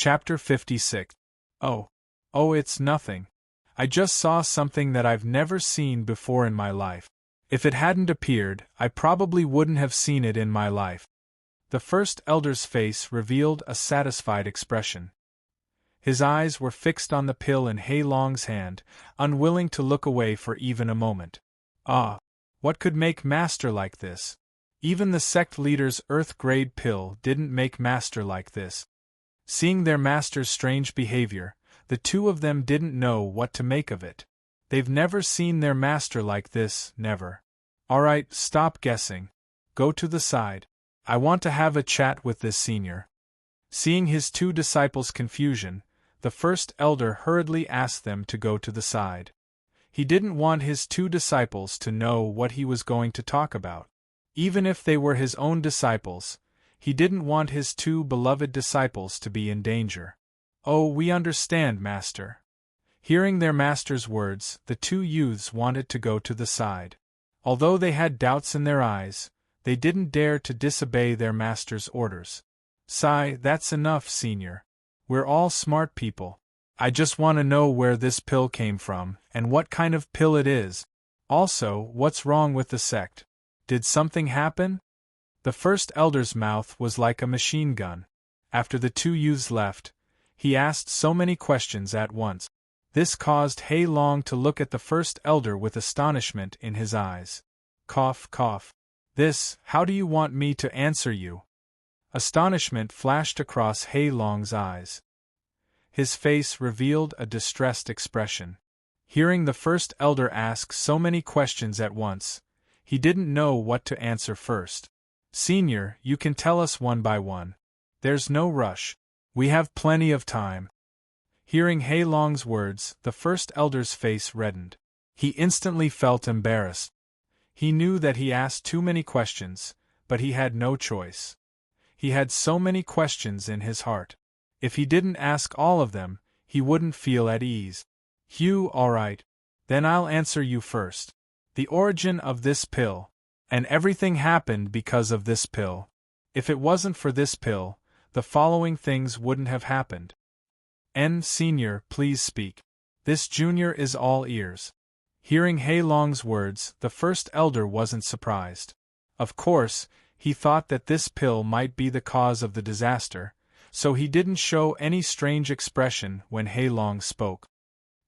Chapter 56. Oh, it's nothing. I just saw something that I've never seen before in my life. If it hadn't appeared, I probably wouldn't have seen it in my life. The first elder's face revealed a satisfied expression. His eyes were fixed on the pill in Hei Long's hand, unwilling to look away for even a moment. Ah! What could make Master like this? Even the sect leader's Earth-grade pill didn't make Master like this. Seeing their master's strange behavior, the two of them didn't know what to make of it. They've never seen their master like this, never. Alright, stop guessing. Go to the side. I want to have a chat with this senior. Seeing his two disciples' confusion, the first elder hurriedly asked them to go to the side. He didn't want his two disciples to know what he was going to talk about. Even if they were his own disciples, he didn't want his two beloved disciples to be in danger. Oh, we understand, Master. Hearing their master's words, the two youths wanted to go to the side. Although they had doubts in their eyes, they didn't dare to disobey their master's orders. Sigh, that's enough, Senior. We're all smart people. I just want to know where this pill came from, and what kind of pill it is. Also, what's wrong with the sect? Did something happen? The first elder's mouth was like a machine gun. After the two youths left, he asked so many questions at once. This caused Hei Long to look at the first elder with astonishment in his eyes. Cough, cough. How do you want me to answer you? Astonishment flashed across Hei Long's eyes. His face revealed a distressed expression. Hearing the first elder ask so many questions at once, he didn't know what to answer first. Senior, you can tell us one by one. There's no rush. We have plenty of time. Hearing Hei Long's words, the first elder's face reddened. He instantly felt embarrassed. He knew that he asked too many questions, but he had no choice. He had so many questions in his heart. If he didn't ask all of them, he wouldn't feel at ease. Hugh, all right. Then I'll answer you first. The origin of this pill. And everything happened because of this pill. If it wasn't for this pill, the following things wouldn't have happened. Senior, please speak. This junior is all ears. Hearing Hei Long's words, the first elder wasn't surprised. Of course, he thought that this pill might be the cause of the disaster, so he didn't show any strange expression when Hei Long spoke.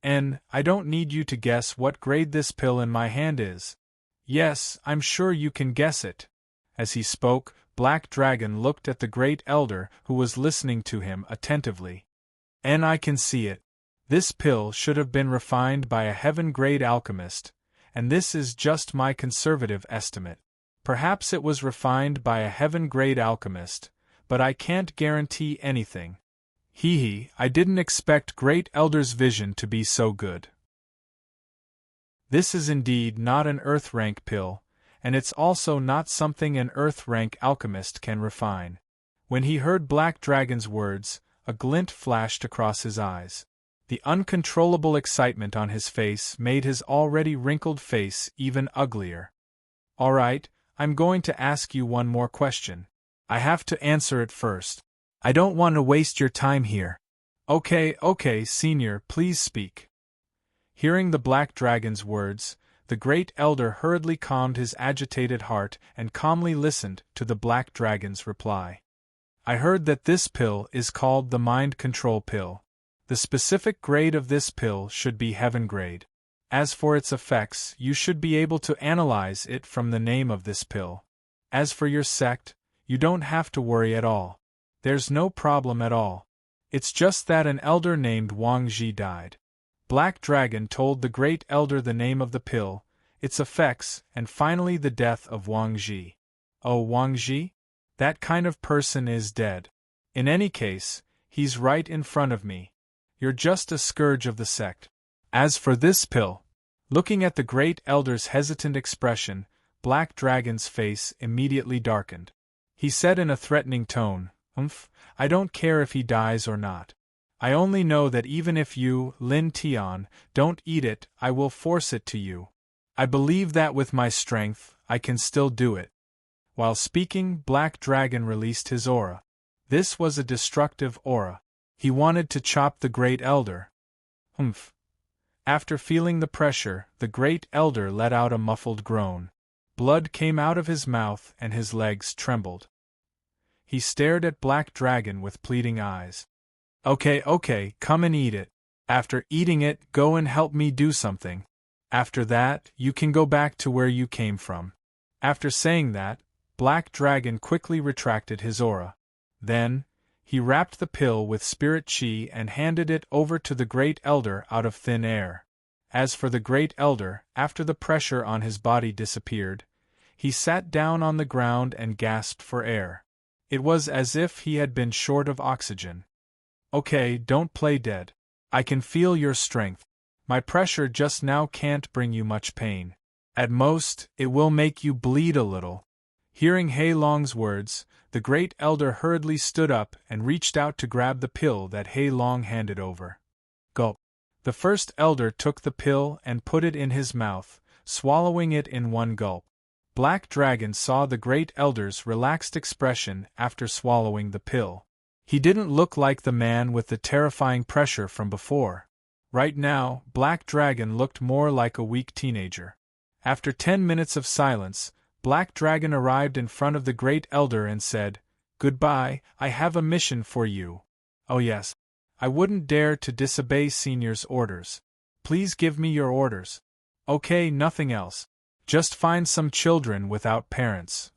I don't need you to guess what grade this pill in my hand is. Yes, I'm sure you can guess it. As he spoke, Black Dragon looked at the great elder who was listening to him attentively. I can see it. This pill should have been refined by a heaven-grade alchemist, and this is just my conservative estimate. Perhaps it was refined by a heaven-grade alchemist, but I can't guarantee anything. I didn't expect Great Elder's vision to be so good. This is indeed not an Earth-rank pill, and it's also not something an Earth-rank alchemist can refine. When he heard Black Dragon's words, a glint flashed across his eyes. The uncontrollable excitement on his face made his already wrinkled face even uglier. All right, I'm going to ask you one more question. I have to answer it first. I don't want to waste your time here. Okay, Senior, please speak. Hearing the Black Dragon's words, the great elder hurriedly calmed his agitated heart and calmly listened to the Black Dragon's reply. I heard that this pill is called the Mind Control Pill. The specific grade of this pill should be Heaven grade. As for its effects, you should be able to analyze it from the name of this pill. As for your sect, you don't have to worry at all. There's no problem at all. It's just that an elder named Wang Ji died. Black Dragon told the great elder the name of the pill, its effects, and finally the death of Wang Ji. Oh, Wang Ji? That kind of person is dead. In any case, he's right in front of me. You're just a scourge of the sect. As for this pill, looking at the great elder's hesitant expression, Black Dragon's face immediately darkened. He said in a threatening tone, I don't care if he dies or not. I only know that even if you, Lin Tian, don't eat it, I will force it to you. I believe that with my strength, I can still do it. While speaking, Black Dragon released his aura. This was a destructive aura. He wanted to chop the Great Elder. Humph. After feeling the pressure, the Great Elder let out a muffled groan. Blood came out of his mouth and his legs trembled. He stared at Black Dragon with pleading eyes. Okay, come and eat it. After eating it, go and help me do something. After that, you can go back to where you came from. After saying that, Black Dragon quickly retracted his aura. Then, he wrapped the pill with spirit chi and handed it over to the Great Elder out of thin air. As for the Great Elder, after the pressure on his body disappeared, he sat down on the ground and gasped for air. It was as if he had been short of oxygen. Okay, don't play dead. I can feel your strength. My pressure just now can't bring you much pain. At most, it will make you bleed a little. Hearing Hei Long's words, the Great Elder hurriedly stood up and reached out to grab the pill that Hei Long handed over. Gulp. The first elder took the pill and put it in his mouth, swallowing it in one gulp. Black Dragon saw the Great Elder's relaxed expression after swallowing the pill. He didn't look like the man with the terrifying pressure from before. Right now, Black Dragon looked more like a weak teenager. After 10 minutes of silence, Black Dragon arrived in front of the Great Elder and said, "Goodbye, I have a mission for you." "Oh yes. I wouldn't dare to disobey Senior's orders. Please give me your orders." "Okay, nothing else. Just find some children without parents.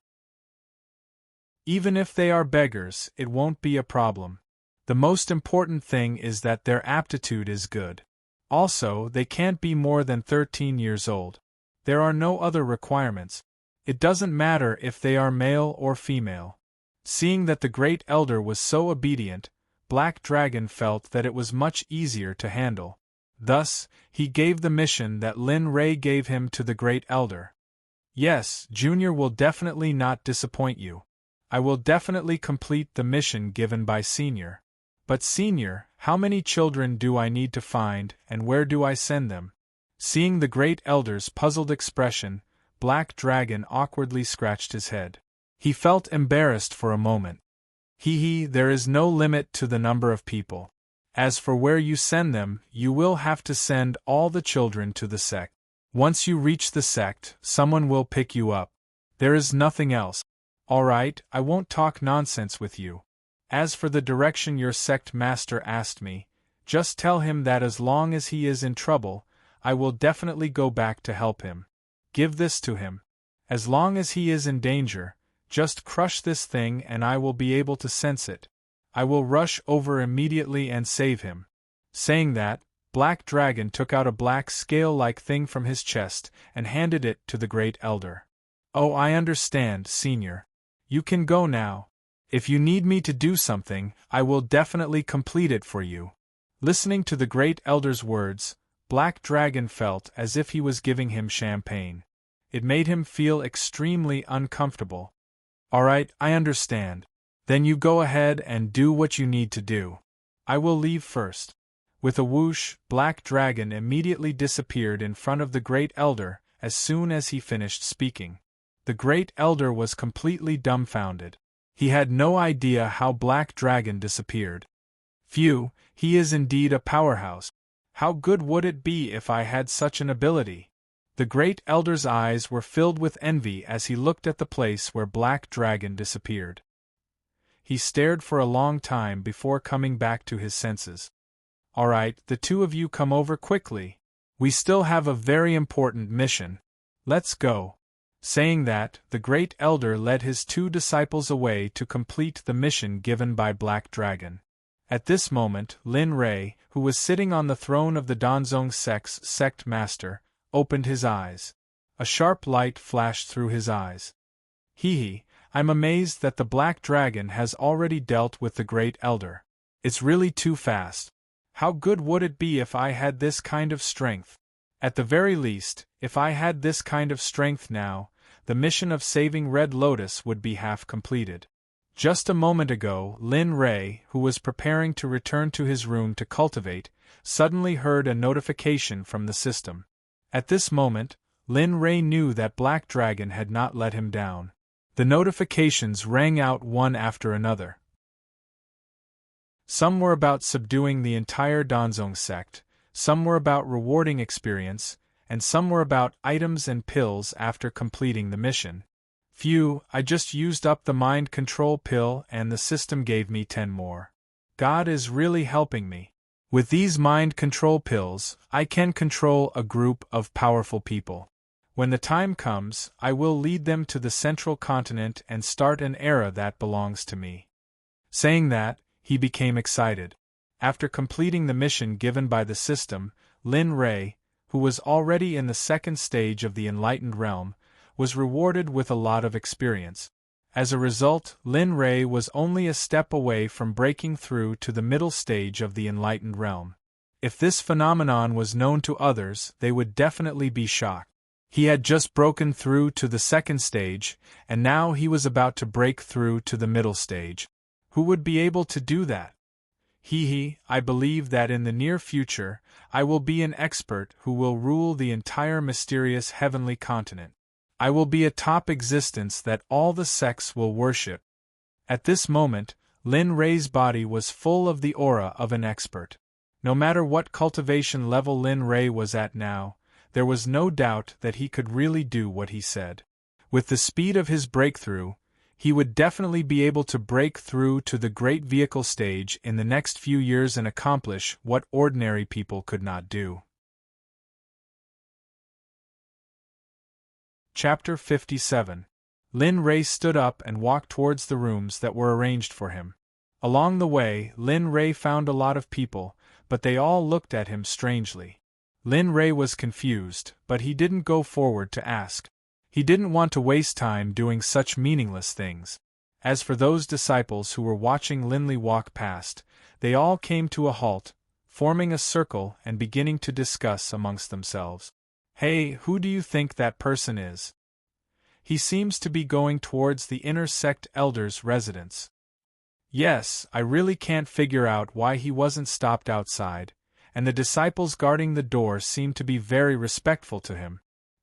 Even if they are beggars, it won't be a problem. The most important thing is that their aptitude is good. Also, they can't be more than 13 years old. There are no other requirements. It doesn't matter if they are male or female." Seeing that the Great Elder was so obedient, Black Dragon felt that it was much easier to handle. Thus, he gave the mission that Lin Rei gave him to the Great Elder. "Yes, Junior will definitely not disappoint you. I will definitely complete the mission given by Senior. But Senior, how many children do I need to find, and where do I send them?" Seeing the Great Elder's puzzled expression, Black Dragon awkwardly scratched his head. He felt embarrassed for a moment. There is no limit to the number of people. As for where you send them, you will have to send all the children to the Sect. Once you reach the Sect, someone will pick you up. There is nothing else. Alright, I won't talk nonsense with you. As for the direction your Sect master asked me, just tell him that as long as he is in trouble, I will definitely go back to help him. Give this to him. As long as he is in danger, just crush this thing and I will be able to sense it. I will rush over immediately and save him." Saying that, Black Dragon took out a black scale-like thing from his chest and handed it to the Great Elder. "Oh, I understand, Senior. You can go now. If you need me to do something, I will definitely complete it for you." Listening to the Great Elder's words, Black Dragon felt as if he was giving him champagne. It made him feel extremely uncomfortable. "Alright, I understand. Then you go ahead and do what you need to do. I will leave first." With a whoosh, Black Dragon immediately disappeared in front of the Great Elder as soon as he finished speaking. The Great Elder was completely dumbfounded. He had no idea how Black Dragon disappeared. Phew, he is indeed a powerhouse. How good would it be if I had such an ability? The Great Elder's eyes were filled with envy as he looked at the place where Black Dragon disappeared. He stared for a long time before coming back to his senses. "Alright, the two of you come over quickly. We still have a very important mission. Let's go." Saying that, the Great Elder led his two disciples away to complete the mission given by Black Dragon. At this moment, Lin Rei, who was sitting on the throne of the Danzong Sect's Sect Master, opened his eyes. A sharp light flashed through his eyes. I'm amazed that the Black Dragon has already dealt with the Great Elder. It's really too fast. How good would it be if I had this kind of strength? At the very least, if I had this kind of strength now, the mission of saving Red Lotus would be half completed. Just a moment ago, Lin Rei, who was preparing to return to his room to cultivate, suddenly heard a notification from the system. At this moment, Lin Rei knew that Black Dragon had not let him down. The notifications rang out one after another. Some were about subduing the entire Danzong sect, some were about rewarding experience, and some were about items and pills after completing the mission. Phew, I just used up the mind control pill and the system gave me 10 more. God is really helping me. With these mind control pills, I can control a group of powerful people. When the time comes, I will lead them to the central continent and start an era that belongs to me. Saying that, he became excited. After completing the mission given by the system, Lin Rei, who was already in the second stage of the enlightened realm, was rewarded with a lot of experience. As a result, Lin Rei was only a step away from breaking through to the middle stage of the enlightened realm. If this phenomenon was known to others, they would definitely be shocked. He had just broken through to the second stage, and now he was about to break through to the middle stage. Who would be able to do that? I believe that in the near future, I will be an expert who will rule the entire mysterious heavenly continent. I will be a top existence that all the sects will worship. At this moment, Lin Rei's body was full of the aura of an expert. No matter what cultivation level Lin Rei was at now, there was no doubt that he could really do what he said. With the speed of his breakthrough, he would definitely be able to break through to the great vehicle stage in the next few years and accomplish what ordinary people could not do. Chapter 57. Lin Rei stood up and walked towards the rooms that were arranged for him. Along the way, Lin Rei found a lot of people, but they all looked at him strangely. Lin Rei was confused, but he didn't go forward to ask. He didn't want to waste time doing such meaningless things. As for those disciples who were watching Linley walk past, they all came to a halt, forming a circle and beginning to discuss amongst themselves. Hey, who do you think that person is? He seems to be going towards the inner sect elder's residence. Yes, I really can't figure out why he wasn't stopped outside, and the disciples guarding the door seem to be very respectful to him.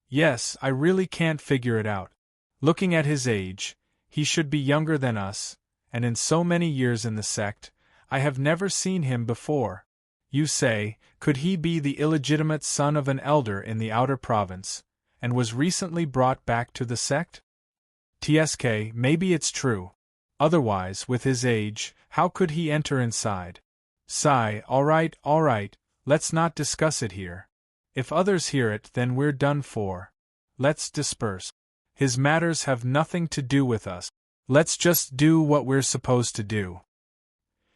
Yes, I really can't figure it out. Looking at his age, he should be younger than us, and in so many years in the sect, I have never seen him before. You say, could he be the illegitimate son of an elder in the outer province, and was recently brought back to the sect? TSK, maybe it's true. Otherwise, with his age, how could he enter inside? Sigh, alright, let's not discuss it here. If others hear it, then we're done for. Let's disperse. His matters have nothing to do with us. Let's just do what we're supposed to do.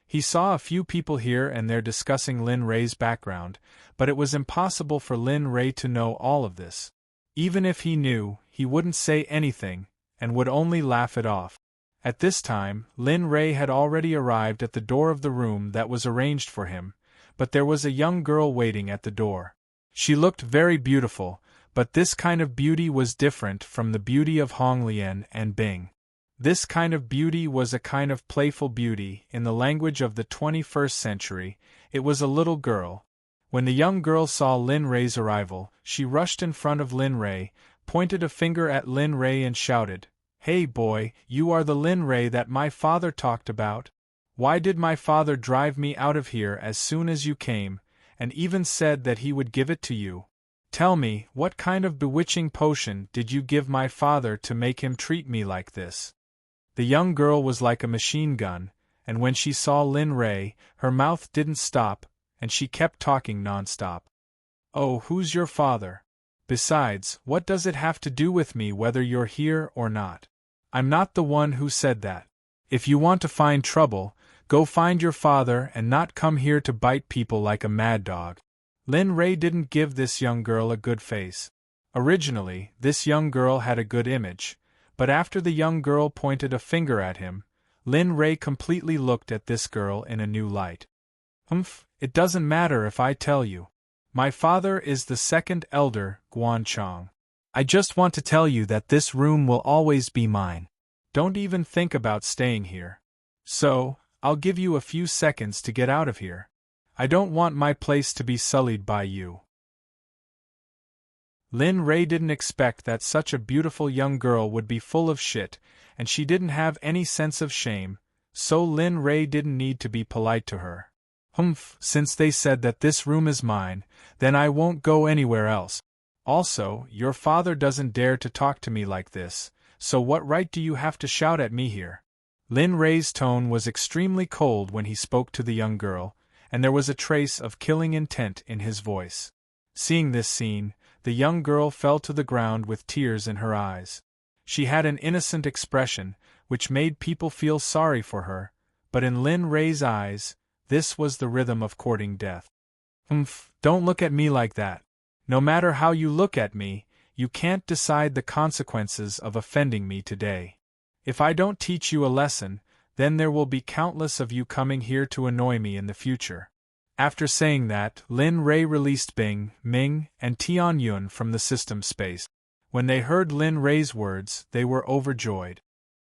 He saw a few people here and there discussing Lin Rei's background, but it was impossible for Lin Rei to know all of this. Even if he knew, he wouldn't say anything, and would only laugh it off. At this time, Lin Rei had already arrived at the door of the room that was arranged for him, but there was a young girl waiting at the door. She looked very beautiful, but this kind of beauty was different from the beauty of Hong Lian and Bing. This kind of beauty was a kind of playful beauty. In the language of the 21st century, it was a little girl. When the young girl saw Lin Rei's arrival, she rushed in front of Lin Rei, pointed a finger at Lin Rei and shouted, "Hey boy, you are the Lin Rei that my father talked about? Why did my father drive me out of here as soon as you came, and even said that he would give it to you? Tell me, what kind of bewitching potion did you give my father to make him treat me like this?" The young girl was like a machine gun, and when she saw Lin Rei, her mouth didn't stop, and she kept talking non-stop. "Oh, who's your father? Besides, what does it have to do with me whether you're here or not? I'm not the one who said that. If you want to find trouble, go find your father and not come here to bite people like a mad dog." Lin Rei didn't give this young girl a good face. Originally, this young girl had a good image, but after the young girl pointed a finger at him, Lin Rei completely looked at this girl in a new light. It doesn't matter if I tell you. My father is the second elder, Guan Chong. I just want to tell you that this room will always be mine. Don't even think about staying here. So, I'll give you a few seconds to get out of here. I don't want my place to be sullied by you. Lin Rei didn't expect that such a beautiful young girl would be full of shit, and she didn't have any sense of shame, so Lin Ray didn't need to be polite to her. Humph, since they said that this room is mine, then I won't go anywhere else. Also, your father doesn't dare to talk to me like this, so what right do you have to shout at me here? Lin Ray's tone was extremely cold when he spoke to the young girl, and there was a trace of killing intent in his voice. Seeing this scene, the young girl fell to the ground with tears in her eyes. She had an innocent expression, which made people feel sorry for her, but in Lin Ray's eyes, this was the rhythm of courting death. Don't look at me like that. No matter how you look at me, you can't decide the consequences of offending me today. If I don't teach you a lesson, then there will be countless of you coming here to annoy me in the future. After saying that, Lin Ray released Bing, Ming, and Tian Yun from the system space. When they heard Lin Ray's words, they were overjoyed.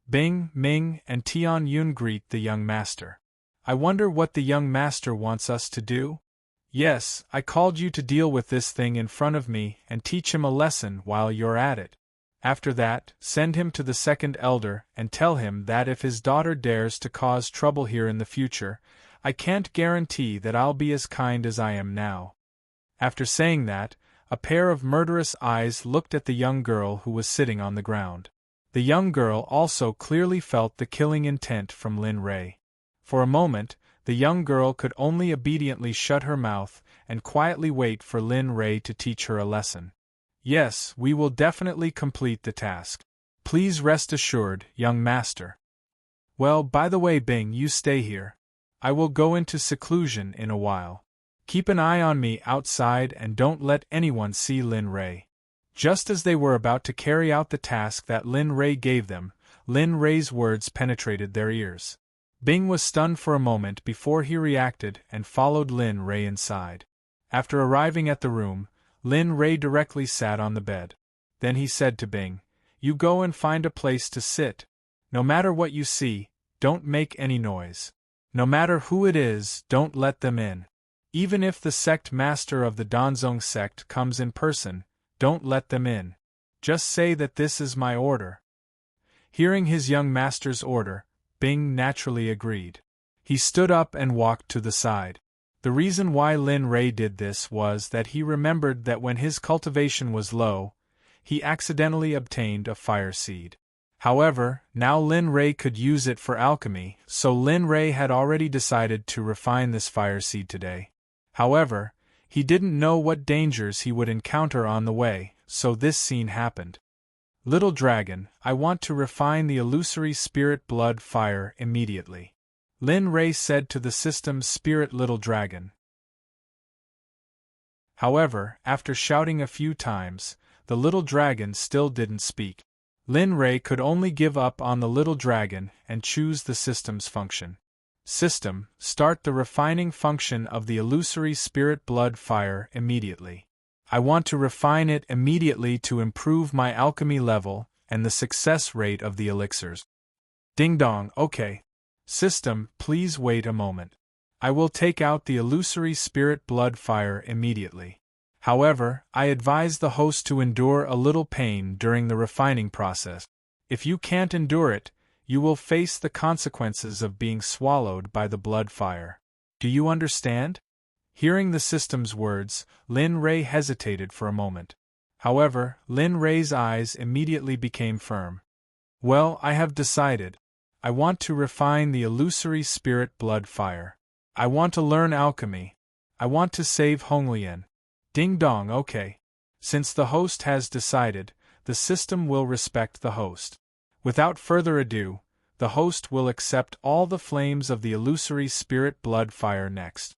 Bing, Ming, and Tian Yun greet the young master. I wonder what the young master wants us to do? Yes, I called you to deal with this thing in front of me and teach him a lesson while you're at it. After that, send him to the second elder and tell him that if his daughter dares to cause trouble here in the future, I can't guarantee that I'll be as kind as I am now. After saying that, a pair of murderous eyes looked at the young girl who was sitting on the ground. The young girl also clearly felt the killing intent from Lin Ray. For a moment, the young girl could only obediently shut her mouth and quietly wait for Lin Ray to teach her a lesson. Yes, we will definitely complete the task. Please rest assured, young master. Well, by the way, Bing, you stay here. I will go into seclusion in a while. Keep an eye on me outside and don't let anyone see Lin Ray. Just as they were about to carry out the task that Lin Ray gave them, Lin Ray's words penetrated their ears. Bing was stunned for a moment before he reacted and followed Lin Ray inside. After arriving at the room, Lin Ray directly sat on the bed. Then he said to Bing, "You go and find a place to sit. No matter what you see, don't make any noise. No matter who it is, don't let them in. Even if the sect master of the Danzong sect comes in person, don't let them in. Just say that this is my order." Hearing his young master's order, Bing naturally agreed. He stood up and walked to the side. The reason why Lin Ray did this was that he remembered that when his cultivation was low, he accidentally obtained a fire seed. However, now Lin Ray could use it for alchemy, so Lin Ray had already decided to refine this fire seed today. However, he didn't know what dangers he would encounter on the way, so this scene happened. Little dragon, I want to refine the illusory spirit blood fire immediately. Lin Ray said to the system's spirit little dragon. However, after shouting a few times, the little dragon still didn't speak. Lin Ray could only give up on the little dragon and choose the system's function. System, start the refining function of the illusory spirit blood fire immediately. I want to refine it immediately to improve my alchemy level and the success rate of the elixirs. Ding dong, okay. System, please wait a moment. I will take out the illusory spirit blood fire immediately. However, I advise the host to endure a little pain during the refining process. If you can't endure it, you will face the consequences of being swallowed by the blood fire. Do you understand? Hearing the system's words, Lin Ray hesitated for a moment. However, Lin Ray's eyes immediately became firm. Well, I have decided. I want to refine the illusory spirit blood fire. I want to learn alchemy. I want to save Honglian. Ding dong, okay. Since the host has decided, the system will respect the host. Without further ado, the host will accept all the flames of the illusory spirit blood fire next.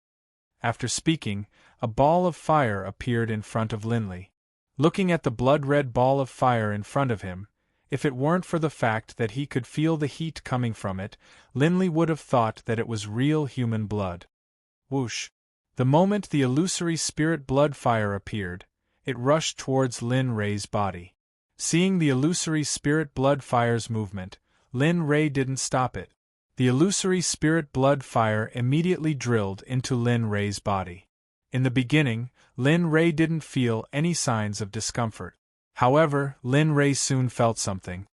After speaking, a ball of fire appeared in front of Linley. Looking at the blood-red ball of fire in front of him, if it weren't for the fact that he could feel the heat coming from it, Linley would have thought that it was real human blood. Whoosh! The moment the illusory spirit blood fire appeared, it rushed towards Lin Ray's body. Seeing the illusory spirit blood fire's movement, Lin Ray didn't stop it. The illusory spirit blood fire immediately drilled into Lin Ray's body. In the beginning, Lin Ray didn't feel any signs of discomfort. However, Lin Ray soon felt something.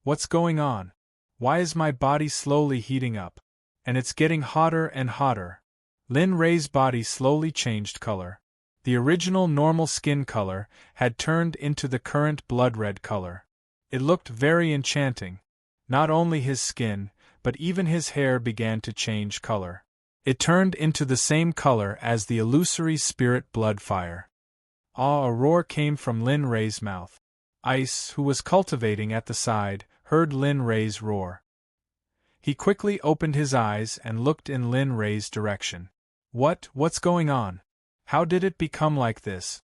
What's going on? Why is my body slowly heating up? And it's getting hotter and hotter. Lin Rei's body slowly changed color. The original normal skin color had turned into the current blood-red color. It looked very enchanting. Not only his skin, but even his hair began to change color. It turned into the same color as the illusory spirit blood fire. A roar came from Lin Rei's mouth. Ice, who was cultivating at the side, heard Lin Rei's roar. He quickly opened his eyes and looked in Lin Rei's direction. What's going on? How did it become like this?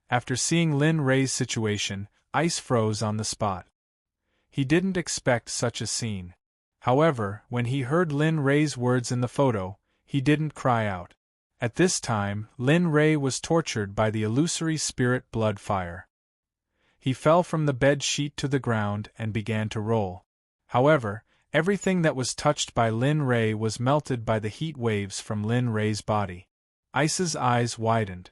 After seeing Lin Rei's situation, Ice froze on the spot. He didn't expect such a scene. However, when he heard Lin Rei's words in the photo, he didn't cry out. At this time, Lin Rei was tortured by the illusory spirit blood fire. He fell from the bed sheet to the ground and began to roll. However, everything that was touched by Lin Rei was melted by the heat waves from Lin Rei's body. Ice's eyes widened.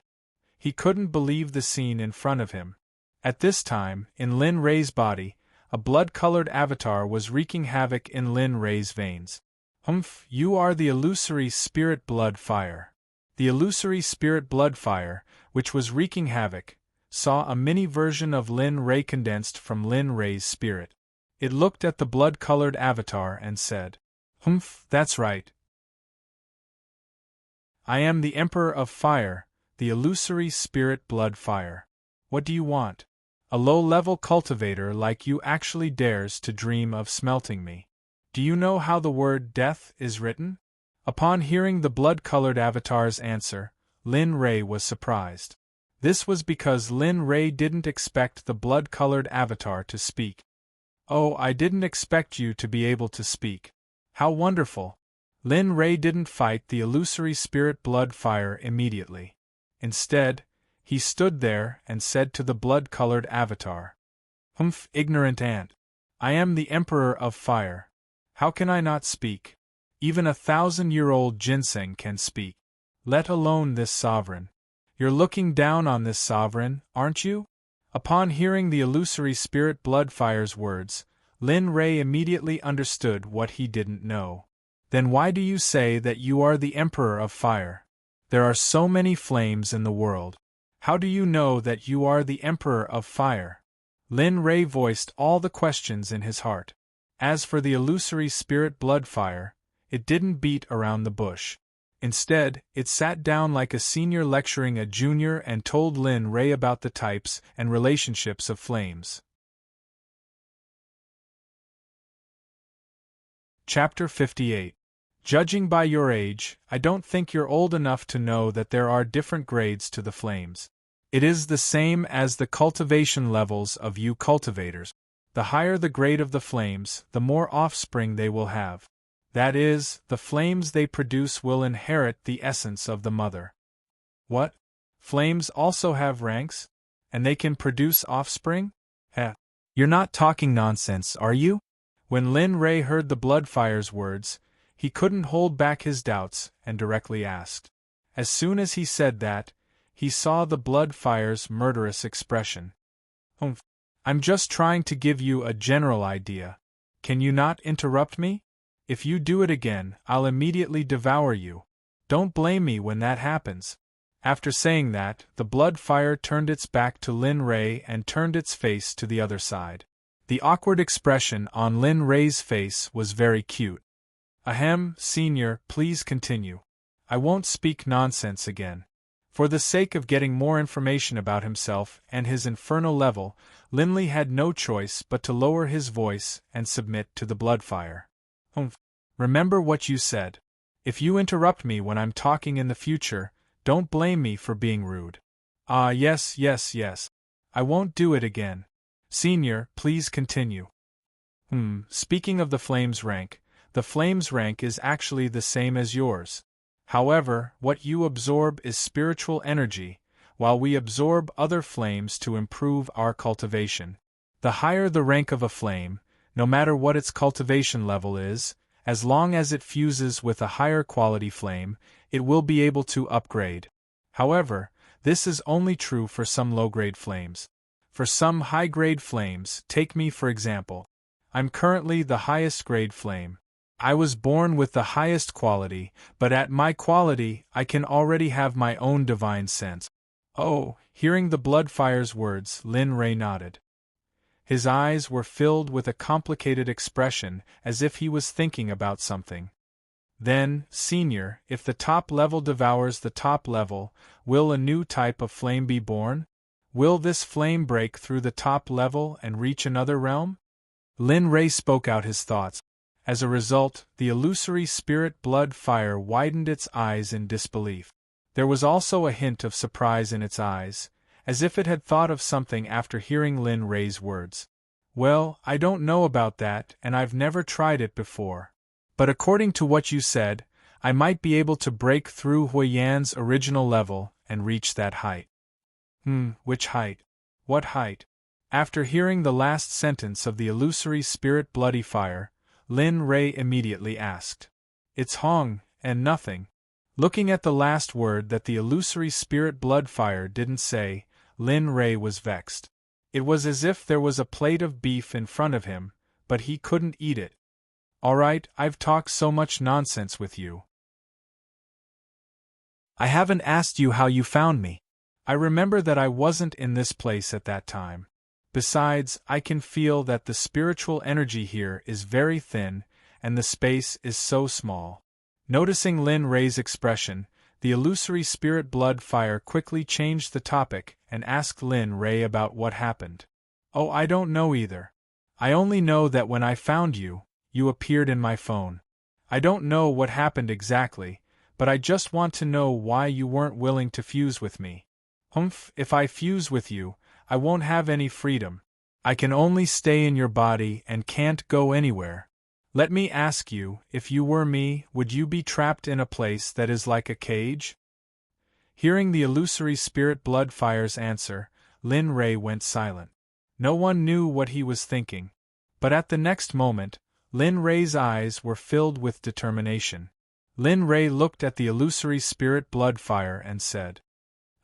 He couldn't believe the scene in front of him. At this time, in Lin Rei's body, a blood-colored avatar was wreaking havoc in Lin Rei's veins. Humph, you are the illusory spirit blood fire. The illusory spirit blood fire, which was wreaking havoc, saw a mini version of Lin Rei condensed from Lin Rei's spirit. It looked at the blood-colored avatar and said, "Humph, that's right. I am the Emperor of Fire, the illusory spirit blood fire. What do you want? A low-level cultivator like you actually dares to dream of smelting me. Do you know how the word death is written?" Upon hearing the blood-colored avatar's answer, Lin Rei was surprised. This was because Lin Rei didn't expect the blood-colored avatar to speak. "Oh, I didn't expect you to be able to speak. How wonderful!" Lin Rei didn't fight the illusory spirit blood fire immediately. Instead, he stood there and said to the blood-colored avatar, "Humph, ignorant ant. I am the Emperor of Fire. How can I not speak? Even a 1,000-year-old ginseng can speak. Let alone this sovereign. You're looking down on this sovereign, aren't you?" Upon hearing the illusory spirit blood fire's words, Lin Rei immediately understood what he didn't know. "Then why do you say that you are the Emperor of Fire? There are so many flames in the world. How do you know that you are the Emperor of Fire?" Lin Rei voiced all the questions in his heart. As for the illusory spirit blood fire, it didn't beat around the bush. Instead, it sat down like a senior lecturing a junior and told Lin Rei about the types and relationships of flames. Chapter 58. Judging by your age, I don't think you're old enough to know that there are different grades to the flames. It is the same as the cultivation levels of you cultivators. The higher the grade of the flames, the more offspring they will have. That is, the flames they produce will inherit the essence of the mother. What? Flames also have ranks? And they can produce offspring? Heh. You're not talking nonsense, are you? When Lin Rei heard the bloodfire's words, he couldn't hold back his doubts and directly asked. As soon as he said that, he saw the bloodfire's murderous expression. "Humph. I'm just trying to give you a general idea. Can you not interrupt me? If you do it again, I'll immediately devour you. Don't blame me when that happens." After saying that, the blood fire turned its back to Lin Rei and turned its face to the other side. The awkward expression on Lin Rei's face was very cute. "Ahem, senior, please continue. I won't speak nonsense again." For the sake of getting more information about himself and his infernal level, Linley had no choice but to lower his voice and submit to the blood fire. "Humph. Remember what you said. If you interrupt me when I'm talking in the future, don't blame me for being rude." "Ah, yes. I won't do it again. Senior, please continue." Speaking of the flame's rank, the flame's rank is actually the same as yours. However, what you absorb is spiritual energy, while we absorb other flames to improve our cultivation. The higher the rank of a flame, no matter what its cultivation level is, as long as it fuses with a higher quality flame, it will be able to upgrade. However, this is only true for some low-grade flames. For some high-grade flames, take me for example, I'm currently the highest grade flame. I was born with the highest quality, but at my quality I can already have my own divine sense. Oh, hearing the Bloodfire's words, Lin Ray nodded. His eyes were filled with a complicated expression, as if he was thinking about something. Then, Senior, if the top level devours the top level, will a new type of flame be born? Will this flame break through the top level and reach another realm? Lin Ray spoke out his thoughts. As a result, the illusory spirit blood fire widened its eyes in disbelief. There was also a hint of surprise in its eyes, as if it had thought of something after hearing Lin Ray's words. Well, I don't know about that, and I've never tried it before. But according to what you said, I might be able to break through Huiyan's original level and reach that height. Which height? What height? After hearing the last sentence of the illusory spirit bloody fire, Lin Ray immediately asked. It's Hong, and nothing. Looking at the last word that the illusory spirit blood fire didn't say, Lin Ray was vexed. It was as if there was a plate of beef in front of him, but he couldn't eat it. Alright, I've talked so much nonsense with you. I haven't asked you how you found me. I remember that I wasn't in this place at that time. Besides, I can feel that the spiritual energy here is very thin, and the space is so small. Noticing Lin Ray's expression, the illusory spirit blood fire quickly changed the topic and asked Lin Ray about what happened. Oh, I don't know either. I only know that when I found you, you appeared in my phone. I don't know what happened exactly, but I just want to know why you weren't willing to fuse with me. If I fuse with you, I won't have any freedom. I can only stay in your body and can't go anywhere. Let me ask you, if you were me, would you be trapped in a place that is like a cage? Hearing the illusory spirit blood fire's answer, Lin Ray went silent. No one knew what he was thinking. But at the next moment, Lin Ray's eyes were filled with determination. Lin Ray looked at the illusory spirit blood fire and said,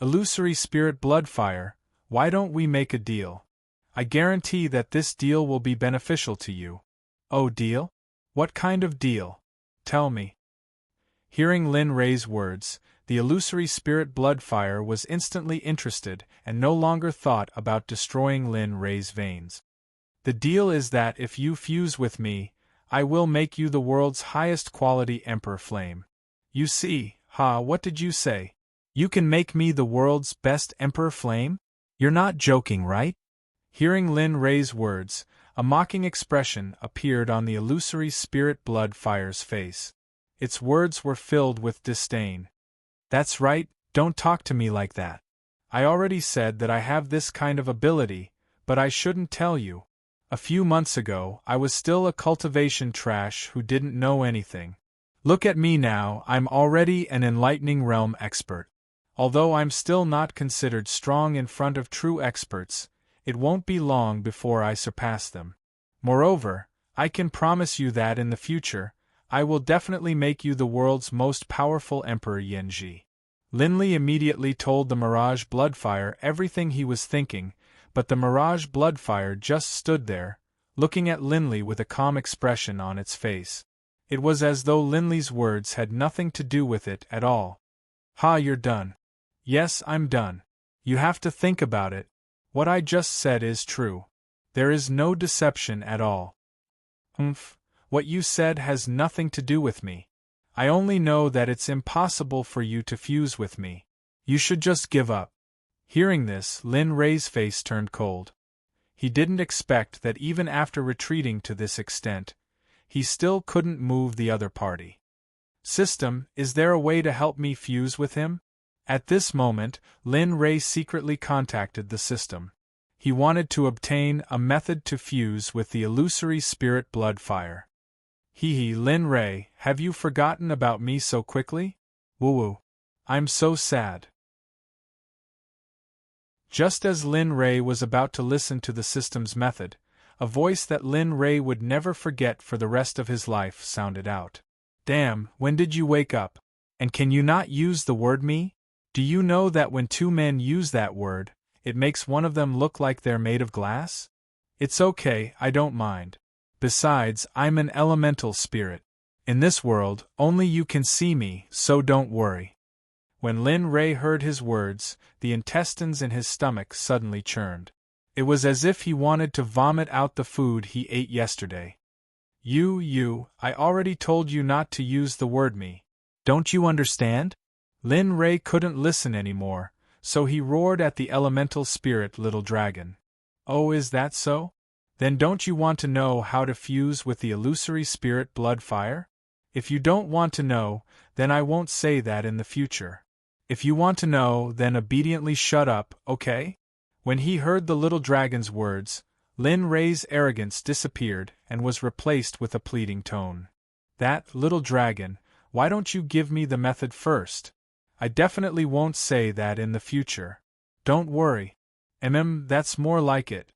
Illusory spirit blood fire, why don't we make a deal? I guarantee that this deal will be beneficial to you. Oh, deal? What kind of deal? Tell me. Hearing Lin Ray's words, the illusory spirit blood fire was instantly interested and no longer thought about destroying Lin Ray's veins. The deal is that if you fuse with me, I will make you the world's highest quality Emperor Flame. You see, what did you say? You can make me the world's best Emperor Flame? You're not joking, right? Hearing Lin Ray's words, a mocking expression appeared on the illusory spirit blood fire's face. Its words were filled with disdain. That's right, don't talk to me like that. I already said that I have this kind of ability, but I shouldn't tell you. A few months ago, I was still a cultivation trash who didn't know anything. Look at me now, I'm already an enlightening realm expert. Although I'm still not considered strong in front of true experts, it won't be long before I surpass them. Moreover, I can promise you that in the future, I will definitely make you the world's most powerful Emperor Yanji. Linli immediately told the Mirage Bloodfire everything he was thinking, but the Mirage Bloodfire just stood there, looking at Linli with a calm expression on its face. It was as though Linli's words had nothing to do with it at all. You're done. Yes, I'm done. You have to think about it. What I just said is true. There is no deception at all. What you said has nothing to do with me. I only know that it's impossible for you to fuse with me. You should just give up. Hearing this, Lin Ray's face turned cold. He didn't expect that even after retreating to this extent, he still couldn't move the other party. System, is there a way to help me fuse with him? At this moment, Lin Ray secretly contacted the system. He wanted to obtain a method to fuse with the illusory spirit blood fire. Lin Ray, have you forgotten about me so quickly? Woo-woo. I'm so sad. Just as Lin Ray was about to listen to the system's method, a voice that Lin Ray would never forget for the rest of his life sounded out. Damn, when did you wake up? And can you not use the word me? Do you know that when two men use that word, it makes one of them look like they're made of glass? It's okay, I don't mind. Besides, I'm an elemental spirit. In this world, only you can see me, so don't worry. When Lin Rei heard his words, the intestines in his stomach suddenly churned. It was as if he wanted to vomit out the food he ate yesterday. I already told you not to use the word me. Don't you understand? Lin Rei couldn't listen anymore, so he roared at the elemental spirit little dragon. Oh, is that so? Then don't you want to know how to fuse with the illusory spirit blood fire? If you don't want to know, then I won't say that in the future. If you want to know, then obediently shut up, okay? When he heard the little dragon's words, Lin Rei's arrogance disappeared and was replaced with a pleading tone. That, little dragon, why don't you give me the method first? I definitely won't say that in the future. Don't worry. That's more like it.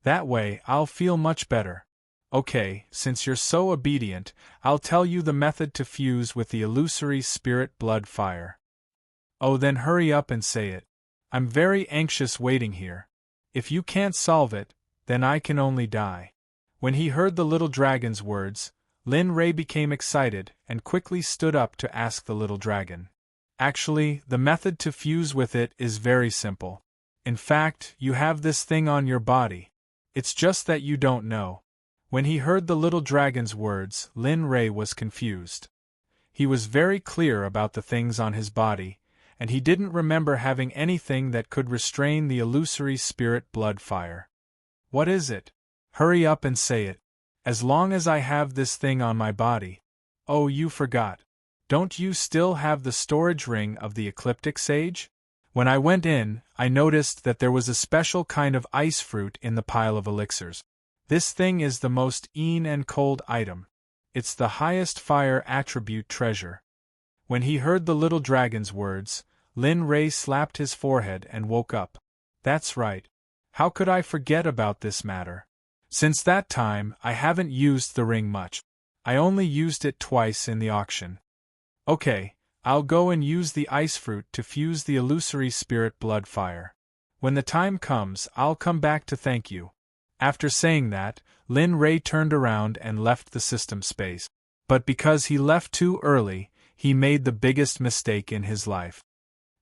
That way, I'll feel much better. Okay, since you're so obedient, I'll tell you the method to fuse with the illusory spirit blood fire. Oh, then hurry up and say it. I'm very anxious waiting here. If you can't solve it, then I can only die. When he heard the little dragon's words, Lin Rei became excited and quickly stood up to ask the little dragon. Actually, the method to fuse with it is very simple. In fact, you have this thing on your body. It's just that you don't know. When he heard the little dragon's words, Lin Rei was confused. He was very clear about the things on his body, and he didn't remember having anything that could restrain the illusory spirit blood fire. What is it? Hurry up and say it. As long as I have this thing on my body. Oh, you forgot. Don't you still have the storage ring of the ecliptic sage? When I went in, I noticed that there was a special kind of ice fruit in the pile of elixirs. This thing is the most and cold item. It's the highest fire attribute treasure. When he heard the little dragon's words, Lin Rei slapped his forehead and woke up. That's right. How could I forget about this matter? Since that time, I haven't used the ring much. I only used it twice in the auction. Okay, I'll go and use the ice fruit to fuse the illusory spirit blood fire. When the time comes, I'll come back to thank you. After saying that, Lin Rei turned around and left the system space. But because he left too early, he made the biggest mistake in his life.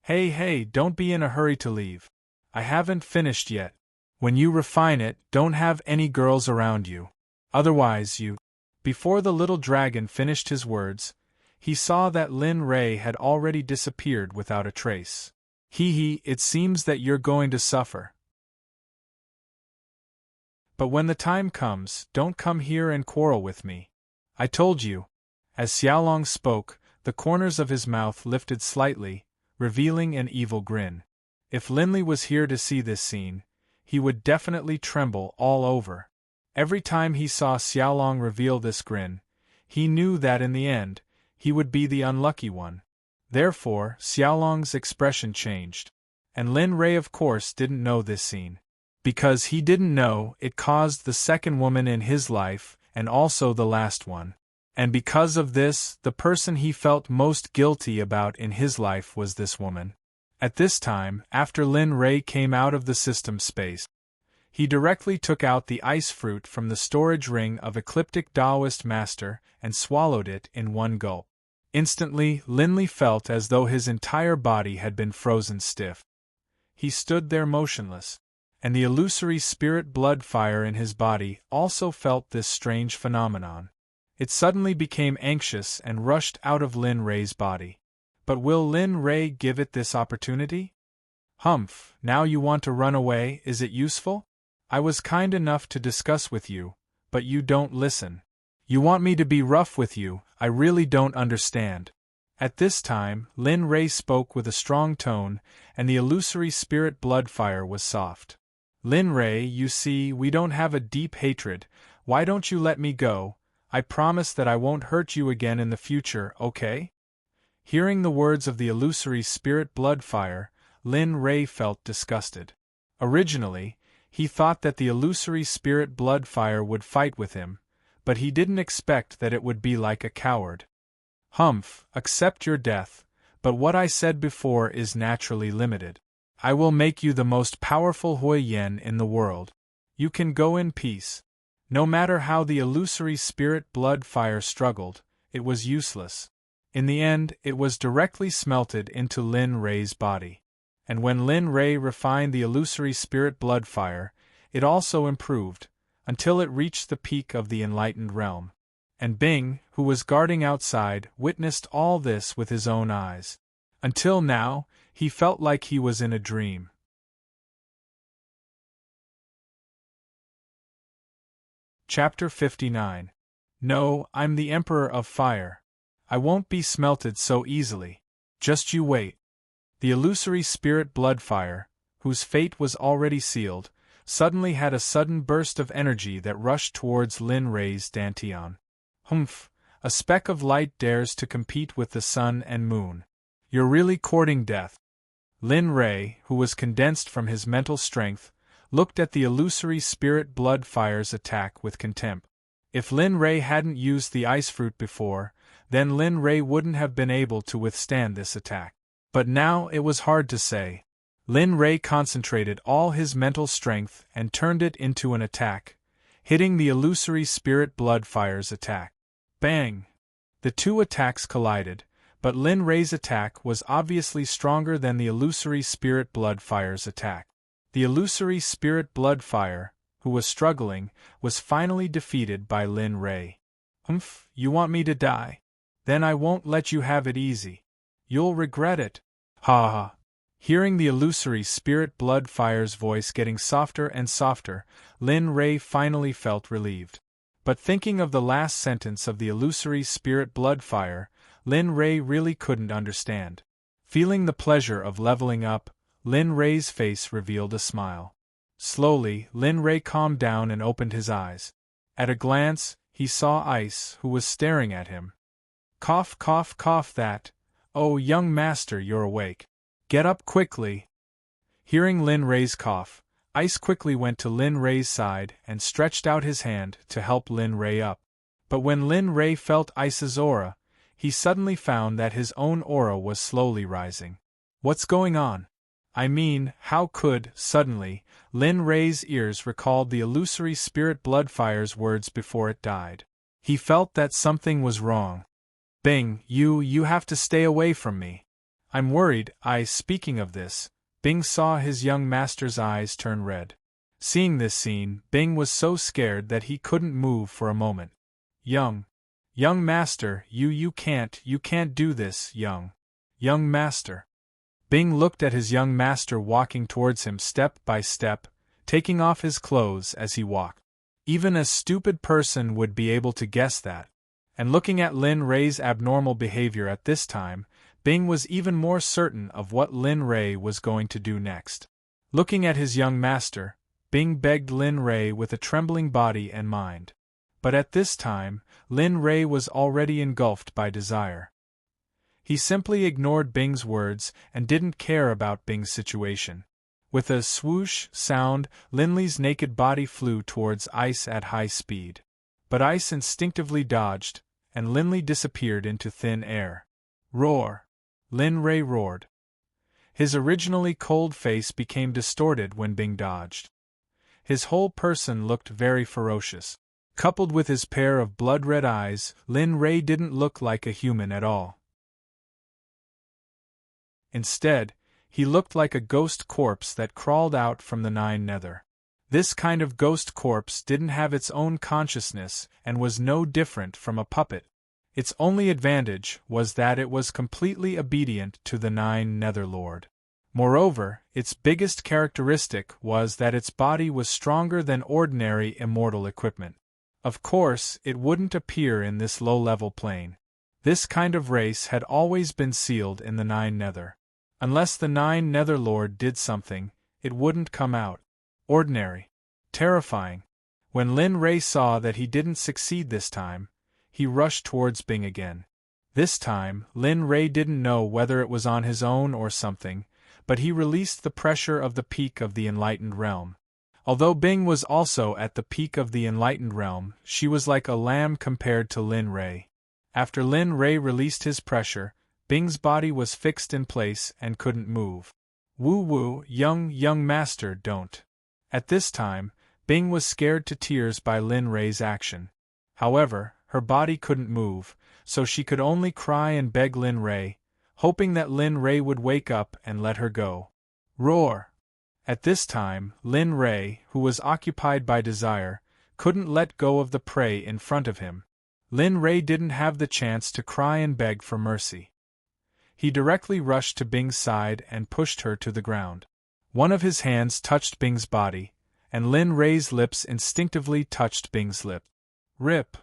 Hey, don't be in a hurry to leave. I haven't finished yet. When you refine it, don't have any girls around you. Otherwise you... Before the little dragon finished his words, he saw that Lin Rei had already disappeared without a trace. It seems that you're going to suffer. But when the time comes, don't come here and quarrel with me. I told you. As Xiaolong spoke, the corners of his mouth lifted slightly, revealing an evil grin. If Linley was here to see this scene, he would definitely tremble all over. Every time he saw Xiaolong reveal this grin, he knew that in the end, he would be the unlucky one. Therefore, Xiaolong's expression changed. And Lin Rei of course didn't know this scene. Because he didn't know, it caused the second woman in his life, and also the last one. And because of this, the person he felt most guilty about in his life was this woman. At this time, after Lin Rei came out of the system space, he directly took out the ice fruit from the storage ring of Ecliptic Taoist Master and swallowed it in one gulp. Instantly, Linley felt as though his entire body had been frozen stiff. He stood there motionless, and the illusory spirit blood fire in his body also felt this strange phenomenon. It suddenly became anxious and rushed out of Lin Rei's body. But will Lin Rei give it this opportunity? Humph, now you want to run away, is it useful? I was kind enough to discuss with you, but you don't listen. You want me to be rough with you, I really don't understand. At this time, Lin Rei spoke with a strong tone, and the illusory spirit blood fire was soft. Lin Rei, you see, we don't have a deep hatred. Why don't you let me go? I promise that I won't hurt you again in the future, okay? Hearing the words of the illusory spirit blood fire, Lin Rei felt disgusted. Originally, he thought that the illusory spirit blood fire would fight with him, but he didn't expect that it would be like a coward. Humph, accept your death, but what I said before is naturally limited. I will make you the most powerful Hui Yen in the world. You can go in peace. No matter how the illusory spirit blood fire struggled, it was useless. In the end, it was directly smelted into Lin Rei's body. And when Lin Rei refined the illusory spirit blood fire, it also improved, until it reached the peak of the enlightened realm. And Bing, who was guarding outside, witnessed all this with his own eyes. Until now, he felt like he was in a dream. Chapter 59. No, I'm the Emperor of Fire. I won't be smelted so easily. Just you wait. The illusory spirit blood fire, whose fate was already sealed, suddenly had a sudden burst of energy that rushed towards Lin Rei's dantian. Humph, a speck of light dares to compete with the sun and moon. You're really courting death. Lin Rei, who was condensed from his mental strength, looked at the illusory spirit blood fire's attack with contempt. If Lin Rei hadn't used the ice fruit before, then Lin Rei wouldn't have been able to withstand this attack. But now it was hard to say. Lin Rei concentrated all his mental strength and turned it into an attack, hitting the illusory spirit blood fire's attack. Bang! The two attacks collided, but Lin Rei's attack was obviously stronger than the illusory spirit blood fire's attack. The illusory spirit blood fire, who was struggling, was finally defeated by Lin Rei. Humph, you want me to die? Then I won't let you have it easy. You'll regret it. Ha ha. Hearing the illusory spirit blood fire's voice getting softer and softer, Lin Rei finally felt relieved. But thinking of the last sentence of the illusory spirit blood fire, Lin Rei really couldn't understand. Feeling the pleasure of leveling up, Lin Rei's face revealed a smile. Slowly, Lin Rei calmed down and opened his eyes. At a glance, he saw Ice, who was staring at him. Cough, cough, cough that. Oh, young master, you're awake. Get up quickly. Hearing Lin Rei's cough, Ice quickly went to Lin Rei's side and stretched out his hand to help Lin Rei up. But when Lin Rei felt Ice's aura, he suddenly found that his own aura was slowly rising. What's going on? I mean, how could, suddenly, Lin Rei's ears recalled the illusory spirit blood fire's words before it died. He felt that something was wrong. Bing, you have to stay away from me. I'm worried. Speaking of this, Bing saw his young master's eyes turn red. Seeing this scene, Bing was so scared that he couldn't move for a moment. Young master, you can't do this, young master. Bing looked at his young master walking towards him step by step, taking off his clothes as he walked. Even a stupid person would be able to guess that. And looking at Lin Rei's abnormal behavior at this time, Bing was even more certain of what Lin Rei was going to do next. Looking at his young master, Bing begged Lin Rei with a trembling body and mind. But at this time, Lin Rei was already engulfed by desire. He simply ignored Bing's words and didn't care about Bing's situation. With a swoosh sound, Linley's naked body flew towards Ice at high speed. But Ice instinctively dodged, and Linley disappeared into thin air. Roar! Lin Rei roared. His originally cold face became distorted when Bing dodged. His whole person looked very ferocious. Coupled with his pair of blood-red eyes, Lin Rei didn't look like a human at all. Instead, he looked like a ghost corpse that crawled out from the Nine Nether. This kind of ghost corpse didn't have its own consciousness and was no different from a puppet. Its only advantage was that it was completely obedient to the Nine Nether Lord. Moreover, its biggest characteristic was that its body was stronger than ordinary immortal equipment. Of course, it wouldn't appear in this low-level plane. This kind of race had always been sealed in the Nine Nether. Unless the Nine Nether Lord did something, it wouldn't come out. Ordinary. Terrifying. When Lin Rei saw that he didn't succeed this time, he rushed towards Bing again. This time, Lin Rei didn't know whether it was on his own or something, but he released the pressure of the peak of the enlightened realm. Although Bing was also at the peak of the enlightened realm, she was like a lamb compared to Lin Rei. After Lin Rei released his pressure, Bing's body was fixed in place and couldn't move. Woo-woo, young master, don't. At this time, Bing was scared to tears by Lin Ray's action. However, her body couldn't move, so she could only cry and beg Lin Ray, hoping that Lin Ray would wake up and let her go. Roar! At this time, Lin Ray, who was occupied by desire, couldn't let go of the prey in front of him. Lin Ray didn't have the chance to cry and beg for mercy. He directly rushed to Bing's side and pushed her to the ground. One of his hands touched Bing's body, and Lin Ray's lips instinctively touched Bing's lip. Rip!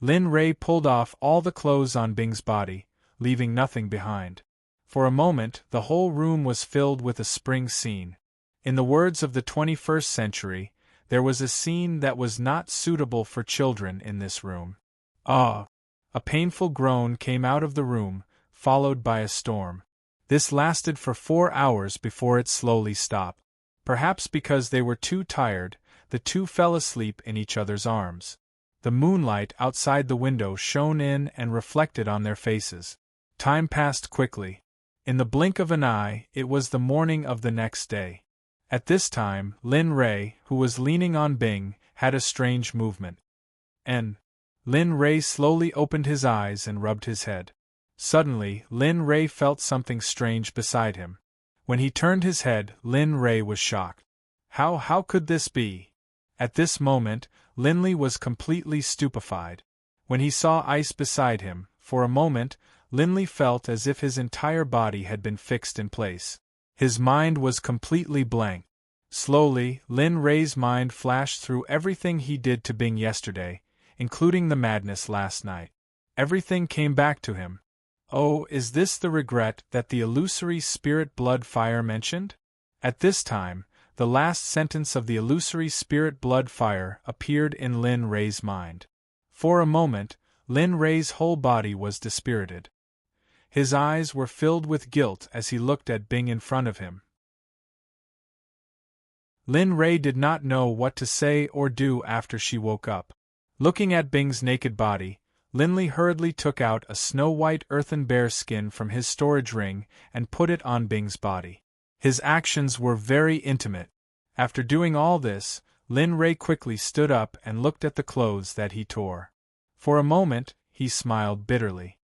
Lin Ray pulled off all the clothes on Bing's body, leaving nothing behind. For a moment, the whole room was filled with a spring scene. In the words of the 21st century, there was a scene that was not suitable for children in this room. Ah! A painful groan came out of the room, followed by a storm. This lasted for 4 hours before it slowly stopped. Perhaps because they were too tired, the two fell asleep in each other's arms. The moonlight outside the window shone in and reflected on their faces. Time passed quickly. In the blink of an eye, it was the morning of the next day. At this time, Lin Ray, who was leaning on Bing, had a strange movement. Lin Ray slowly opened his eyes and rubbed his head. Suddenly, Lin Ray felt something strange beside him. When he turned his head, Lin Ray was shocked. How could this be? At this moment, Linley was completely stupefied. When he saw ice beside him, for a moment, Linley felt as if his entire body had been fixed in place. His mind was completely blank. Slowly, Lin Ray's mind flashed through everything he did to Bing yesterday, including the madness last night. Everything came back to him. Oh, is this the regret that the illusory spirit blood fire mentioned? At this time, the last sentence of the illusory spirit blood fire appeared in Lin Ray's mind. For a moment, Lin Ray's whole body was dispirited. His eyes were filled with guilt as he looked at Bing in front of him. Lin Ray did not know what to say or do after she woke up. Looking at Bing's naked body, Linley hurriedly took out a snow-white earthen bear skin from his storage ring and put it on Bing's body. His actions were very intimate. After doing all this, Lin Ray quickly stood up and looked at the clothes that he tore. For a moment, he smiled bitterly.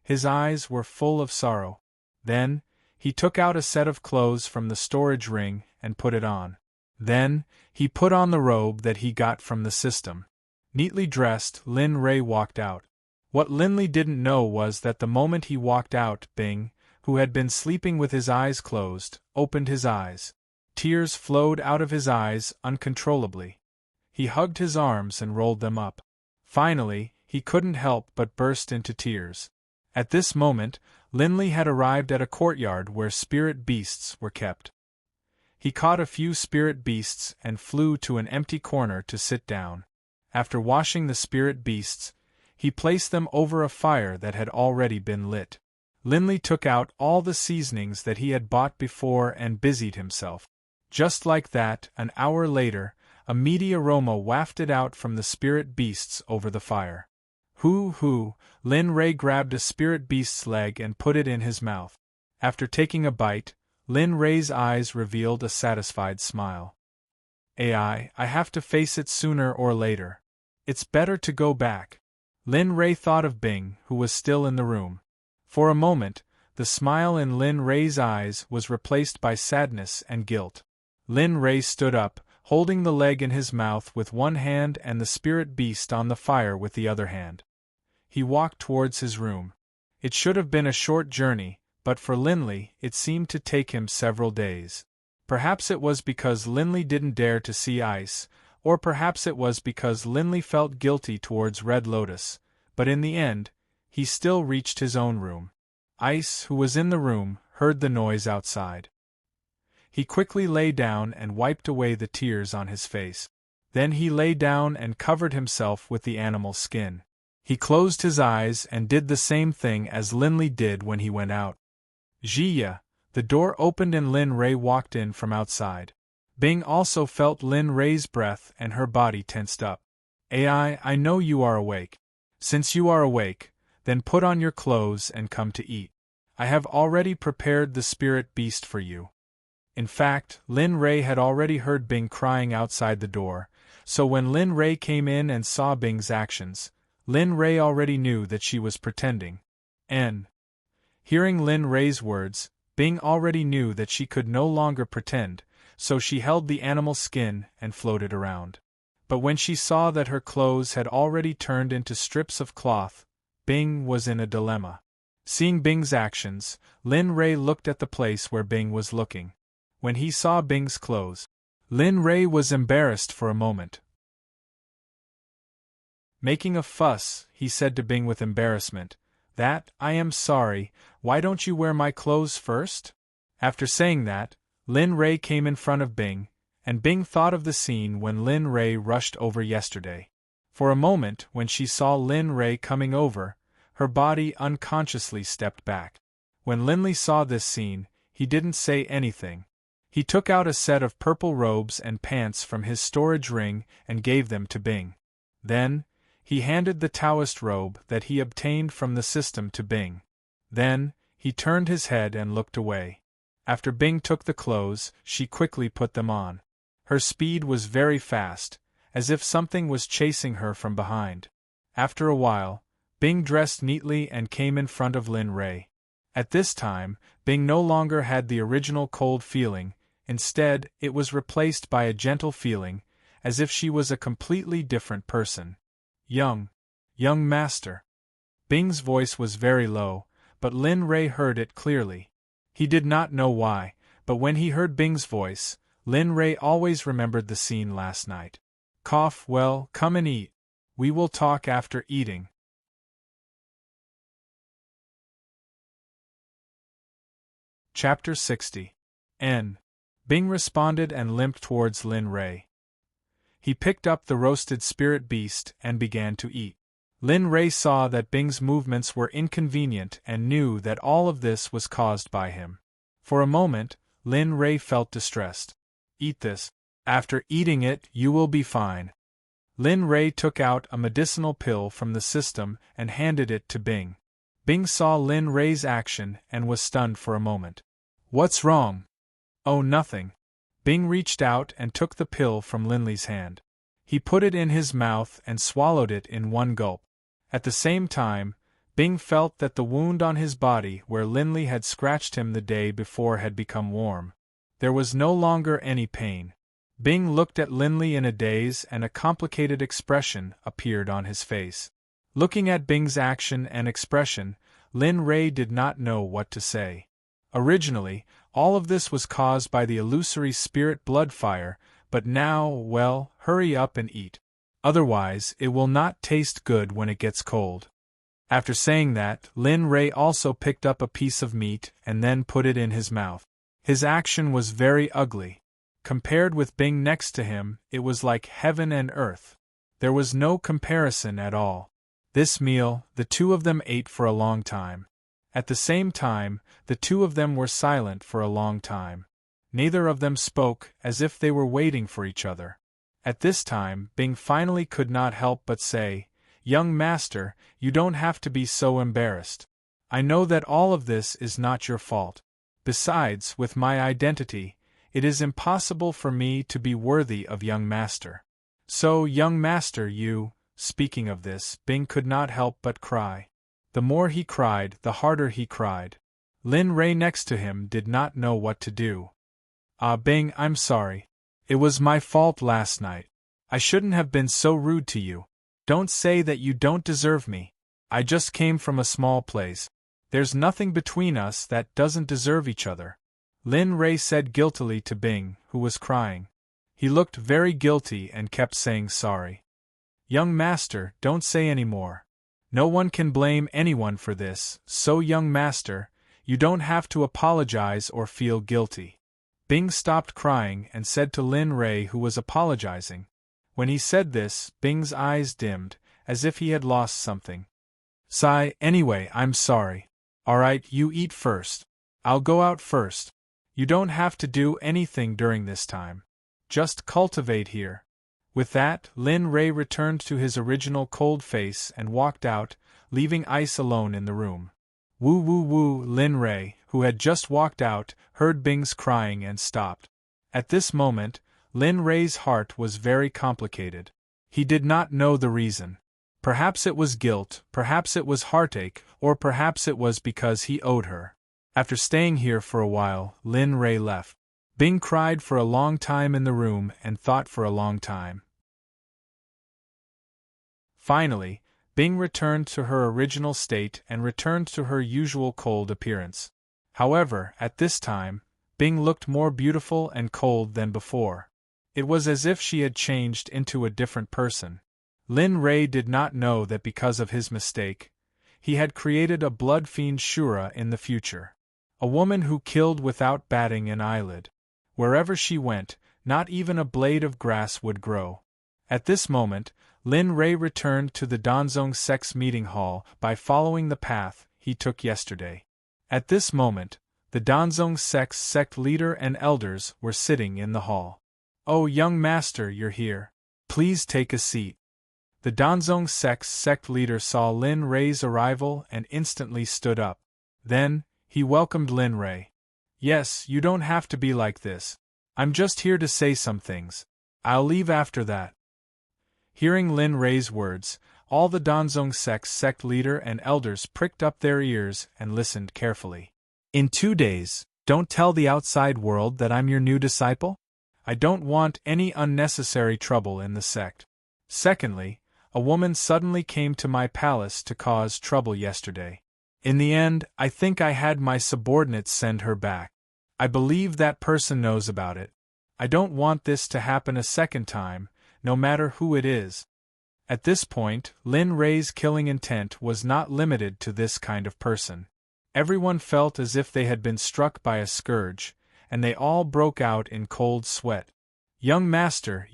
His eyes were full of sorrow. Then, he took out a set of clothes from the storage ring and put it on. Then, he put on the robe that he got from the system. Neatly dressed, Lin Ray walked out. What Linley didn't know was that the moment he walked out, Bing, who had been sleeping with his eyes closed, opened his eyes. Tears flowed out of his eyes uncontrollably. He hugged his arms and rolled them up. Finally, he couldn't help but burst into tears. At this moment, Linley had arrived at a courtyard where spirit beasts were kept. He caught a few spirit beasts and flew to an empty corner to sit down. After washing the spirit beasts, he placed them over a fire that had already been lit. Linley took out all the seasonings that he had bought before and busied himself. Just like that, an hour later, a meaty aroma wafted out from the spirit beasts over the fire. Hoo! Lin Ray grabbed a spirit beast's leg and put it in his mouth. After taking a bite, Lin Ray's eyes revealed a satisfied smile. I have to face it sooner or later. It's better to go back. Lin Ray thought of Bing, who was still in the room. For a moment, the smile in Lin Ray's eyes was replaced by sadness and guilt. Lin Ray stood up, holding the leg in his mouth with one hand and the spirit beast on the fire with the other hand. He walked towards his room. It should have been a short journey, but for Linley, it seemed to take him several days. Perhaps it was because Linley didn't dare to see ice, or perhaps it was because Linley felt guilty towards Red Lotus, but in the end, he still reached his own room. Ice, who was in the room, heard the noise outside. He quickly lay down and wiped away the tears on his face. Then he lay down and covered himself with the animal skin. He closed his eyes and did the same thing as Linley did when he went out. Jia! The door opened and Lin Ray walked in from outside. Bing also felt Lin Ray's breath and her body tensed up. I know you are awake. Since you are awake, then put on your clothes and come to eat. I have already prepared the spirit beast for you. In fact, Lin Ray had already heard Bing crying outside the door, so when Lin Rei came in and saw Bing's actions, Lin Rei already knew that she was pretending. And, hearing Lin Rei's words, Bing already knew that she could no longer pretend, so she held the animal skin and floated around. But when she saw that her clothes had already turned into strips of cloth, Bing was in a dilemma. Seeing Bing's actions, Lin Rei looked at the place where Bing was looking. When he saw Bing's clothes, Lin Rei was embarrassed for a moment. Making a fuss, he said to Bing with embarrassment, "That, I am sorry, why don't you wear my clothes first?" After saying that, Lin Rei came in front of Bing, and Bing thought of the scene when Lin Rei rushed over yesterday. For a moment, when she saw Lin Rei coming over, her body unconsciously stepped back. When Linley saw this scene, he didn't say anything. He took out a set of purple robes and pants from his storage ring and gave them to Bing. Then, he handed the Taoist robe that he obtained from the system to Bing. Then, he turned his head and looked away. After Bing took the clothes, she quickly put them on. Her speed was very fast, as if something was chasing her from behind. After a while, Bing dressed neatly and came in front of Lin Rei. At this time, Bing no longer had the original cold feeling, instead, it was replaced by a gentle feeling, as if she was a completely different person. Young master. Bing's voice was very low, but Lin Rei heard it clearly. He did not know why, but when he heard Bing's voice, Lin Rei always remembered the scene last night. Well, come and eat. We will talk after eating. Chapter 60. Bing responded and limped towards Lin Rei. He picked up the roasted spirit beast and began to eat. Lin Rei saw that Bing's movements were inconvenient and knew that all of this was caused by him. For a moment, Lin Rei felt distressed. Eat this. After eating it, you will be fine. Lin Rei took out a medicinal pill from the system and handed it to Bing. Bing saw Lin Rei's action and was stunned for a moment. What's wrong? Oh, nothing. Bing reached out and took the pill from Linley's hand. He put it in his mouth and swallowed it in one gulp. At the same time, Bing felt that the wound on his body where Linley had scratched him the day before had become warm. There was no longer any pain. Bing looked at Linley in a daze and a complicated expression appeared on his face. Looking at Bing's action and expression, Lin Rei did not know what to say. Originally, all of this was caused by the illusory spirit blood fire, but now, well, hurry up and eat. Otherwise, it will not taste good when it gets cold. After saying that, Lin Rei also picked up a piece of meat and then put it in his mouth. His action was very ugly. Compared with Bing next to him, it was like heaven and earth. There was no comparison at all. This meal, the two of them ate for a long time. At the same time, the two of them were silent for a long time. Neither of them spoke, as if they were waiting for each other. At this time, Bing finally could not help but say, "Young master, you don't have to be so embarrassed. I know that all of this is not your fault. Besides, with my identity, it is impossible for me to be worthy of young master. So, young master, you..." Speaking of this, Bing could not help but cry. The more he cried, the harder he cried. Lin Rei next to him did not know what to do. "Ah, Bing, I'm sorry. It was my fault last night. I shouldn't have been so rude to you. Don't say that you don't deserve me. I just came from a small place. There's nothing between us that doesn't deserve each other," Lin Rei said guiltily to Bing, who was crying. He looked very guilty and kept saying sorry. "Young master, don't say any more. No one can blame anyone for this, so young master, you don't have to apologize or feel guilty." Bing stopped crying and said to Lin Rei, who was apologizing. When he said this, Bing's eyes dimmed, as if he had lost something. "Sigh, anyway, I'm sorry. Alright, you eat first. I'll go out first. You don't have to do anything during this time. Just cultivate here." With that, Lin Rei returned to his original cold face and walked out, leaving Ice alone in the room. Woo woo woo. Lin Rei, who had just walked out, heard Bing's crying and stopped. At this moment, Lin Rei's heart was very complicated. He did not know the reason. Perhaps it was guilt, perhaps it was heartache, or perhaps it was because he owed her. After staying here for a while, Lin Rei left. Bing cried for a long time in the room and thought for a long time. Finally, Bing returned to her original state and returned to her usual cold appearance. However, at this time, Bing looked more beautiful and cold than before. It was as if she had changed into a different person. Lin Rei did not know that because of his mistake, he had created a blood fiend Shura in the future. A woman who killed without batting an eyelid. Wherever she went, not even a blade of grass would grow. At this moment, Lin Rei returned to the Danzong Sect's meeting hall by following the path he took yesterday. At this moment, the Danzong Sect's sect leader and elders were sitting in the hall. "Oh, young master, you're here. Please take a seat." The Danzong Sect's sect leader saw Lin Rei's arrival and instantly stood up. Then, he welcomed Lin Rei. "Yes, you don't have to be like this. I'm just here to say some things. I'll leave after that." Hearing Lin Rei's words, all the Danzong Sect's sect leader and elders pricked up their ears and listened carefully. "In 2 days, don't tell the outside world that I'm your new disciple? I don't want any unnecessary trouble in the sect. Secondly, a woman suddenly came to my palace to cause trouble yesterday. In the end, I think I had my subordinates send her back. I believe that person knows about it. I don't want this to happen a second time, no matter who it is." At this point, Lin Rei's killing intent was not limited to this kind of person. Everyone felt as if they had been struck by a scourge, and they all broke out in cold sweat. Young master,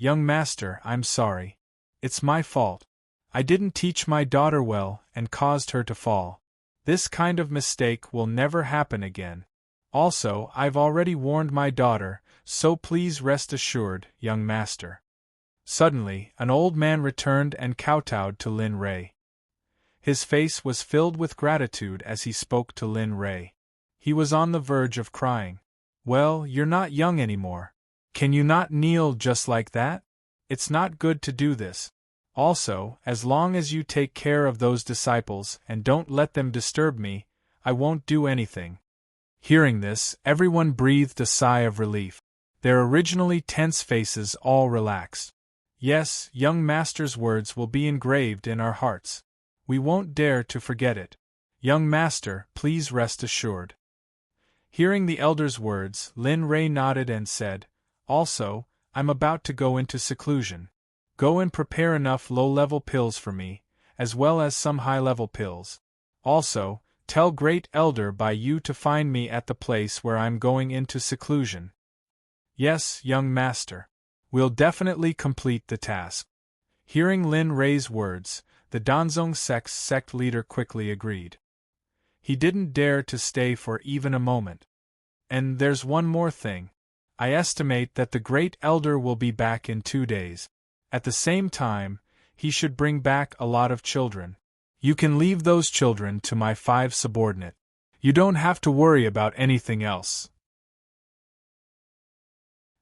I'm sorry. It's my fault. I didn't teach my daughter well and caused her to fall. This kind of mistake will never happen again. Also, I've already warned my daughter, so please rest assured, young master." Suddenly, an old man returned and kowtowed to Lin Rei. His face was filled with gratitude as he spoke to Lin Rei. He was on the verge of crying. "Well, you're not young anymore. Can you not kneel just like that? It's not good to do this. Also, as long as you take care of those disciples and don't let them disturb me, I won't do anything." Hearing this, everyone breathed a sigh of relief. Their originally tense faces all relaxed. "Yes, young master's words will be engraved in our hearts. We won't dare to forget it. Young master, please rest assured." Hearing the elder's words, Lin Rei nodded and said, "Also, I'm about to go into seclusion. Go and prepare enough low-level pills for me, as well as some high-level pills. Also, tell Great Elder by you to find me at the place where I'm going into seclusion." "Yes, young master. We'll definitely complete the task." Hearing Lin Rei's words, the Danzong Sect's sect leader quickly agreed. He didn't dare to stay for even a moment. "And there's one more thing. I estimate that the Great Elder will be back in 2 days. At the same time, he should bring back a lot of children. You can leave those children to my 5 subordinate. You don't have to worry about anything else.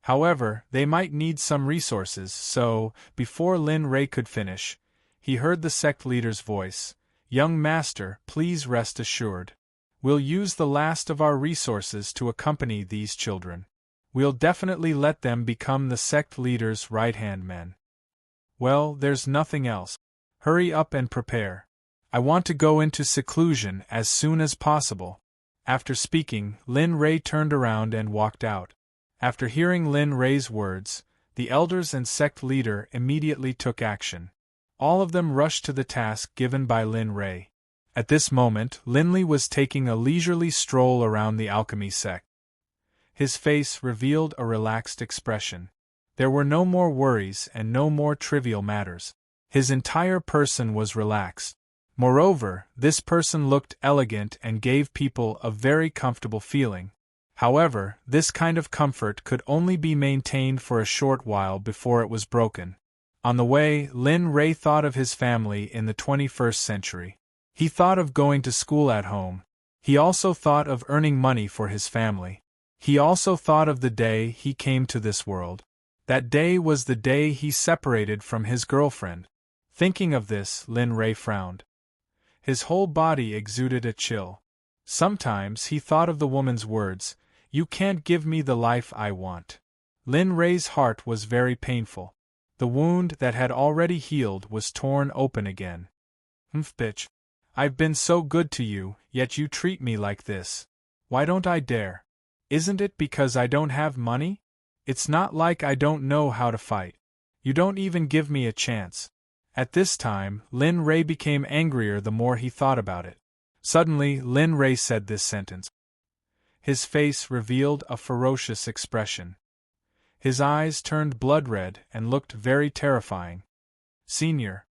However, they might need some resources, so, before Lin Rei could finish, he heard the sect leader's voice. "Young master, please rest assured. We'll use the last of our resources to accompany these children. We'll definitely let them become the sect leader's right-hand men." "Well, there's nothing else. Hurry up and prepare. I want to go into seclusion as soon as possible." After speaking, Lin Rei turned around and walked out. After hearing Lin Rei's words, the elders and sect leader immediately took action. All of them rushed to the task given by Lin Rei. At this moment, Linley was taking a leisurely stroll around the alchemy sect. His face revealed a relaxed expression. There were no more worries and no more trivial matters. His entire person was relaxed. Moreover, this person looked elegant and gave people a very comfortable feeling. However, this kind of comfort could only be maintained for a short while before it was broken. On the way, Lin Rei thought of his family in the 21st century. He thought of going to school at home. He also thought of earning money for his family. He also thought of the day he came to this world. That day was the day he separated from his girlfriend. Thinking of this, Lin Rei frowned. His whole body exuded a chill. Sometimes he thought of the woman's words, "You can't give me the life I want." Lin Rei's heart was very painful. The wound that had already healed was torn open again. Bitch. I've been so good to you, yet you treat me like this. Why don't I dare? Isn't it because I don't have money? It's not like I don't know how to fight. You don't even give me a chance. At this time, Lin Rei became angrier the more he thought about it. Suddenly, Lin Rei said this sentence. His face revealed a ferocious expression. His eyes turned blood red and looked very terrifying. Senior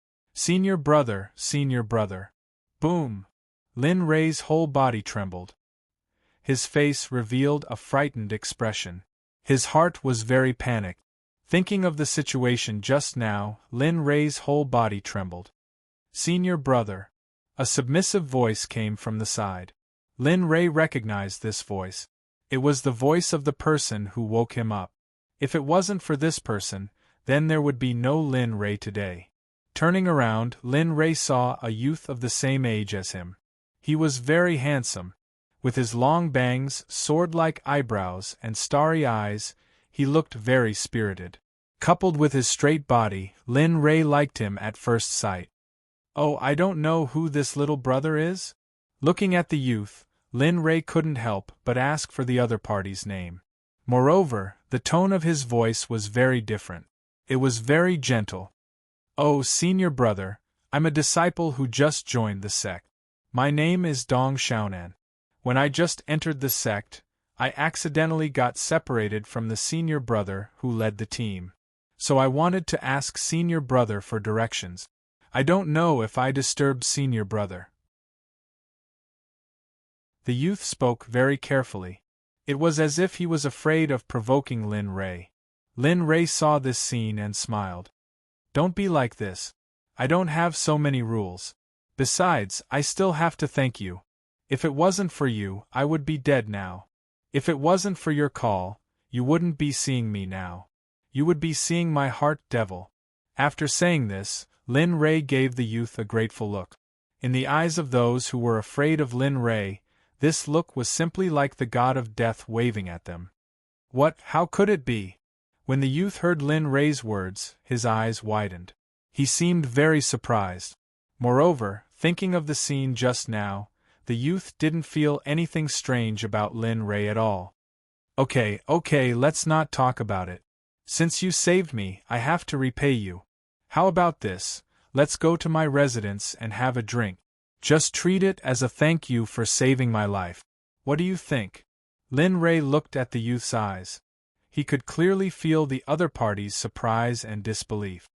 brother, senior brother. Boom! Lin Rei's whole body trembled. His face revealed a frightened expression. His heart was very panicked. Thinking of the situation just now, Lin Rei's whole body trembled. Senior brother. A submissive voice came from the side. Lin Rei recognized this voice. It was the voice of the person who woke him up. If it wasn't for this person, then there would be no Lin Rei today. Turning around, Lin Rei saw a youth of the same age as him. He was very handsome. With his long bangs, sword-like eyebrows, and starry eyes, he looked very spirited. Coupled with his straight body, Lin Rei liked him at first sight. Oh, I don't know who this little brother is? Looking at the youth, Lin Rei couldn't help but ask for the other party's name. Moreover, the tone of his voice was very different. It was very gentle. Oh, senior brother, I'm a disciple who just joined the sect. My name is Dong Xiaonan. When I just entered the sect, I accidentally got separated from the senior brother who led the team. So I wanted to ask senior brother for directions. I don't know if I disturbed senior brother. The youth spoke very carefully. It was as if he was afraid of provoking Lin Rei. Lin Rei saw this scene and smiled. Don't be like this. I don't have so many rules. Besides, I still have to thank you. If it wasn't for you, I would be dead now. If it wasn't for your call, you wouldn't be seeing me now. You would be seeing my heart devil. After saying this, Lin Rei gave the youth a grateful look. In the eyes of those who were afraid of Lin Rei, this look was simply like the god of death waving at them. How could it be? When the youth heard Lin Rei's words, his eyes widened. He seemed very surprised. Moreover, thinking of the scene just now, the youth didn't feel anything strange about Lin Rei at all. Okay, let's not talk about it. Since you saved me, I have to repay you. How about this? Let's go to my residence and have a drink. Just treat it as a thank you for saving my life. What do you think? Lin Rei looked at the youth's eyes. He could clearly feel the other party's surprise and disbelief.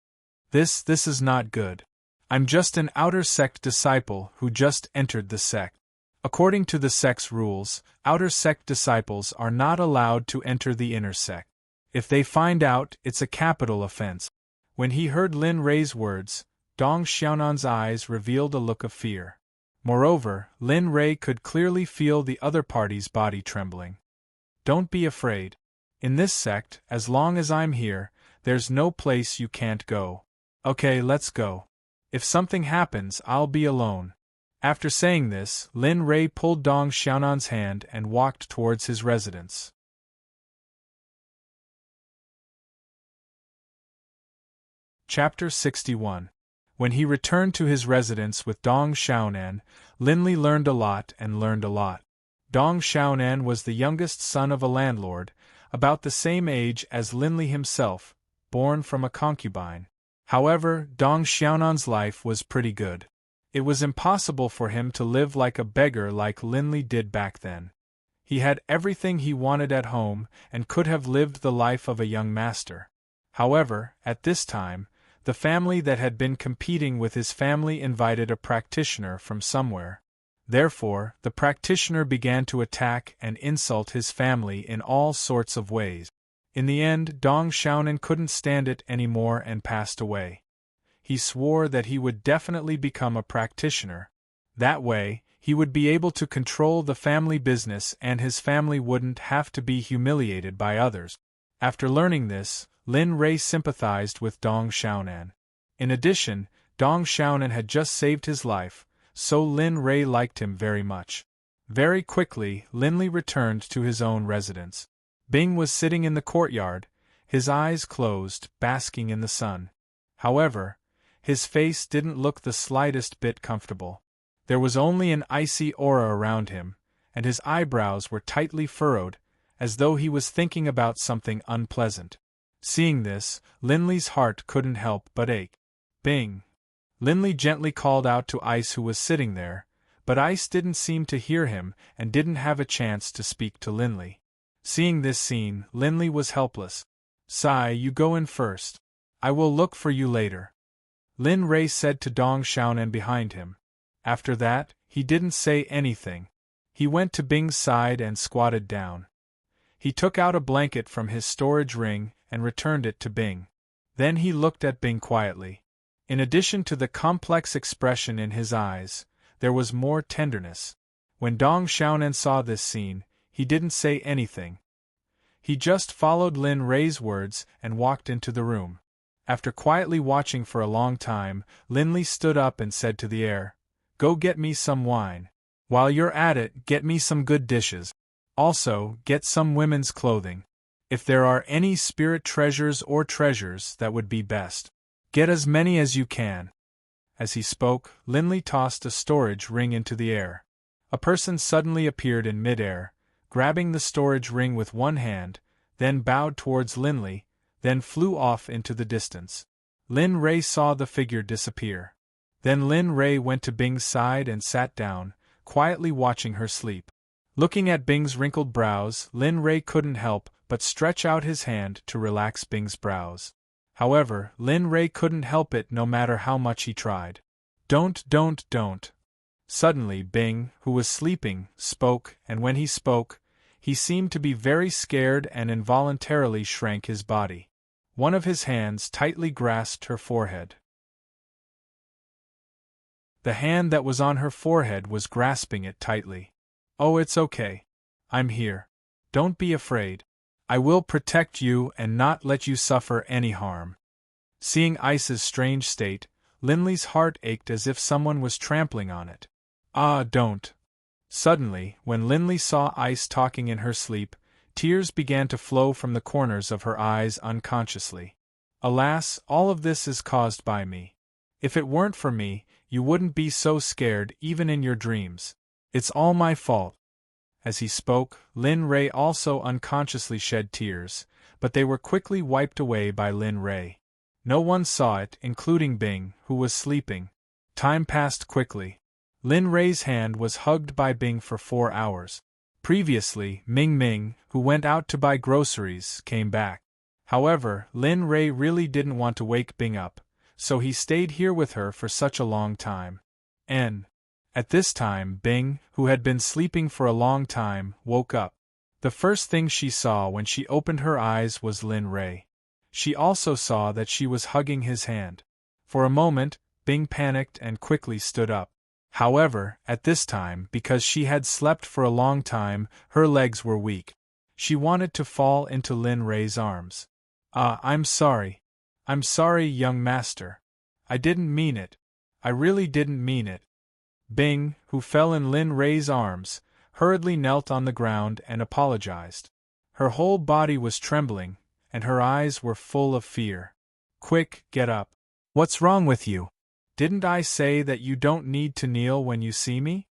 This is not good. I'm just an outer sect disciple who just entered the sect. According to the sect's rules, outer sect disciples are not allowed to enter the inner sect. If they find out, it's a capital offense. When he heard Lin Rei's words, Dong Xiaonan's eyes revealed a look of fear. Moreover, Lin Rei could clearly feel the other party's body trembling. Don't be afraid. In this sect, as long as I'm here, there's no place you can't go. Okay, let's go. If something happens, I'll be alone. After saying this, Lin Rei pulled Dong Xiaonan's hand and walked towards his residence. Chapter 61. When he returned to his residence with Dong Xiaonan, Linli learned a lot. Dong Xiaonan was the youngest son of a landlord, about the same age as Linli himself, born from a concubine. However, Dong Xiaonan's life was pretty good. It was impossible for him to live like a beggar like Linli did back then. He had everything he wanted at home and could have lived the life of a young master. However, at this time, the family that had been competing with his family invited a practitioner from somewhere. Therefore, the practitioner began to attack and insult his family in all sorts of ways. In the end, Dong Xiaonan couldn't stand it anymore and passed away. He swore that he would definitely become a practitioner. That way, he would be able to control the family business and his family wouldn't have to be humiliated by others. After learning this, Lin Rei sympathized with Dong Xiaonan. In addition, Dong Xiaonan had just saved his life, so Lin Rei liked him very much. Very quickly, Linley returned to his own residence. Bing was sitting in the courtyard, his eyes closed, basking in the sun. However, his face didn't look the slightest bit comfortable. There was only an icy aura around him, and his eyebrows were tightly furrowed, as though he was thinking about something unpleasant. Seeing this, Linley's heart couldn't help but ache. Bing! Linley gently called out to Ice, who was sitting there, but Ice didn't seem to hear him and didn't have a chance to speak to Linley. Seeing this scene, Linley was helpless. "Sai, you go in first. I will look for you later," Lin Rei said to Dong Xiaonan behind him. After that, he didn't say anything. He went to Bing's side and squatted down. He took out a blanket from his storage ring and returned it to Bing. Then he looked at Bing quietly. In addition to the complex expression in his eyes, there was more tenderness. When Dong Xiaonan saw this scene, he didn't say anything. He just followed Lin Rei's words and walked into the room. After quietly watching for a long time, Linley stood up and said to the air, "Go get me some wine. While you're at it, get me some good dishes. Also, get some women's clothing. If there are any spirit treasures or treasures, that would be best. Get as many as you can." As he spoke, Linley tossed a storage ring into the air. A person suddenly appeared in mid-air, grabbing the storage ring with one hand, then bowed towards Linley, then flew off into the distance. Lin Rei saw the figure disappear. Then Lin Rei went to Bing's side and sat down, quietly watching her sleep. Looking at Bing's wrinkled brows, Lin Rei couldn't help but stretch out his hand to relax Bing's brows. However, Lin Rei couldn't help it no matter how much he tried. Don't. Suddenly Bing, who was sleeping, spoke, and when he spoke, he seemed to be very scared and involuntarily shrank his body. One of his hands tightly grasped her forehead. The hand that was on her forehead was grasping it tightly. "Oh, it's okay. I'm here. Don't be afraid. I will protect you and not let you suffer any harm." Seeing Ice's strange state, Linley's heart ached as if someone was trampling on it. "Ah, don't." Suddenly, when Linley saw Ice talking in her sleep, tears began to flow from the corners of her eyes unconsciously. "Alas, all of this is caused by me. If it weren't for me, you wouldn't be so scared even in your dreams. It's all my fault." As he spoke, Lin Rei also unconsciously shed tears, but they were quickly wiped away by Lin Rei. No one saw it, including Bing, who was sleeping. Time passed quickly. Lin Rei's hand was hugged by Bing for 4 hours. Previously, Ming Ming, who went out to buy groceries, came back. However, Lin Rei really didn't want to wake Bing up, so he stayed here with her for such a long time. At this time, Bing, who had been sleeping for a long time, woke up. The first thing she saw when she opened her eyes was Lin Rei. She also saw that she was hugging his hand. For a moment, Bing panicked and quickly stood up. However, at this time, because she had slept for a long time, her legs were weak. She wanted to fall into Lin Rei's arms. I'm sorry. I'm sorry, young master. I didn't mean it. I really didn't mean it." Bing, who fell in Lin Rei's arms, hurriedly knelt on the ground and apologized. Her whole body was trembling, and her eyes were full of fear. "Quick, get up. What's wrong with you? Didn't I say that you don't need to kneel when you see me?"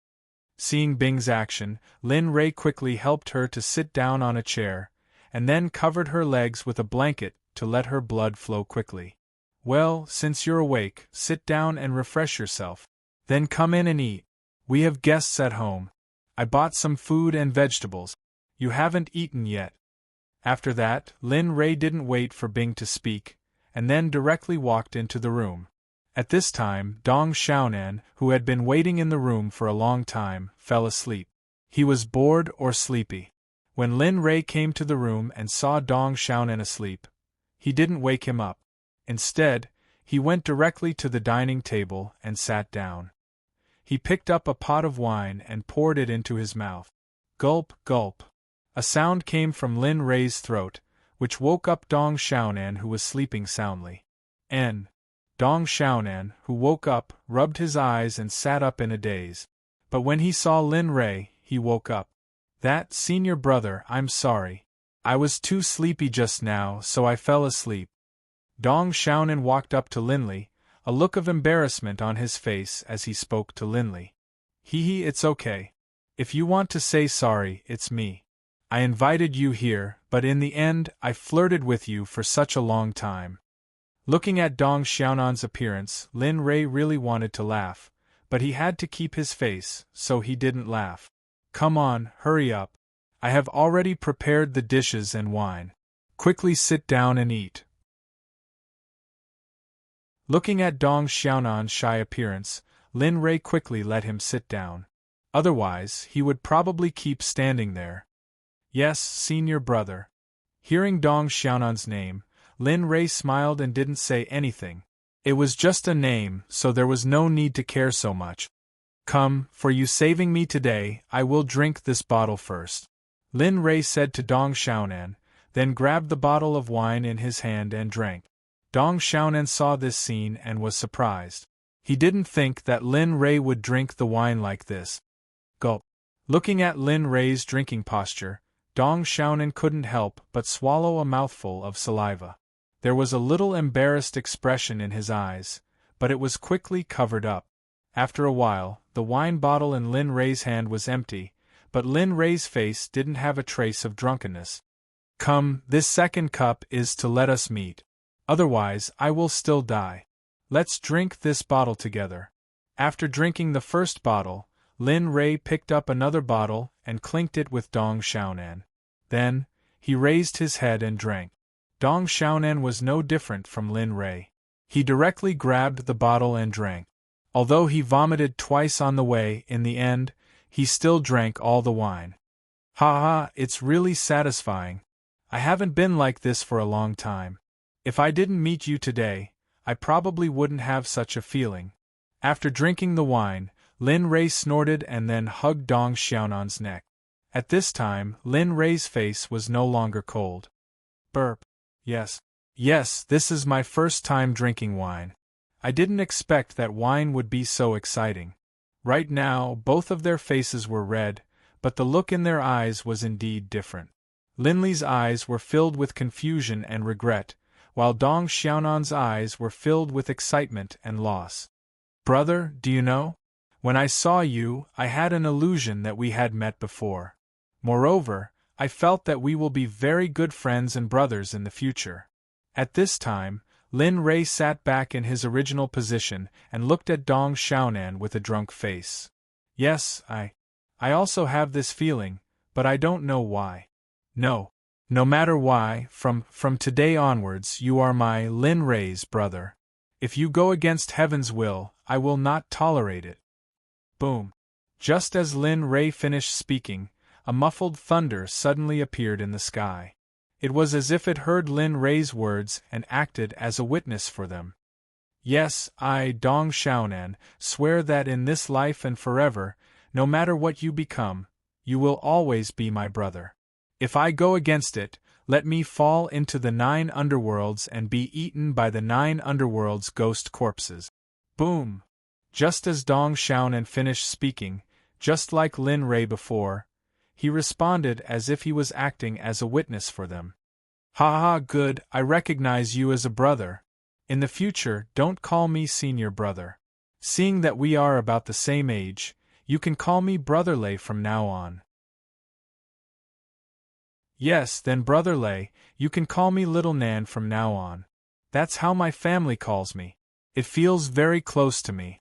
Seeing Bing's action, Lin Rei quickly helped her to sit down on a chair, and then covered her legs with a blanket to let her blood flow quickly. "Well, since you're awake, sit down and refresh yourself. Then come in and eat. We have guests at home. I bought some food and vegetables. You haven't eaten yet." After that, Lin Rei didn't wait for Bing to speak, and then directly walked into the room. At this time, Dong Xiaonan, who had been waiting in the room for a long time, fell asleep. He was bored or sleepy. When Lin Rei came to the room and saw Dong Xiaonan asleep, he didn't wake him up. Instead, he went directly to the dining table and sat down. He picked up a pot of wine and poured it into his mouth. Gulp, gulp. A sound came from Lin Rei's throat, which woke up Dong Xiaonan, who was sleeping soundly. Dong Xiaonan, who woke up, rubbed his eyes and sat up in a daze. But when he saw Lin Rei, he woke up. "That, senior brother, I'm sorry. I was too sleepy just now, so I fell asleep." Dong Xiaonan walked up to Linley, a look of embarrassment on his face as he spoke to Linley. Hee, it's okay. If you want to say sorry, it's me. I invited you here, but in the end, I flirted with you for such a long time. Looking at Dong Xiaonan's appearance, Lin Rei really wanted to laugh, but he had to keep his face, so he didn't laugh. "Come on, hurry up. I have already prepared the dishes and wine. Quickly sit down and eat." Looking at Dong Xiaonan's shy appearance, Lin Rei quickly let him sit down. Otherwise, he would probably keep standing there. "Yes, senior brother." Hearing Dong Xiaonan's name, Lin Rei smiled and didn't say anything. It was just a name, so there was no need to care so much. "Come, for you saving me today, I will drink this bottle first," Lin Rei said to Dong Xiaonan, then grabbed the bottle of wine in his hand and drank. Dong Xiaonan saw this scene and was surprised. He didn't think that Lin Rei would drink the wine like this. Gulp. Looking at Lin Rei's drinking posture, Dong Xiaonan couldn't help but swallow a mouthful of saliva. There was a little embarrassed expression in his eyes, but it was quickly covered up. After a while, the wine bottle in Lin Rei's hand was empty, but Lin Rei's face didn't have a trace of drunkenness. "Come, this second cup is to let us meet. Otherwise, I will still die. Let's drink this bottle together." After drinking the first bottle, Lin Rei picked up another bottle and clinked it with Dong Xiaonan. Then, he raised his head and drank. Dong Xiaonan was no different from Lin Rei. He directly grabbed the bottle and drank. Although he vomited twice on the way, in the end, he still drank all the wine. "Ha, it's really satisfying. I haven't been like this for a long time. If I didn't meet you today, I probably wouldn't have such a feeling." After drinking the wine, Lin Rei snorted and then hugged Dong Xiaonan's neck. At this time, Lin Rei's face was no longer cold. Burp. Yes, this is my first time drinking wine. I didn't expect that wine would be so exciting. Right now, both of their faces were red, but the look in their eyes was indeed different. Linley's eyes were filled with confusion and regret, while Dong Xiaonan's eyes were filled with excitement and loss. "Brother, do you know? When I saw you, I had an illusion that we had met before. Moreover, I felt that we will be very good friends and brothers in the future." At this time, Lin Rei sat back in his original position and looked at Dong Xiaonan with a drunk face. "Yes, I also have this feeling, but I don't know why. No matter why, from today onwards you are my Lin Rei's brother. If you go against heaven's will, I will not tolerate it." Boom. Just as Lin Rei finished speaking, a muffled thunder suddenly appeared in the sky. It was as if it heard Lin Rei's words and acted as a witness for them. "Yes, I, Dong Xiaonan, swear that in this life and forever, no matter what you become, you will always be my brother. If I go against it, let me fall into the 9 underworlds and be eaten by the 9 underworlds' ghost corpses." Boom! Just as Dong Xiaonan finished speaking, just like Lin Rei before, he responded as if he was acting as a witness for them. "Ha, good, I recognize you as a brother. In the future, don't call me senior brother. Seeing that we are about the same age, you can call me Brother Lei from now on." "Yes, then Brother Lei, you can call me Little Nan from now on. That's how my family calls me. It feels very close to me."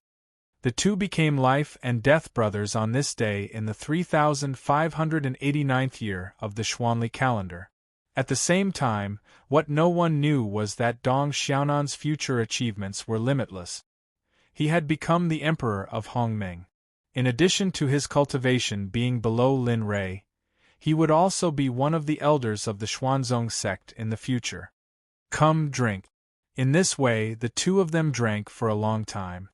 The two became life and death brothers on this day in the 3589th year of the Xuanli calendar. At the same time, what no one knew was that Dong Xiaonan's future achievements were limitless. He had become the emperor of Hongmeng. In addition to his cultivation being below Lin Rei, he would also be one of the elders of the Xuanzong sect in the future. "Come, drink." In this way, the two of them drank for a long time.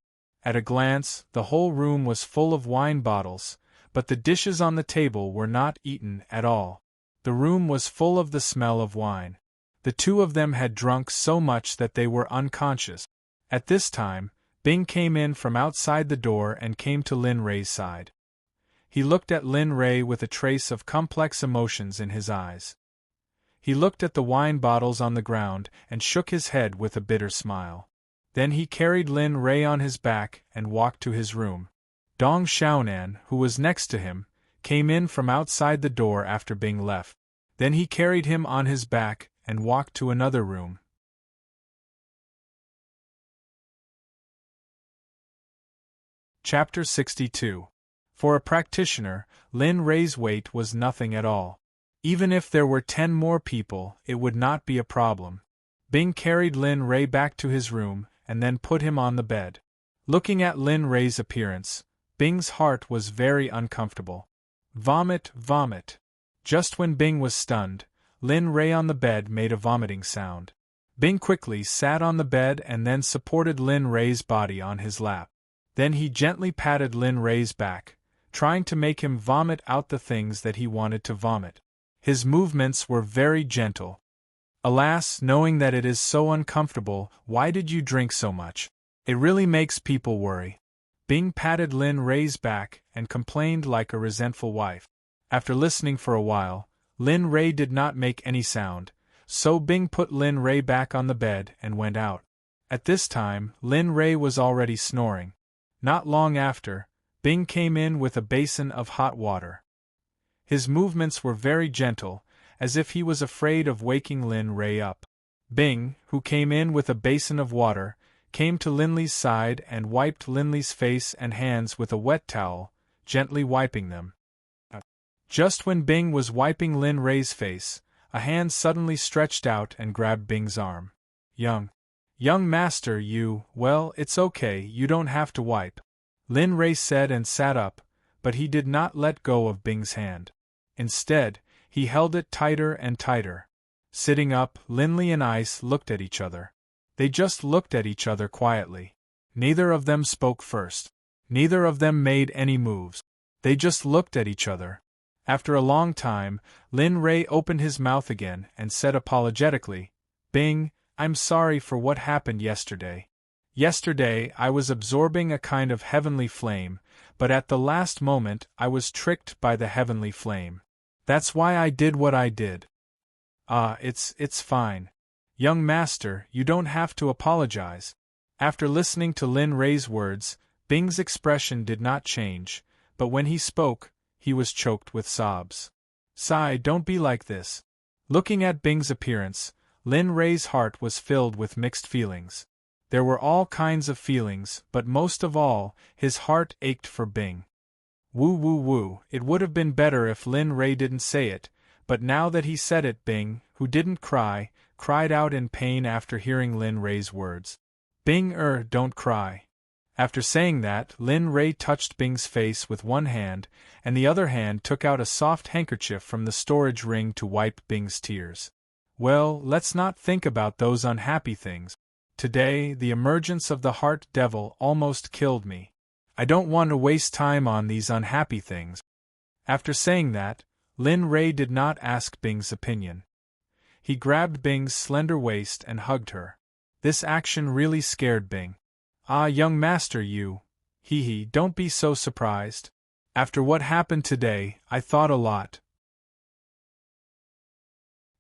At a glance, the whole room was full of wine bottles, but the dishes on the table were not eaten at all. The room was full of the smell of wine. The two of them had drunk so much that they were unconscious. At this time, Bing came in from outside the door and came to Lin Ray's side. He looked at Lin Ray with a trace of complex emotions in his eyes. He looked at the wine bottles on the ground and shook his head with a bitter smile. Then he carried Lin Ray on his back and walked to his room. Dong Xiaonan, who was next to him, came in from outside the door after Bing left. Then he carried him on his back and walked to another room. Chapter 62. For a practitioner, Lin Ray's weight was nothing at all. Even if there were 10 more people, it would not be a problem. Bing carried Lin Ray back to his room and then put him on the bed. Looking at Lin Ray's appearance, Bing's heart was very uncomfortable. Vomit, vomit. Just when Bing was stunned, Lin Ray on the bed made a vomiting sound. Bing quickly sat on the bed and then supported Lin Ray's body on his lap. Then he gently patted Lin Ray's back, trying to make him vomit out the things that he wanted to vomit. His movements were very gentle. Alas, knowing that it is so uncomfortable, why did you drink so much? It really makes people worry. Bing patted Lin Ray's back and complained like a resentful wife. After listening for a while, Lin Ray did not make any sound, so Bing put Lin Ray back on the bed and went out. At this time, Lin Ray was already snoring. Not long after, Bing came in with a basin of hot water. His movements were very gentle, as if he was afraid of waking Lin Ray up. Bing, who came in with a basin of water, came to Linley's side and wiped Linley's face and hands with a wet towel, gently wiping them. Just when Bing was wiping Lin Ray's face, a hand suddenly stretched out and grabbed Bing's arm. Young master, well, it's okay, you don't have to wipe," Lin Ray said and sat up, but he did not let go of Bing's hand. Instead, he held it tighter and tighter. Sitting up, Linley and Ice looked at each other. They just looked at each other quietly. Neither of them spoke first. Neither of them made any moves. They just looked at each other. After a long time, Lin Ray opened his mouth again and said apologetically, "Bing, I'm sorry for what happened yesterday. Yesterday I was absorbing a kind of heavenly flame, but at the last moment I was tricked by the heavenly flame. That's why I did what I did." It's fine. Young master, you don't have to apologize." After listening to Lin Ray's words, Bing's expression did not change, but when he spoke, he was choked with sobs. "Sai, don't be like this." Looking at Bing's appearance, Lin Ray's heart was filled with mixed feelings. There were all kinds of feelings, but most of all, his heart ached for Bing. Woo, it would have been better if Lin Ray didn't say it, but now that he said it, Bing, who didn't cry, cried out in pain after hearing Lin Ray's words. "Bing, don't cry." After saying that, Lin Ray touched Bing's face with one hand, and the other hand took out a soft handkerchief from the storage ring to wipe Bing's tears. "Well, let's not think about those unhappy things. Today, the emergence of the heart devil almost killed me. I don't want to waste time on these unhappy things." After saying that, Lin Ray did not ask Bing's opinion. He grabbed Bing's slender waist and hugged her. This action really scared Bing. Young master, don't be so surprised. After what happened today, I thought a lot.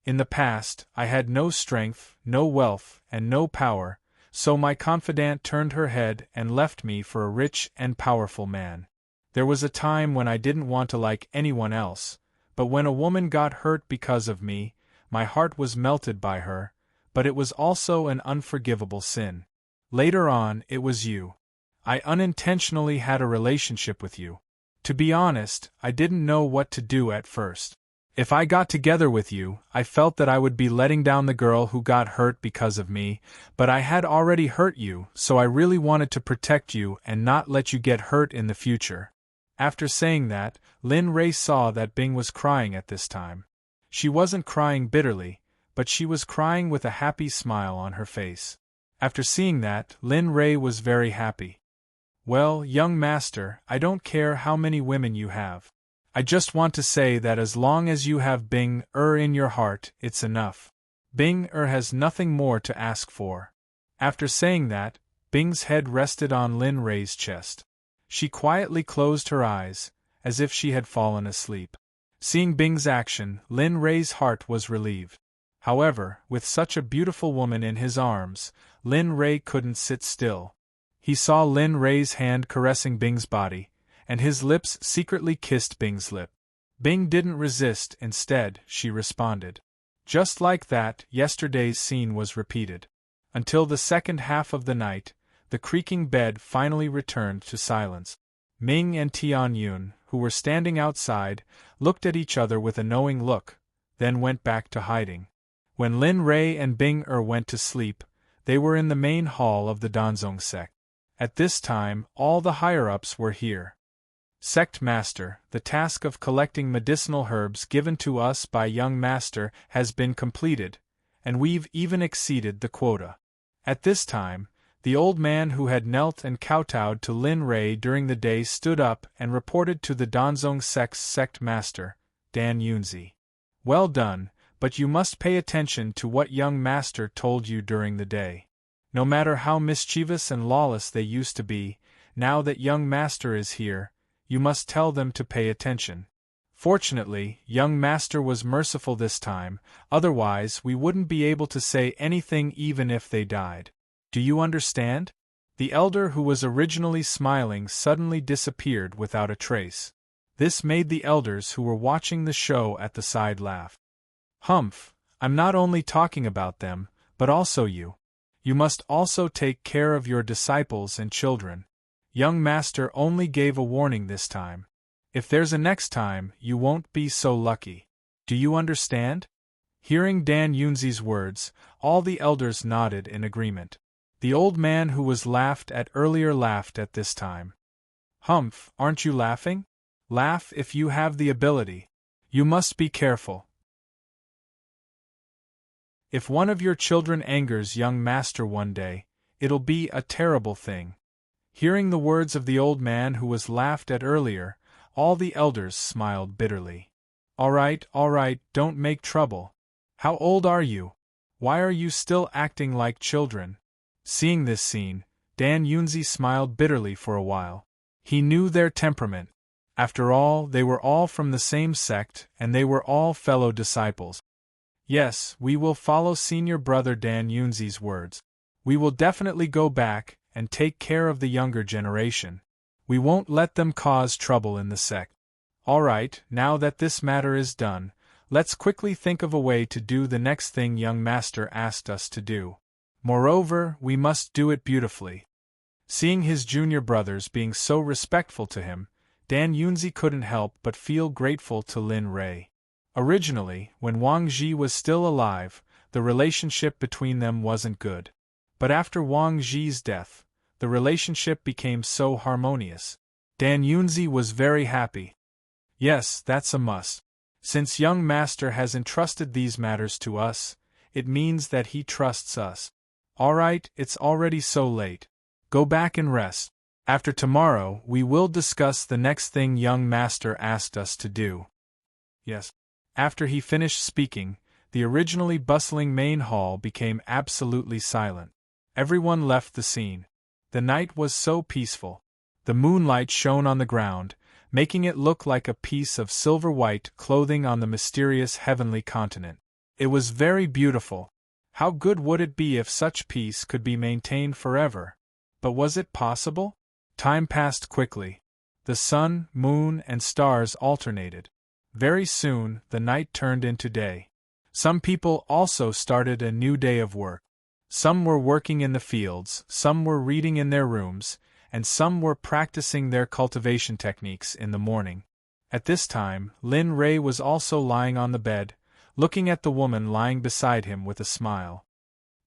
In the past, I had no strength, no wealth, and no power, so my confidante turned her head and left me for a rich and powerful man. There was a time when I didn't want to like anyone else, but when a woman got hurt because of me, my heart was melted by her, but it was also an unforgivable sin. Later on, it was you. I unintentionally had a relationship with you. To be honest, I didn't know what to do at first. If I got together with you, I felt that I would be letting down the girl who got hurt because of me, but I had already hurt you, so I really wanted to protect you and not let you get hurt in the future. After saying that, Lin Ray saw that Bing was crying at this time. She wasn't crying bitterly, but she was crying with a happy smile on her face. After seeing that, Lin Ray was very happy. "Well, young master, I don't care how many women you have. I just want to say that as long as you have Bing in your heart, it's enough." Bing has nothing more to ask for. After saying that, Bing's head rested on Lin Ray's chest. She quietly closed her eyes, as if she had fallen asleep. Seeing Bing's action, Lin Ray's heart was relieved. However, with such a beautiful woman in his arms, Lin Ray couldn't sit still. He saw Lin Ray's hand caressing Bing's body, and his lips secretly kissed Bing's lip. Bing didn't resist, instead, she responded. Just like that, yesterday's scene was repeated. Until the second half of the night, the creaking bed finally returned to silence. Ming and Tianyun, who were standing outside, looked at each other with a knowing look, then went back to hiding. When Lin Ray and Bing went to sleep, they were in the main hall of the Danzong Sect. At this time, all the higher-ups were here. Sect Master, the task of collecting medicinal herbs given to us by young Master has been completed, and we've even exceeded the quota. At this time, the old man who had knelt and kowtowed to Lin Ray during the day stood up and reported to the Danzong Sect's Sect Master, Dan Yunzi. Well done, but you must pay attention to what young Master told you during the day. No matter how mischievous and lawless they used to be, now that young Master is here, you must tell them to pay attention. Fortunately, young Master was merciful this time, otherwise we wouldn't be able to say anything even if they died. Do you understand? The elder who was originally smiling suddenly disappeared without a trace. This made the elders who were watching the show at the side laugh. Humph, I'm not only talking about them, but also you. You must also take care of your disciples and children. Young Master only gave a warning this time. If there's a next time, you won't be so lucky. Do you understand? Hearing Dan Yunzi's words, all the elders nodded in agreement. The old man who was laughed at earlier laughed at this time. Humph, aren't you laughing? Laugh if you have the ability. You must be careful. If one of your children angers young Master one day, it'll be a terrible thing. Hearing the words of the old man who was laughed at earlier, all the elders smiled bitterly. All right, don't make trouble. How old are you? Why are you still acting like children? Seeing this scene, Dan Yunzi smiled bitterly for a while. He knew their temperament. After all, they were all from the same sect, and they were all fellow disciples. Yes, we will follow senior brother Dan Yunzi's words. We will definitely go back and take care of the younger generation. We won't let them cause trouble in the sect. All right, now that this matter is done, let's quickly think of a way to do the next thing young Master asked us to do. Moreover, we must do it beautifully. Seeing his junior brothers being so respectful to him, Dan Yunzi couldn't help but feel grateful to Lin Ray. Originally, when Wang Ji was still alive, the relationship between them wasn't good. But after Wang Ji's death, the relationship became so harmonious. Dan Yunzi was very happy. Yes, that's a must. Since young Master has entrusted these matters to us, it means that he trusts us. All right, it's already so late. Go back and rest. After tomorrow, we will discuss the next thing young Master asked us to do. Yes. After he finished speaking, the originally bustling main hall became absolutely silent. Everyone left the scene. The night was so peaceful. The moonlight shone on the ground, making it look like a piece of silver-white clothing on the mysterious heavenly continent. It was very beautiful. How good would it be if such peace could be maintained forever? But was it possible? Time passed quickly. The sun, moon, and stars alternated. Very soon, the night turned into day. Some people also started a new day of work. Some were working in the fields, some were reading in their rooms, and some were practicing their cultivation techniques in the morning. At this time, Lin Ray was also lying on the bed, looking at the woman lying beside him with a smile.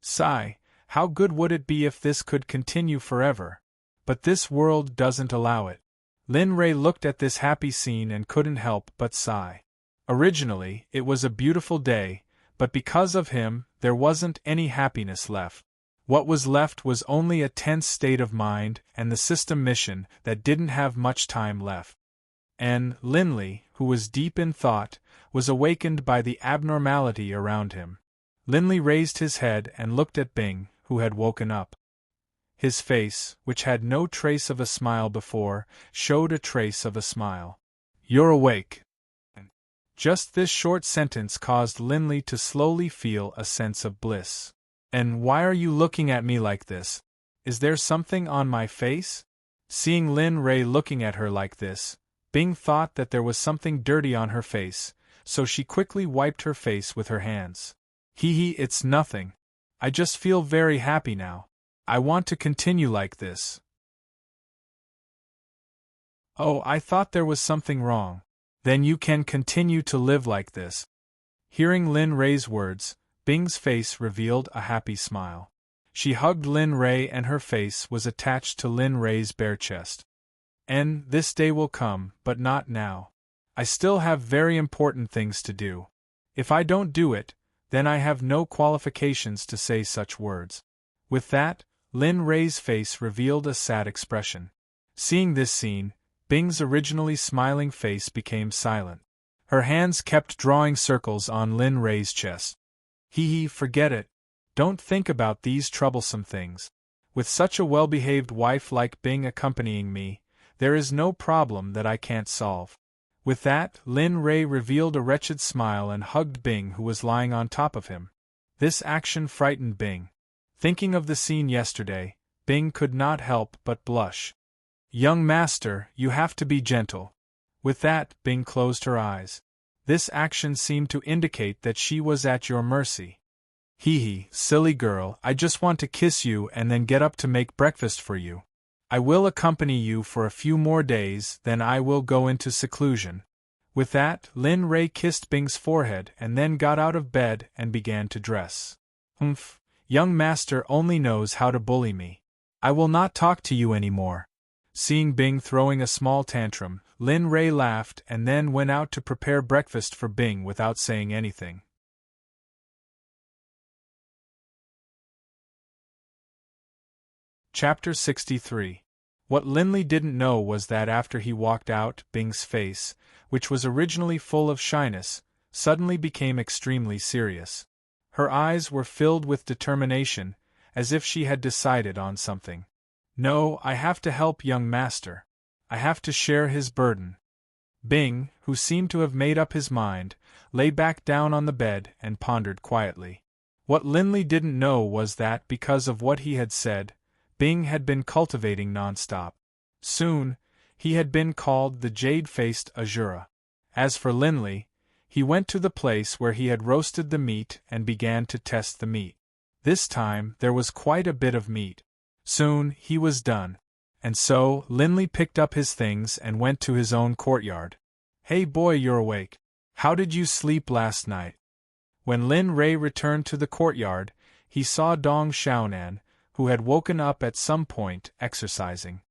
Sigh, how good would it be if this could continue forever? But this world doesn't allow it. Lin Ray looked at this happy scene and couldn't help but sigh. Originally, it was a beautiful day, but because of him, there wasn't any happiness left. What was left was only a tense state of mind and the system mission that didn't have much time left. And Linley, who was deep in thought, was awakened by the abnormality around him. Linley raised his head and looked at Bing, who had woken up. His face, which had no trace of a smile before, showed a trace of a smile. "You're awake." Just this short sentence caused Linley to slowly feel a sense of bliss. "And why are you looking at me like this? Is there something on my face?" Seeing Lin Ray looking at her like this, Bing thought that there was something dirty on her face, so she quickly wiped her face with her hands. It's nothing. I just feel very happy now. I want to continue like this." "Oh, I thought there was something wrong. Then you can continue to live like this." Hearing Lin Ray's words, Bing's face revealed a happy smile. She hugged Lin Ray and her face was attached to Lin Ray's bare chest. "And this day will come, but not now. I still have very important things to do. If I don't do it, then I have no qualifications to say such words." With that, Lin Ray's face revealed a sad expression. Seeing this scene, Bing's originally smiling face became silent. Her hands kept drawing circles on Lin Ray's chest. Forget it. Don't think about these troublesome things. With such a well-behaved wife like Bing accompanying me, there is no problem that I can't solve." With that, Lin Ray revealed a wretched smile and hugged Bing, who was lying on top of him. This action frightened Bing. Thinking of the scene yesterday, Bing could not help but blush. "Young master, you have to be gentle." With that, Bing closed her eyes. This action seemed to indicate that she was at your mercy. Silly girl, I just want to kiss you and then get up to make breakfast for you. I will accompany you for a few more days, then I will go into seclusion." With that, Lin Ray kissed Bing's forehead and then got out of bed and began to dress. Young master only knows how to bully me. I will not talk to you anymore." Seeing Bing throwing a small tantrum, Lin Ray laughed and then went out to prepare breakfast for Bing without saying anything. Chapter 63. What Linley didn't know was that after he walked out, Bing's face, which was originally full of shyness, suddenly became extremely serious. Her eyes were filled with determination, as if she had decided on something. "No, I have to help young master. I have to share his burden." Bing, who seemed to have made up his mind, lay back down on the bed and pondered quietly. What Linley didn't know was that, because of what he had said, Bing had been cultivating non-stop. Soon, he had been called the jade-faced Azura. As for Linley, he went to the place where he had roasted the meat and began to test the meat. This time, there was quite a bit of meat. Soon, he was done. And so, Linley picked up his things and went to his own courtyard. "Hey boy, you're awake. How did you sleep last night?" When Lin Ray returned to the courtyard, he saw Dong Xiaonan, who had woken up at some point, exercising.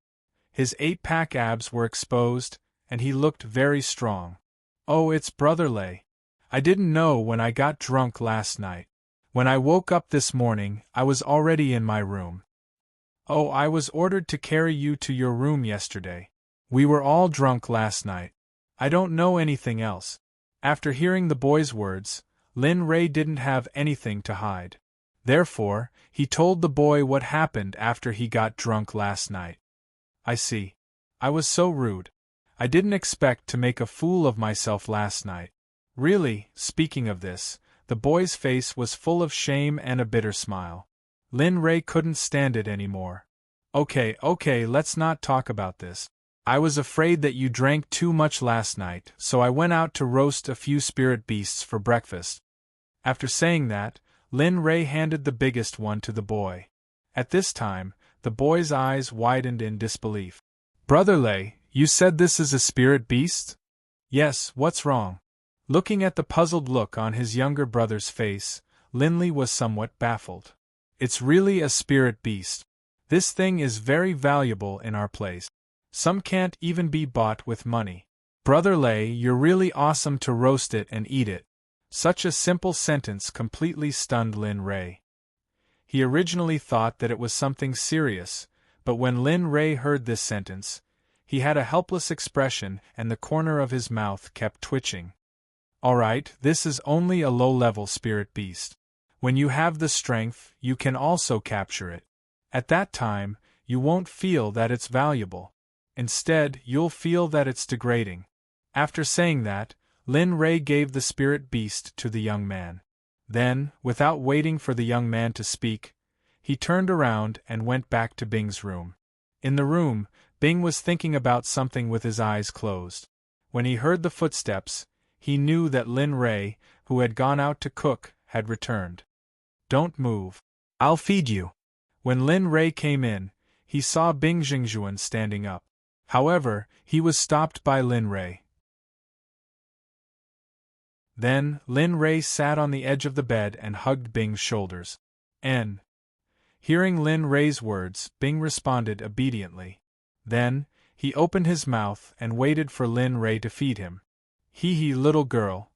His 8-pack abs were exposed, and he looked very strong. "Oh, it's Brother Lei. I didn't know when I got drunk last night. When I woke up this morning, I was already in my room." "Oh, I was ordered to carry you to your room yesterday. We were all drunk last night. I don't know anything else." After hearing the boy's words, Lin Ray didn't have anything to hide. Therefore, he told the boy what happened after he got drunk last night. "I see. I was so rude. I didn't expect to make a fool of myself last night." Really, speaking of this, the boy's face was full of shame and a bitter smile. Lin Ray couldn't stand it anymore. Okay, let's not talk about this. I was afraid that you drank too much last night, so I went out to roast a few spirit beasts for breakfast." After saying that, Lin Ray handed the biggest one to the boy. At this time, the boy's eyes widened in disbelief. "Brother Lei, you said this is a spirit beast?" "Yes, what's wrong?" Looking at the puzzled look on his younger brother's face, Linley was somewhat baffled. "It's really a spirit beast. This thing is very valuable in our place. Some can't even be bought with money. Brother Lei, you're really awesome to roast it and eat it." Such a simple sentence completely stunned Lin Ray. He originally thought that it was something serious, but when Lin Ray heard this sentence, he had a helpless expression and the corner of his mouth kept twitching. "Alright, this is only a low-level spirit beast. When you have the strength, you can also capture it. At that time, you won't feel that it's valuable. Instead, you'll feel that it's degrading. After saying that, Lin Rei gave the spirit beast to the young man. Then, without waiting for the young man to speak, he turned around and went back to Bing's room. In the room, Bing was thinking about something with his eyes closed. When he heard the footsteps, he knew that Lin Rei, who had gone out to cook, had returned. "Don't move. I'll feed you." When Lin Rei came in, he saw Bing Jingjuan standing up. However, he was stopped by Lin Rei. Then, Lin Rei sat on the edge of the bed and hugged Bing's shoulders. Hearing Lin Rei's words, Bing responded obediently. Then, he opened his mouth and waited for Lin Rei to feed him. Hee little girl.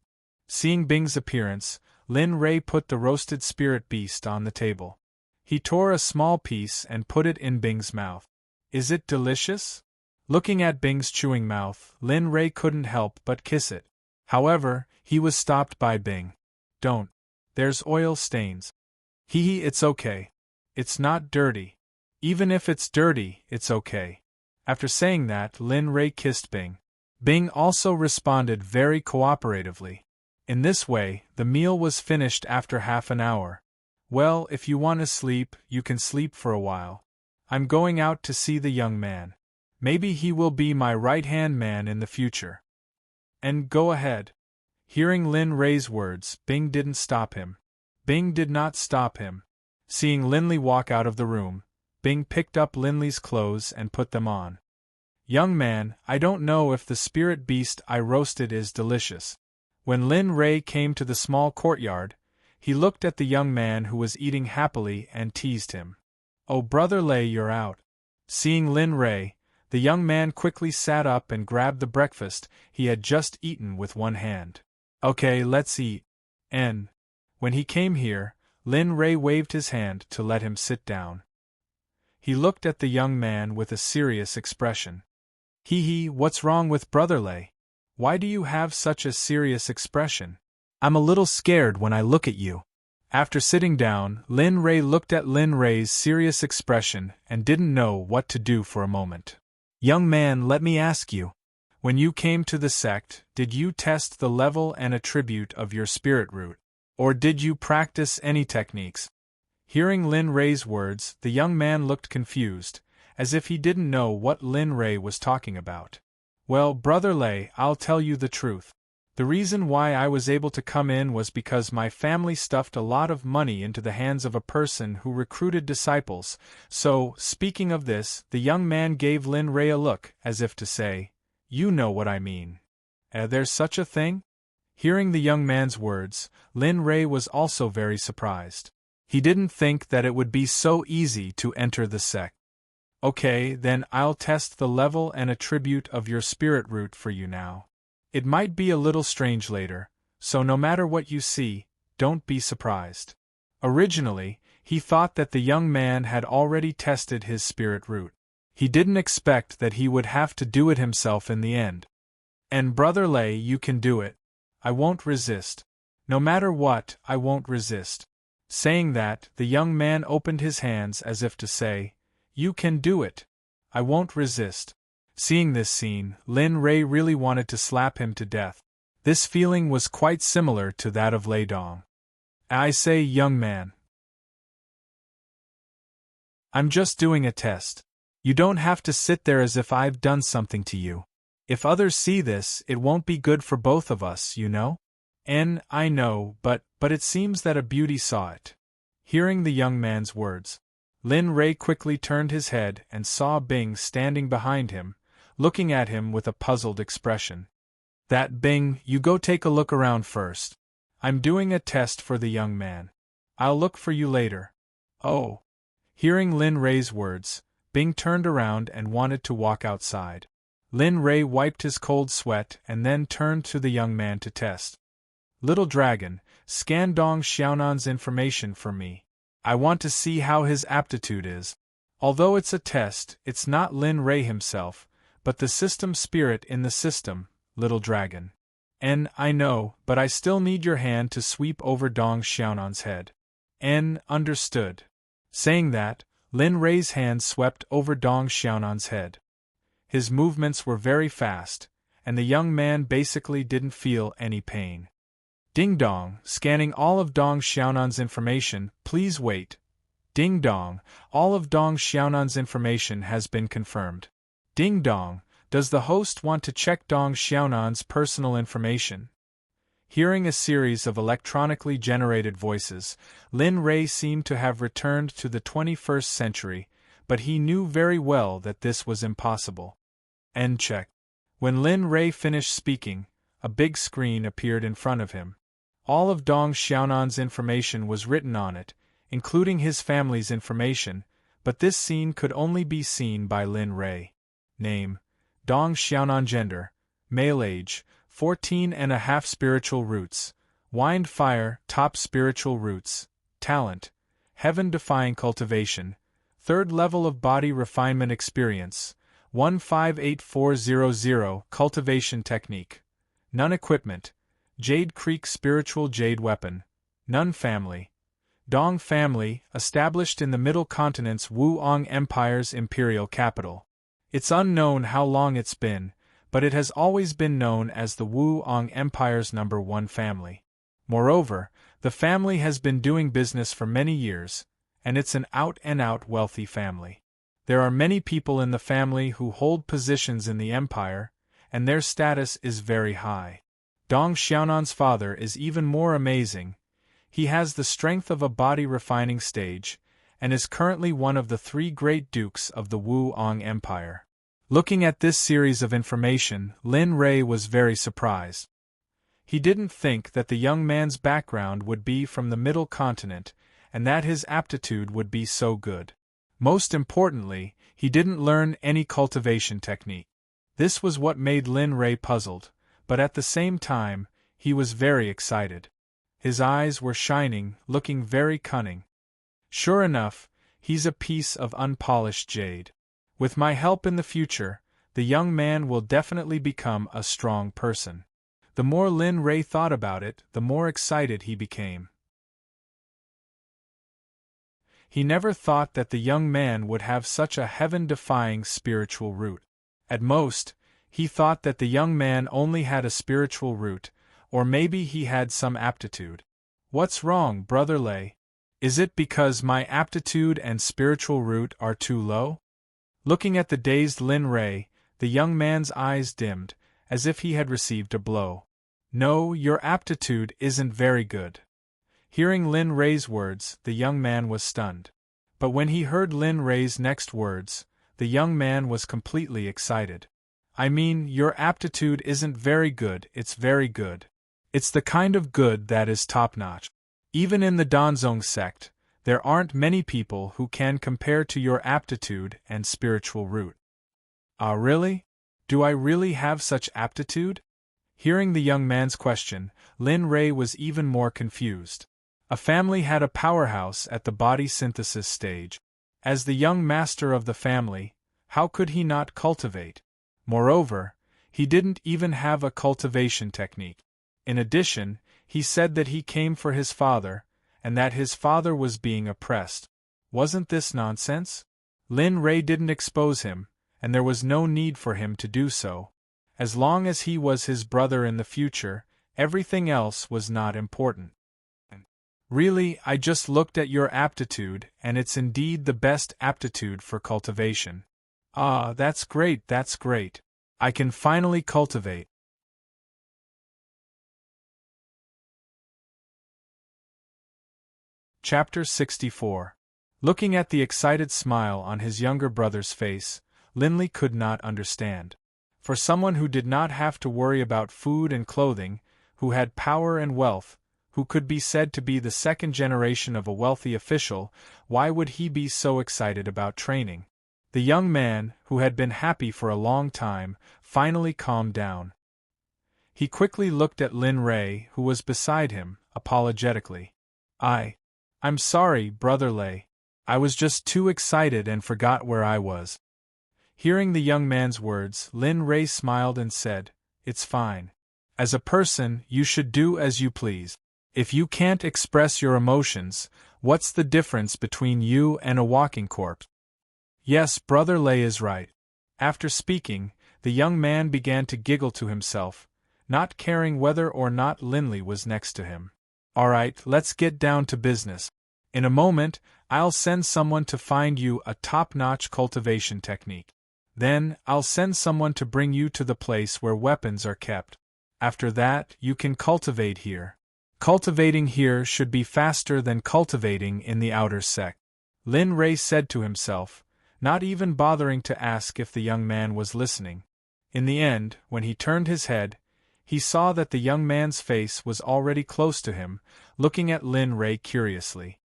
Seeing Bing's appearance, Lin Rei put the roasted spirit beast on the table. He tore a small piece and put it in Bing's mouth. "Is it delicious?" Looking at Bing's chewing mouth, Lin Rei couldn't help but kiss it. However, he was stopped by Bing. "Don't. There's oil stains." It's okay. It's not dirty. Even if it's dirty, it's okay." After saying that, Lin Rei kissed Bing. Bing also responded very cooperatively. In this way, the meal was finished after half an hour. "Well, if you want to sleep, you can sleep for a while. I'm going out to see the young man. Maybe he will be my right-hand man in the future." "And go ahead." Hearing Lin Rei's words, Bing didn't stop him. Bing did not stop him. Seeing Linley walk out of the room, Bing picked up Linley's clothes and put them on. "Young man, I don't know if the spirit beast I roasted is delicious." When Lin Rei came to the small courtyard, he looked at the young man who was eating happily and teased him. "Oh, Brother Lei, you're out." Seeing Lin Rei, the young man quickly sat up and grabbed the breakfast he had just eaten with one hand. "Okay, let's eat." When he came here, Lin Rei waved his hand to let him sit down. He looked at the young man with a serious expression. What's wrong with Brother Lei? Why do you have such a serious expression?" "I'm a little scared when I look at you." After sitting down, Lin Rei looked at Lin Rei's serious expression and didn't know what to do for a moment. "Young man, let me ask you. When you came to the sect, did you test the level and attribute of your spirit root? Or did you practice any techniques?" Hearing Lin Rei's words, the young man looked confused, as if he didn't know what Lin Rei was talking about. "Well, Brother Lei, I'll tell you the truth. The reason why I was able to come in was because my family stuffed a lot of money into the hands of a person who recruited disciples, so, speaking of this, the young man gave Lin Rei a look, as if to say, "You know what I mean. There's such a thing?" Hearing the young man's words, Lin Rei was also very surprised. He didn't think that it would be so easy to enter the sect. "Okay, then I'll test the level and attribute of your spirit root for you now. It might be a little strange later, so no matter what you see, don't be surprised." Originally, he thought that the young man had already tested his spirit root. He didn't expect that he would have to do it himself in the end. "And Brother Lei, you can do it. I won't resist. No matter what, I won't resist." Saying that, the young man opened his hands as if to say, "You can do it. I won't resist." Seeing this scene, Lin Rei really wanted to slap him to death. This feeling was quite similar to that of Lei Dong. "I say, young man. I'm just doing a test. You don't have to sit there as if I've done something to you. If others see this, it won't be good for both of us, you know?" I know, but it seems that a beauty saw it." Hearing the young man's words, Lin Rei quickly turned his head and saw Bing standing behind him, looking at him with a puzzled expression. "That Bing, you go take a look around first. I'm doing a test for the young man. I'll look for you later." "Oh." Hearing Lin Rei's words, Bing turned around and wanted to walk outside. Lin Rei wiped his cold sweat and then turned to the young man to test. "Little dragon, scan Dong Xiaonan's information for me. I want to see how his aptitude is." Although it's a test, it's not Lin Rei himself, but the system spirit in the system, little dragon. "I know, but I still need your hand to sweep over Dong Xiaonan's head." Understood. Saying that, Lin Rei's hand swept over Dong Xiaonan's head. His movements were very fast, and the young man basically didn't feel any pain. Ding dong, scanning all of Dong Xiaonan's information, please wait. Ding dong, all of Dong Xiaonan's information has been confirmed. Ding dong, does the host want to check Dong Xiaonan's personal information? Hearing a series of electronically generated voices, Lin Rei seemed to have returned to the 21st century, but he knew very well that this was impossible. End check. When Lin Rei finished speaking, a big screen appeared in front of him. All of Dong Xiaonan's information was written on it, including his family's information, but this scene could only be seen by Lin Rei. Name: Dong Xiaonan. Gender: male. Age: 14.5. Spiritual roots: Wind Fire, top spiritual roots. Talent: heaven-defying cultivation. Third level of body refinement experience: 158400. Cultivation technique. None equipment: Jade Creek spiritual jade weapon. None family: Dong family, established in the Middle Continent's Wuong Empire's imperial capital. It's unknown how long it's been, but it has always been known as the Wuong Empire's number one family. Moreover, the family has been doing business for many years, and it's an out-and-out wealthy family. There are many people in the family who hold positions in the empire, and their status is very high. Dong Xiaonan's father is even more amazing. He has the strength of a body refining stage, and is currently one of the 3 great dukes of the Wuong Empire. Looking at this series of information, Lin Rei was very surprised. He didn't think that the young man's background would be from the Middle Continent, and that his aptitude would be so good. Most importantly, he didn't learn any cultivation technique. This was what made Lin Rei puzzled, but at the same time, he was very excited. His eyes were shining, looking very cunning. Sure enough, he's a piece of unpolished jade. With my help in the future, the young man will definitely become a strong person. The more Lin Rei thought about it, the more excited he became. He never thought that the young man would have such a heaven-defying spiritual root. At most, he thought that the young man only had a spiritual root, or maybe he had some aptitude. What's wrong, Brother Lei? Is it because my aptitude and spiritual root are too low? Looking at the dazed Lin Rei, the young man's eyes dimmed, as if he had received a blow. No, your aptitude isn't very good. Hearing Lin Rei's words, the young man was stunned. But when he heard Lin Rei's next words, the young man was completely excited. I mean, your aptitude isn't very good, it's very good. It's the kind of good that is top-notch. Even in the Danzong sect, there aren't many people who can compare to your aptitude and spiritual root. Ah, really? Do I really have such aptitude? Hearing the young man's question, Lin Rei was even more confused. A family had a powerhouse at the body synthesis stage. As the young master of the family, how could he not cultivate? Moreover, he didn't even have a cultivation technique. In addition, he said that he came for his father, and that his father was being oppressed. Wasn't this nonsense? Lin Rei didn't expose him, and there was no need for him to do so. As long as he was his brother in the future, everything else was not important. Really, I just looked at your aptitude, and it's indeed the best aptitude for cultivation. Ah, that's great, that's great. I can finally cultivate. Chapter 64. Looking at the excited smile on his younger brother's face, Linley could not understand. For someone who did not have to worry about food and clothing, who had power and wealth, who could be said to be the second generation of a wealthy official, why would he be so excited about training? The young man, who had been happy for a long time, finally calmed down. He quickly looked at Lin Rei, who was beside him, apologetically. I'm sorry, Brother Lei. I was just too excited and forgot where I was. Hearing the young man's words, Lin Rei smiled and said, It's fine. As a person, you should do as you please. If you can't express your emotions, What's the difference between you and a walking corpse? Yes, Brother Lay is right. After speaking, the young man began to giggle to himself, not caring whether or not Linley was next to him. All right, let's get down to business. In a moment, I'll send someone to find you a top-notch cultivation technique. Then, I'll send someone to bring you to the place where weapons are kept. After that, you can cultivate here. Cultivating here should be faster than cultivating in the outer sect. Lin Ray said to himself, not even bothering to ask if the young man was listening. In the end, when he turned his head, he saw that the young man's face was already close to him, looking at Lin Ray curiously.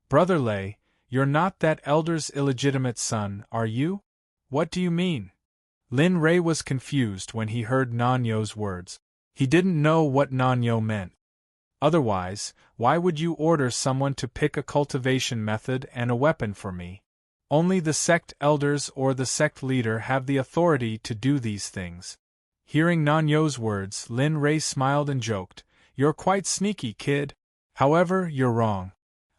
Brother Lay, you're not that elder's illegitimate son, are you? What do you mean? Lin Ray was confused when he heard Nanyo's words. He didn't know what Nanyo meant. Otherwise, why would you order someone to pick a cultivation method and a weapon for me? Only the sect elders or the sect leader have the authority to do these things. Hearing Nanyo's words, Lin Ray smiled and joked, You're quite sneaky, kid. However, you're wrong.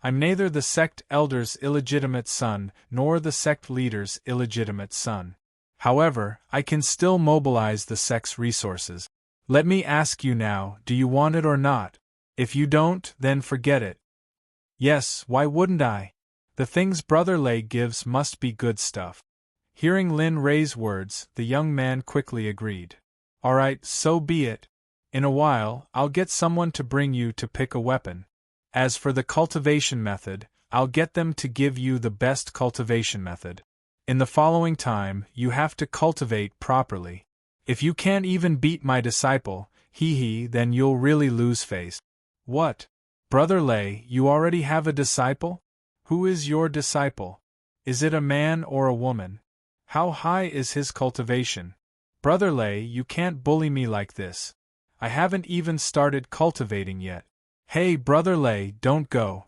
I'm neither the sect elder's illegitimate son nor the sect leader's illegitimate son. However, I can still mobilize the sect's resources. Let me ask you now, do you want it or not? If you don't, then forget it. Yes, why wouldn't I? The things Brother Lay gives must be good stuff. Hearing Lin Ray's words, the young man quickly agreed. All right, so be it. In a while, I'll get someone to bring you to pick a weapon. As for the cultivation method, I'll get them to give you the best cultivation method. In the following time, you have to cultivate properly. If you can't even beat my disciple, then you'll really lose face. What? Brother Lay, you already have a disciple? Who is your disciple? Is it a man or a woman? How high is his cultivation? Brother Lay, you can't bully me like this. I haven't even started cultivating yet. Hey, Brother Lay, don't go.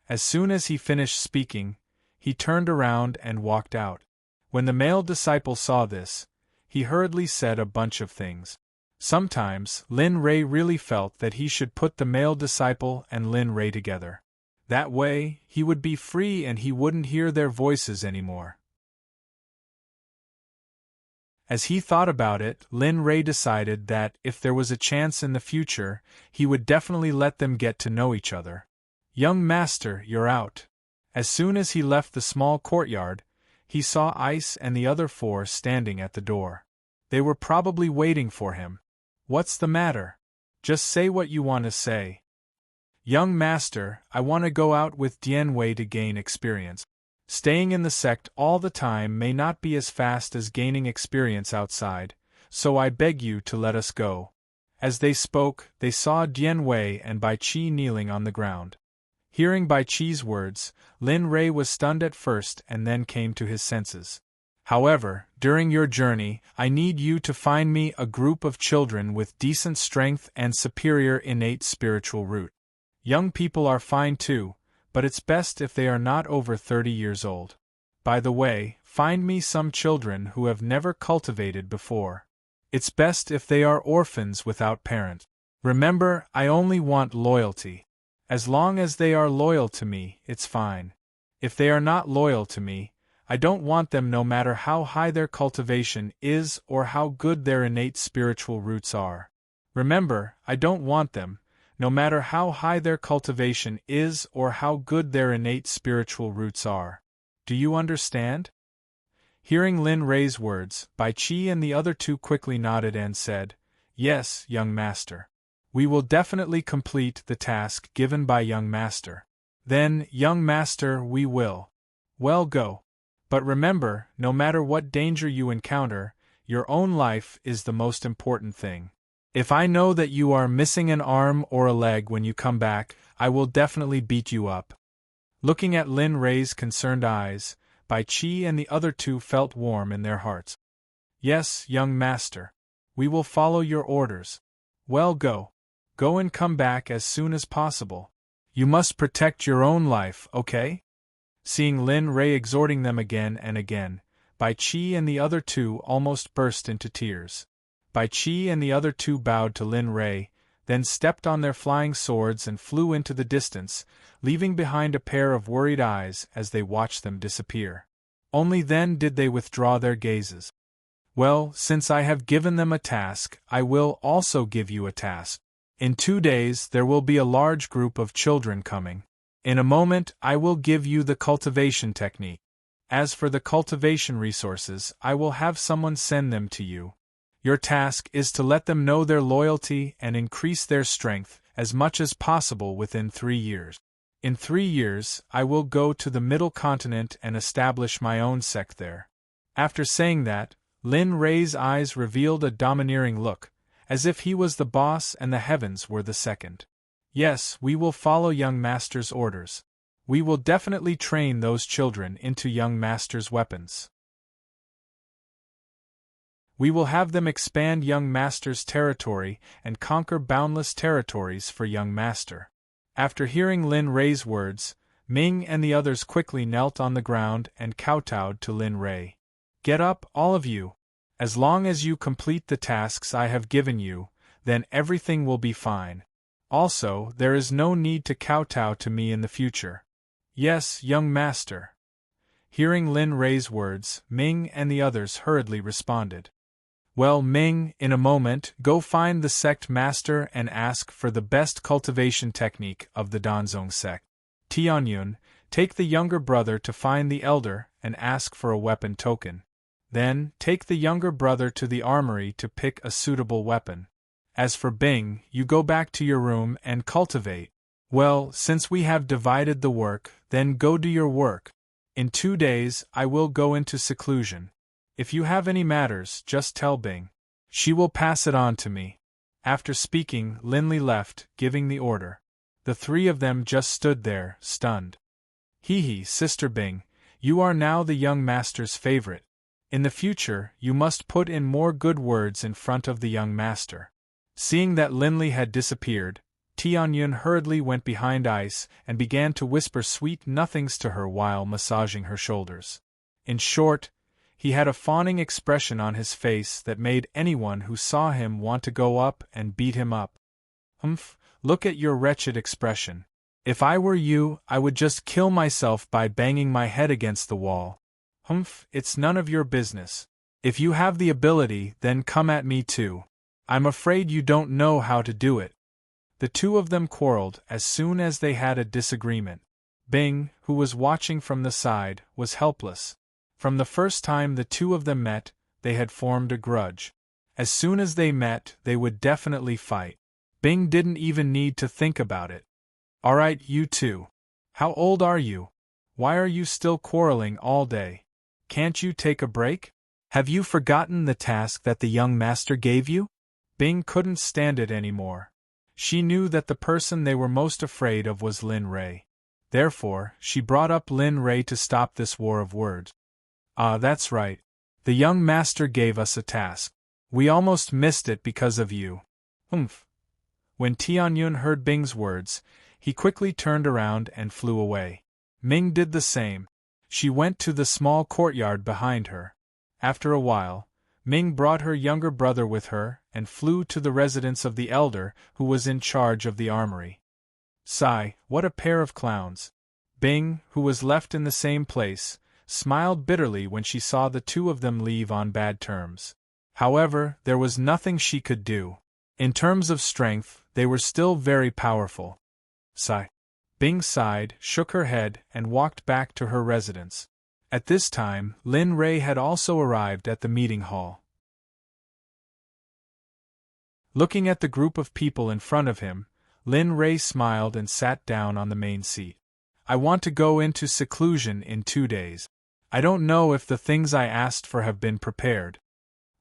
As soon as he finished speaking, he turned around and walked out. When the male disciple saw this, he hurriedly said a bunch of things. Sometimes, Lin Ray really felt that he should put the male disciple and Lin Ray together. That way, he would be free and he wouldn't hear their voices anymore. As he thought about it, Lin Ray decided that, if there was a chance in the future, he would definitely let them get to know each other. Young master, you're out. As soon as he left the small courtyard, he saw Ice and the other four standing at the door. They were probably waiting for him. What's the matter? Just say what you want to say. Young master, I want to go out with Dianwei to gain experience. Staying in the sect all the time may not be as fast as gaining experience outside, so I beg you to let us go. As they spoke, they saw Dianwei and Bai Qi kneeling on the ground. Hearing Bai Qi's words, Lin Ray was stunned at first and then came to his senses. However, during your journey, I need you to find me a group of children with decent strength and superior innate spiritual root. Young people are fine too, but it's best if they are not over 30 years old. By the way, find me some children who have never cultivated before. It's best if they are orphans without parents. Remember, I only want loyalty. As long as they are loyal to me, it's fine. If they are not loyal to me, I don't want them no matter how high their cultivation is or how good their innate spiritual roots are. Remember, I don't want them, no matter how high their cultivation is or how good their innate spiritual roots are. Do you understand? Hearing Lin Ray's words, Bai Qi and the other two quickly nodded and said, Yes, young master. We will definitely complete the task given by young master. Then, young master, we will. Well, go. But remember, no matter what danger you encounter, your own life is the most important thing. If I know that you are missing an arm or a leg when you come back, I will definitely beat you up. Looking at Lin Ray's concerned eyes, Bai Qi and the other two felt warm in their hearts. Yes, young master. We will follow your orders. Well, go. Go and come back as soon as possible. You must protect your own life, okay? Seeing Lin Ray exhorting them again and again, Bai Qi and the other two almost burst into tears. Bai Qi and the other two bowed to Lin Ray, then stepped on their flying swords and flew into the distance, leaving behind a pair of worried eyes as they watched them disappear. Only then did they withdraw their gazes. Well, since I have given them a task, I will also give you a task. In 2 days there will be a large group of children coming. In a moment I will give you the cultivation technique. As for the cultivation resources, I will have someone send them to you. Your task is to let them know their loyalty and increase their strength as much as possible within 3 years. In 3 years, I will go to the Middle Continent and establish my own sect there. After saying that, Lin Rei's eyes revealed a domineering look, as if he was the boss and the heavens were the second. Yes, we will follow young master's orders. We will definitely train those children into young master's weapons. We will have them expand young master's territory and conquer boundless territories for young master. After hearing Lin Rei's words, Ming and the others quickly knelt on the ground and kowtowed to Lin Rei. Get up, all of you. As long as you complete the tasks I have given you, then everything will be fine. Also, there is no need to kowtow to me in the future. Yes, young master. Hearing Lin Rei's words, Ming and the others hurriedly responded. Well, Ming, in a moment, go find the sect master and ask for the best cultivation technique of the Danzong sect. Tianyun, take the younger brother to find the elder and ask for a weapon token. Then, take the younger brother to the armory to pick a suitable weapon. As for Bing, you go back to your room and cultivate. Well, since we have divided the work, then go do your work. In 2 days, I will go into seclusion. If you have any matters, just tell Bing. She will pass it on to me. After speaking, Linley left, giving the order. The 3 of them just stood there, stunned. Hee, Sister Bing, you are now the young master's favorite. In the future, you must put in more good words in front of the young master. Seeing that Linley had disappeared, Tianyun hurriedly went behind ice and began to whisper sweet nothings to her while massaging her shoulders. In short, he had a fawning expression on his face that made anyone who saw him want to go up and beat him up. Humph, look at your wretched expression. If I were you, I would just kill myself by banging my head against the wall. Humph, it's none of your business. If you have the ability, then come at me too. I'm afraid you don't know how to do it. The 2 of them quarreled as soon as they had a disagreement. Bing, who was watching from the side, was helpless. From the first time the 2 of them met, they had formed a grudge. As soon as they met, they would definitely fight. Bing didn't even need to think about it. Alright, you 2. How old are you? Why are you still quarreling all day? Can't you take a break? Have you forgotten the task that the young master gave you? Bing couldn't stand it anymore. She knew that the person they were most afraid of was Lin Rei. Therefore, she brought up Lin Rei to stop this war of words. Ah, that's right. The young master gave us a task. We almost missed it because of you. Humph. When Tianyun heard Bing's words, he quickly turned around and flew away. Ming did the same. She went to the small courtyard behind her. After a while, Ming brought her younger brother with her and flew to the residence of the elder who was in charge of the armory. Sigh, what a pair of clowns. Bing, who was left in the same place, smiled bitterly when she saw the 2 of them leave on bad terms. However, there was nothing she could do. In terms of strength, they were still very powerful. Sigh. Bing sighed, shook her head, and walked back to her residence. At this time, Lin Rei had also arrived at the meeting hall. Looking at the group of people in front of him, Lin Rei smiled and sat down on the main seat. I want to go into seclusion in 2 days. I don't know if the things I asked for have been prepared.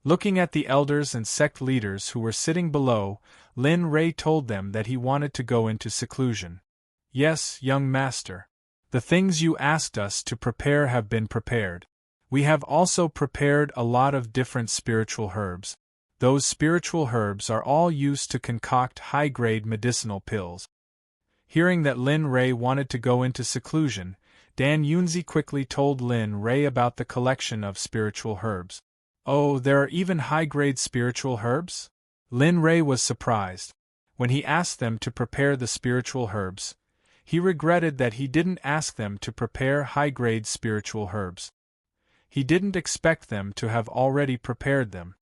Looking at the elders and sect leaders who were sitting below, Lin Rei told them that he wanted to go into seclusion. Yes, young master. The things you asked us to prepare have been prepared. We have also prepared a lot of different spiritual herbs. Those spiritual herbs are all used to concoct high-grade medicinal pills. Hearing that Lin Rei wanted to go into seclusion, Dan Yunzi quickly told Lin Rei about the collection of spiritual herbs. Oh, there are even high-grade spiritual herbs? Lin Rei was surprised. When he asked them to prepare the spiritual herbs, he regretted that he didn't ask them to prepare high-grade spiritual herbs. He didn't expect them to have already prepared them.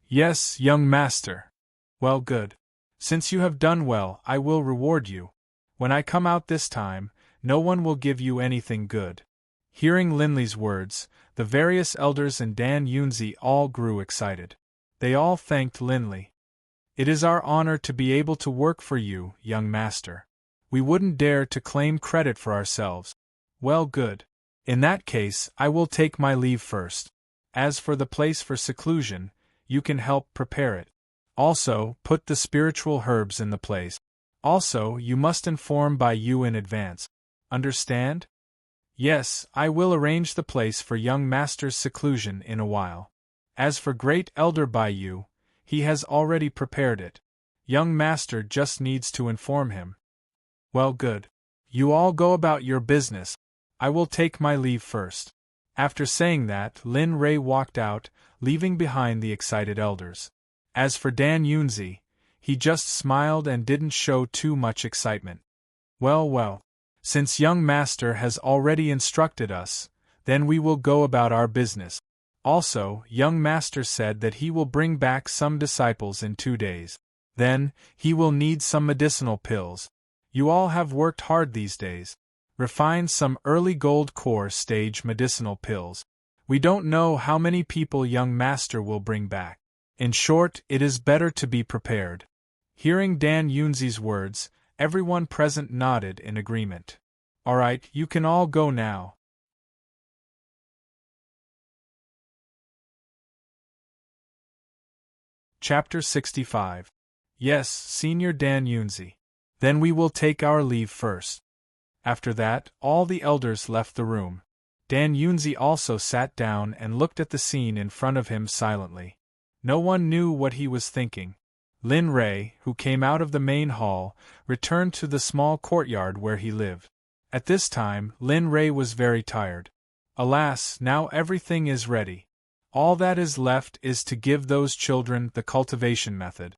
Yes, young master. Well, good. Since you have done well, I will reward you. When I come out this time, no one will give you anything good. Hearing Linley's words, the various elders and Dan Yunzi all grew excited. They all thanked Linley. It is our honor to be able to work for you, young master. We wouldn't dare to claim credit for ourselves. Well, good. In that case, I will take my leave first. As for the place for seclusion, you can help prepare it. Also, put the spiritual herbs in the place. Also, you must inform by you in advance. Understand? Yes, I will arrange the place for young master's seclusion in a while. As for great elder Baiyu, he has already prepared it. Young master just needs to inform him. Well, good. You all go about your business. I will take my leave first. After saying that, Lin Rei walked out, leaving behind the excited elders. As for Dan Yunzi, he just smiled and didn't show too much excitement. Well, well. Since young master has already instructed us, then we will go about our business. Also, young master said that he will bring back some disciples in 2 days. Then, he will need some medicinal pills. You all have worked hard these days. Refine some early gold core stage medicinal pills. We don't know how many people young master will bring back. In short, it is better to be prepared. Hearing Dan Yunzi's words, everyone present nodded in agreement. All right, you can all go now. Chapter 65. Yes, Senior Dan Yunzi. Then we will take our leave first. After that, all the elders left the room. Dan Yunzi also sat down and looked at the scene in front of him silently. No one knew what he was thinking. Lin Rei, who came out of the main hall, returned to the small courtyard where he lived. At this time, Lin Rei was very tired. Alas, now everything is ready. All that is left is to give those children the cultivation method.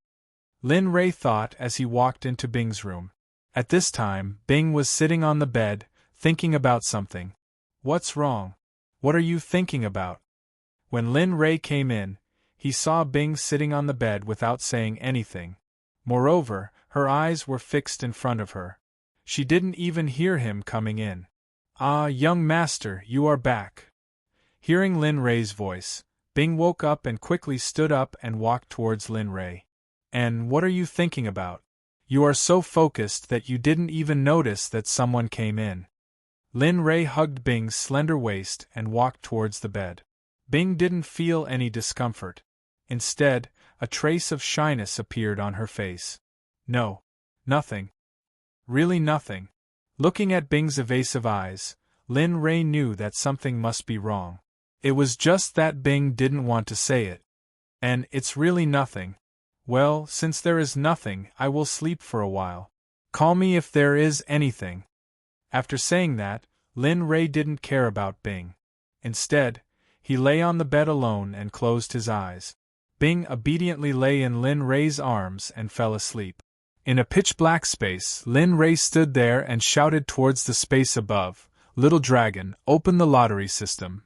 Lin Rei thought as he walked into Bing's room. At this time, Bing was sitting on the bed, thinking about something. What's wrong? What are you thinking about? When Lin Rei came in, he saw Bing sitting on the bed without saying anything. Moreover, her eyes were fixed in front of her. She didn't even hear him coming in. Ah, young master, you are back. Hearing Lin Rei's voice, Bing woke up and quickly stood up and walked towards Lin Rei. And what are you thinking about? You are so focused that you didn't even notice that someone came in. Lin Rei hugged Bing's slender waist and walked towards the bed. Bing didn't feel any discomfort. Instead, a trace of shyness appeared on her face. No. Nothing. Really nothing. Looking at Bing's evasive eyes, Lin Rei knew that something must be wrong. It was just that Bing didn't want to say it. And it's really nothing. Well, since there is nothing, I will sleep for a while. Call me if there is anything. After saying that, Lin Rei didn't care about Bing. Instead, he lay on the bed alone and closed his eyes. Bing obediently lay in Lin Rei's arms and fell asleep. In a pitch-black space, Lin Rei stood there and shouted towards the space above, "Little dragon, open the lottery system."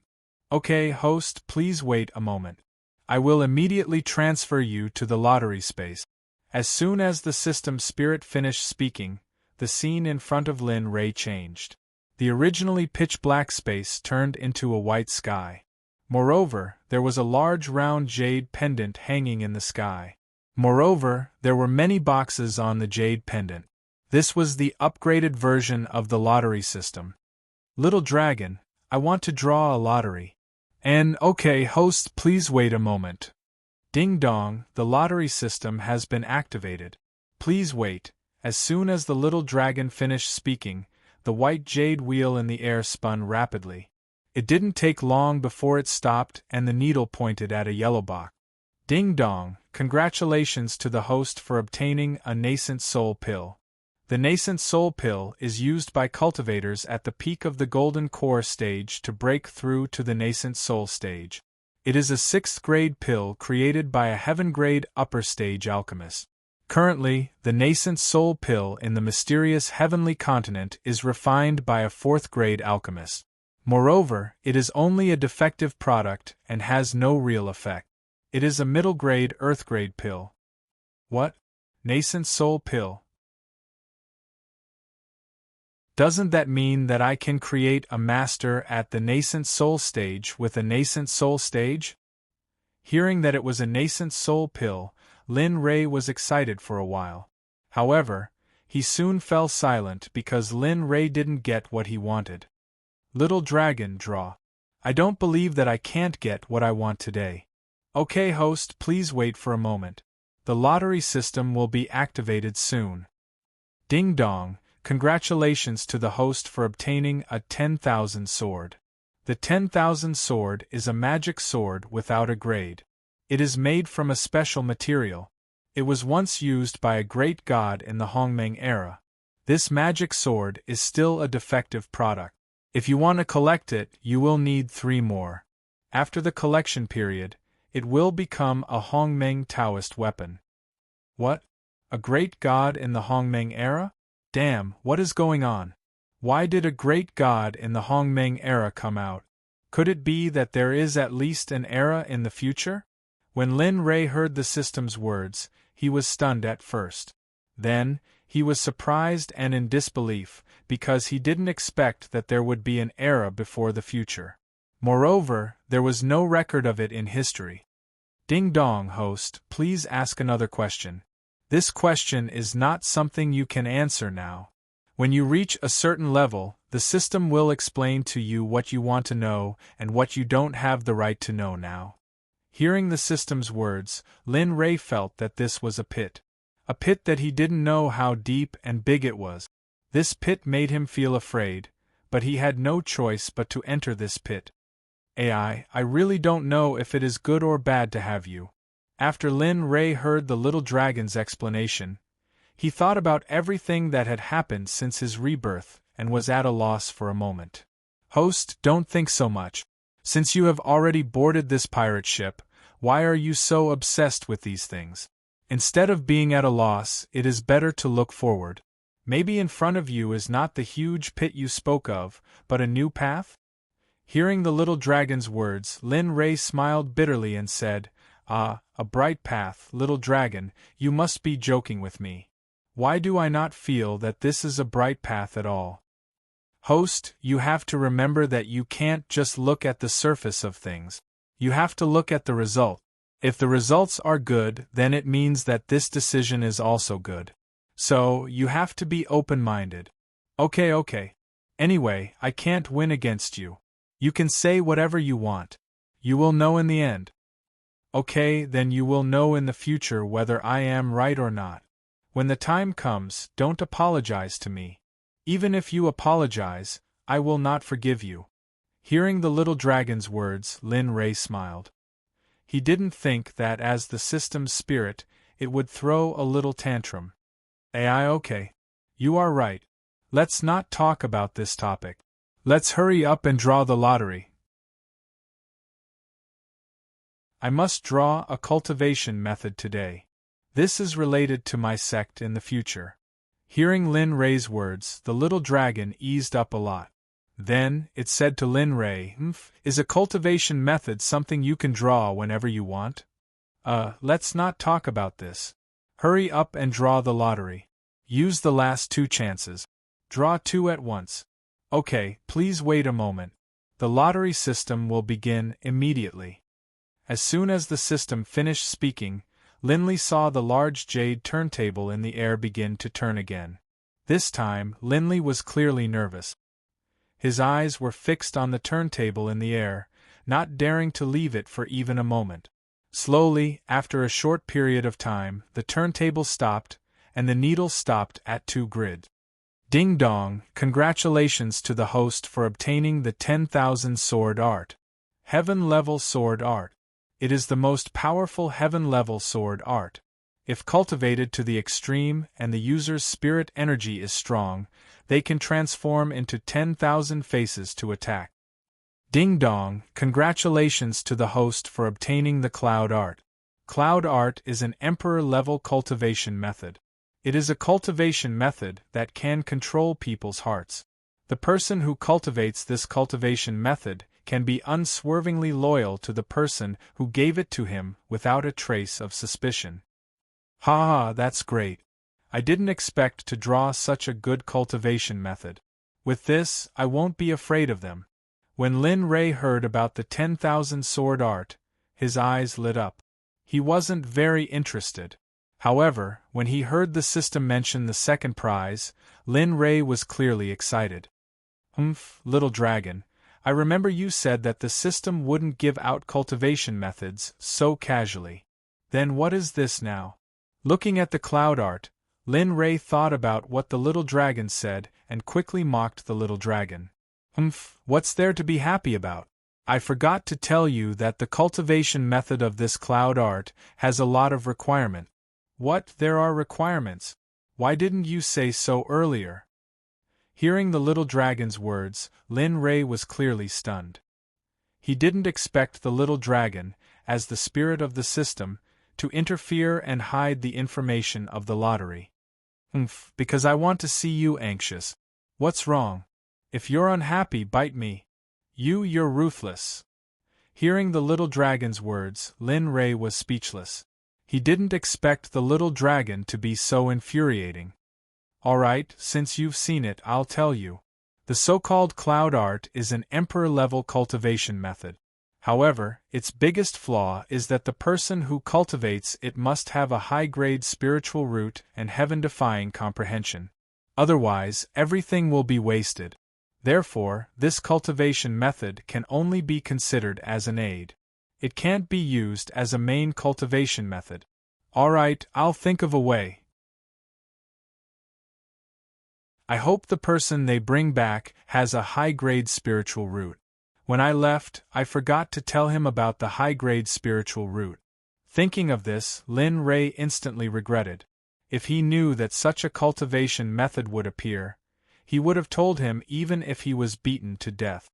Okay, host, please wait a moment. I will immediately transfer you to the lottery space. As soon as the system spirit finished speaking, the scene in front of Lin Rei changed. The originally pitch-black space turned into a white sky. Moreover, there was a large round jade pendant hanging in the sky. Moreover, there were many boxes on the jade pendant. This was the upgraded version of the lottery system. Little dragon, I want to draw a lottery. And okay, host, please wait a moment. Ding dong, the lottery system has been activated. Please wait. As soon as the little dragon finished speaking, the white jade wheel in the air spun rapidly. It didn't take long before it stopped and the needle pointed at a yellow box. Ding dong, congratulations to the host for obtaining a nascent soul pill. The nascent soul pill is used by cultivators at the peak of the golden core stage to break through to the nascent soul stage. It is a 6th grade pill created by a heaven grade upper stage alchemist. Currently, the nascent soul pill in the mysterious heavenly continent is refined by a fourth-grade alchemist. Moreover, it is only a defective product and has no real effect. It is a middle-grade earth-grade pill. What? Nascent soul pill? Doesn't that mean that I can create a master at the nascent soul stage with a nascent soul stage? Hearing that it was a nascent soul pill, Lin Ray was excited for a while. However, he soon fell silent because Lin Ray didn't get what he wanted. Little dragon, draw. I don't believe that I can't get what I want today. Okay, host, please wait for a moment. The lottery system will be activated soon. Ding dong, congratulations to the host for obtaining a 10,000 sword. The 10,000 sword is a magic sword without a grade. It is made from a special material. It was once used by a great god in the Hongmeng era. This magic sword is still a defective product. If you want to collect it, you will need 3 more. After the collection period, it will become a Hongmeng Taoist weapon. What? A great god in the Hongmeng era? Damn, what is going on? Why did a great god in the Hongmeng era come out? Could it be that there is at least an era in the future? When Lin Ray heard the system's words, he was stunned at first. Then, he was surprised and in disbelief, because he didn't expect that there would be an era before the future. Moreover, there was no record of it in history. Ding dong, host, please ask another question. This question is not something you can answer now. When you reach a certain level, the system will explain to you what you want to know and what you don't have the right to know now. Hearing the system's words, Lin Ray felt that this was a pit. A pit that he didn't know how deep and big it was. This pit made him feel afraid, but he had no choice but to enter this pit. I really don't know if it is good or bad to have you. After Lin Ray heard the little dragon's explanation, he thought about everything that had happened since his rebirth and was at a loss for a moment. Host, don't think so much. Since you have already boarded this pirate ship, why are you so obsessed with these things? Instead of being at a loss, it is better to look forward. Maybe in front of you is not the huge pit you spoke of, but a new path? Hearing the little dragon's words, Lin Ray smiled bitterly and said, "Ah, a bright path, little dragon, you must be joking with me. Why do I not feel that this is a bright path at all?" Host, you have to remember that you can't just look at the surface of things. You have to look at the result. If the results are good, then it means that this decision is also good. So, you have to be open-minded. Okay. Anyway, I can't win against you. You can say whatever you want. You will know in the end. Okay, then you will know in the future whether I am right or not. When the time comes, don't apologize to me. Even if you apologize, I will not forgive you. Hearing the little dragon's words, Lin Ray smiled. He didn't think that as the system's spirit, it would throw a little tantrum. Okay. You are right. Let's not talk about this topic. Let's hurry up and draw the lottery. I must draw a cultivation method today. This is related to my sect in the future. Hearing Lin Ray's words, the little dragon eased up a lot. Then, it said to Lin Ray, "Is a cultivation method something you can draw whenever you want?" Let's not talk about this. Hurry up and draw the lottery. Use the last 2 chances. Draw 2 at once. Okay, please wait a moment. The lottery system will begin immediately. As soon as the system finished speaking, Linley saw the large jade turntable in the air begin to turn again. This time, Linley was clearly nervous. His eyes were fixed on the turntable in the air, not daring to leave it for even a moment. Slowly, after a short period of time, the turntable stopped, and the needle stopped at 2 grid. Ding dong, congratulations to the host for obtaining the 10,000 sword art. Heaven-level sword art. It is the most powerful heaven-level sword art. If cultivated to the extreme and the user's spirit energy is strong, they can transform into 10,000 faces to attack. Ding dong, congratulations to the host for obtaining the cloud art. Cloud art is an emperor-level cultivation method. It is a cultivation method that can control people's hearts. The person who cultivates this cultivation method can be unswervingly loyal to the person who gave it to him without a trace of suspicion. Ha, that's great. I didn't expect to draw such a good cultivation method. With this, I won't be afraid of them. When Lin Ray heard about the 10,000 sword art, his eyes lit up. He wasn't very interested. However, when he heard the system mention the second prize, Lin Ray was clearly excited. Little dragon, I remember you said that the system wouldn't give out cultivation methods so casually. Then what is this now? Looking at the cloud art, Lin Ray thought about what the little dragon said and quickly mocked the little dragon. What's there to be happy about? I forgot to tell you that the cultivation method of this cloud art has a lot of requirement. What, there are requirements? Why didn't you say so earlier? Hearing the little dragon's words, Lin Ray was clearly stunned. He didn't expect the little dragon, as the spirit of the system, to interfere and hide the information of the lottery. Because I want to see you anxious. What's wrong? If you're unhappy, bite me. You're ruthless. Hearing the little dragon's words, Lin Ray was speechless. He didn't expect the little dragon to be so infuriating. Alright, since you've seen it, I'll tell you. The so-called cloud art is an emperor-level cultivation method. However, its biggest flaw is that the person who cultivates it must have a high-grade spiritual root and heaven-defying comprehension. Otherwise, everything will be wasted. Therefore, this cultivation method can only be considered as an aid. It can't be used as a main cultivation method. Alright, I'll think of a way. I hope the person they bring back has a high-grade spiritual root. When I left, I forgot to tell him about the high-grade spiritual root. Thinking of this, Lin Ray instantly regretted. If he knew that such a cultivation method would appear, he would have told him even if he was beaten to death.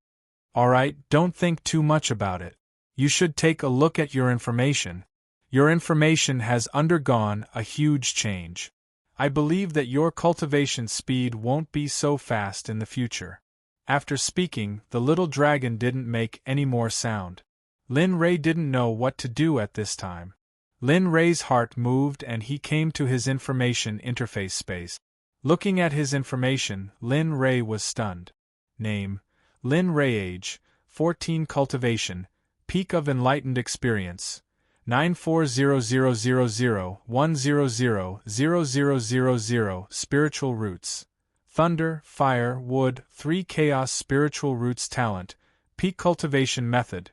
Alright, don't think too much about it. You should take a look at your information. Your information has undergone a huge change. I believe that your cultivation speed won't be so fast in the future. After speaking, the little dragon didn't make any more sound. Lin Ray didn't know what to do at this time. Lin Ray's heart moved and he came to his information interface space. Looking at his information, Lin Ray was stunned. Name: Lin Ray. Age: 14. Cultivation: Peak of Enlightened Experience: 9400010000000. Spiritual Roots: Thunder, Fire, Wood. 3. Chaos Spiritual Roots. Talent: Peak Cultivation Method: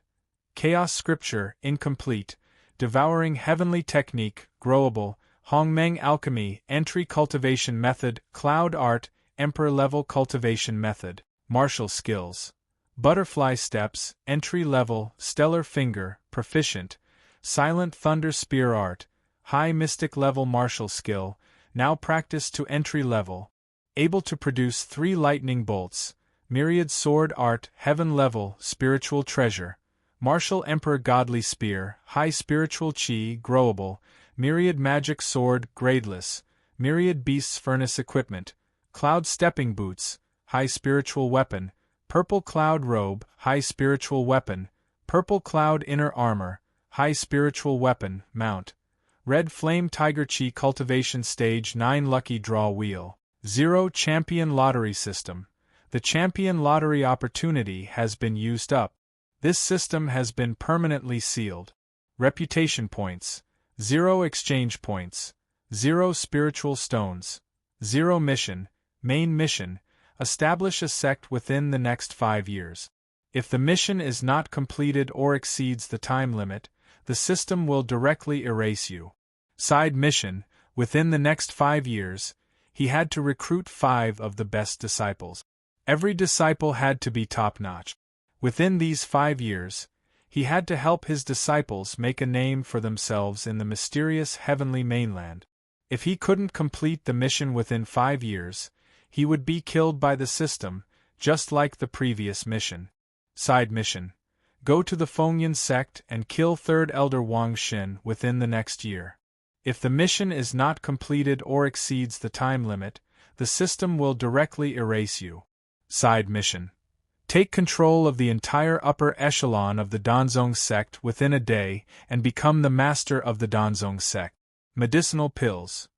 Chaos Scripture, Incomplete. Devouring Heavenly Technique, Growable. Hongmeng Alchemy. Entry Cultivation Method: Cloud Art, Emperor Level Cultivation Method. Martial Skills: Butterfly Steps, Entry Level. Stellar Finger, Proficient. Silent Thunder Spear Art, High Mystic Level Martial Skill, now practiced to Entry Level. Able to produce 3 lightning bolts. Myriad Sword Art, Heaven Level. Spiritual Treasure. Martial Emperor Godly Spear, High Spiritual Chi, Growable. Myriad Magic Sword, Gradeless. Myriad Beasts Furnace Equipment. Cloud Stepping Boots, High Spiritual Weapon. Purple Cloud Robe, High Spiritual Weapon. Purple Cloud Inner Armor, High Spiritual Weapon, Mount. Red Flame Tiger Chi. Cultivation Stage 9. Lucky Draw Wheel. 0. Champion Lottery System. The Champion Lottery opportunity has been used up. This system has been permanently sealed. Reputation Points: 0. Exchange Points. 0. Spiritual Stones. 0. Mission: Main Mission: Establish a sect within the next 5 years. If the mission is not completed or exceeds the time limit, the system will directly erase you. Side Mission: Within the next 5 years, he had to recruit 5 of the best disciples. Every disciple had to be top-notch. Within these 5 years, he had to help his disciples make a name for themselves in the mysterious heavenly mainland. If he couldn't complete the mission within 5 years, he would be killed by the system, just like the previous mission. Side Mission: Go to the Fengyan Sect and kill 3rd Elder Wang Xin within the next year. If the mission is not completed or exceeds the time limit, the system will directly erase you. Side mission. Take control of the entire upper echelon of the Danzong Sect within a day and become the master of the Danzong Sect. Medicinal pills.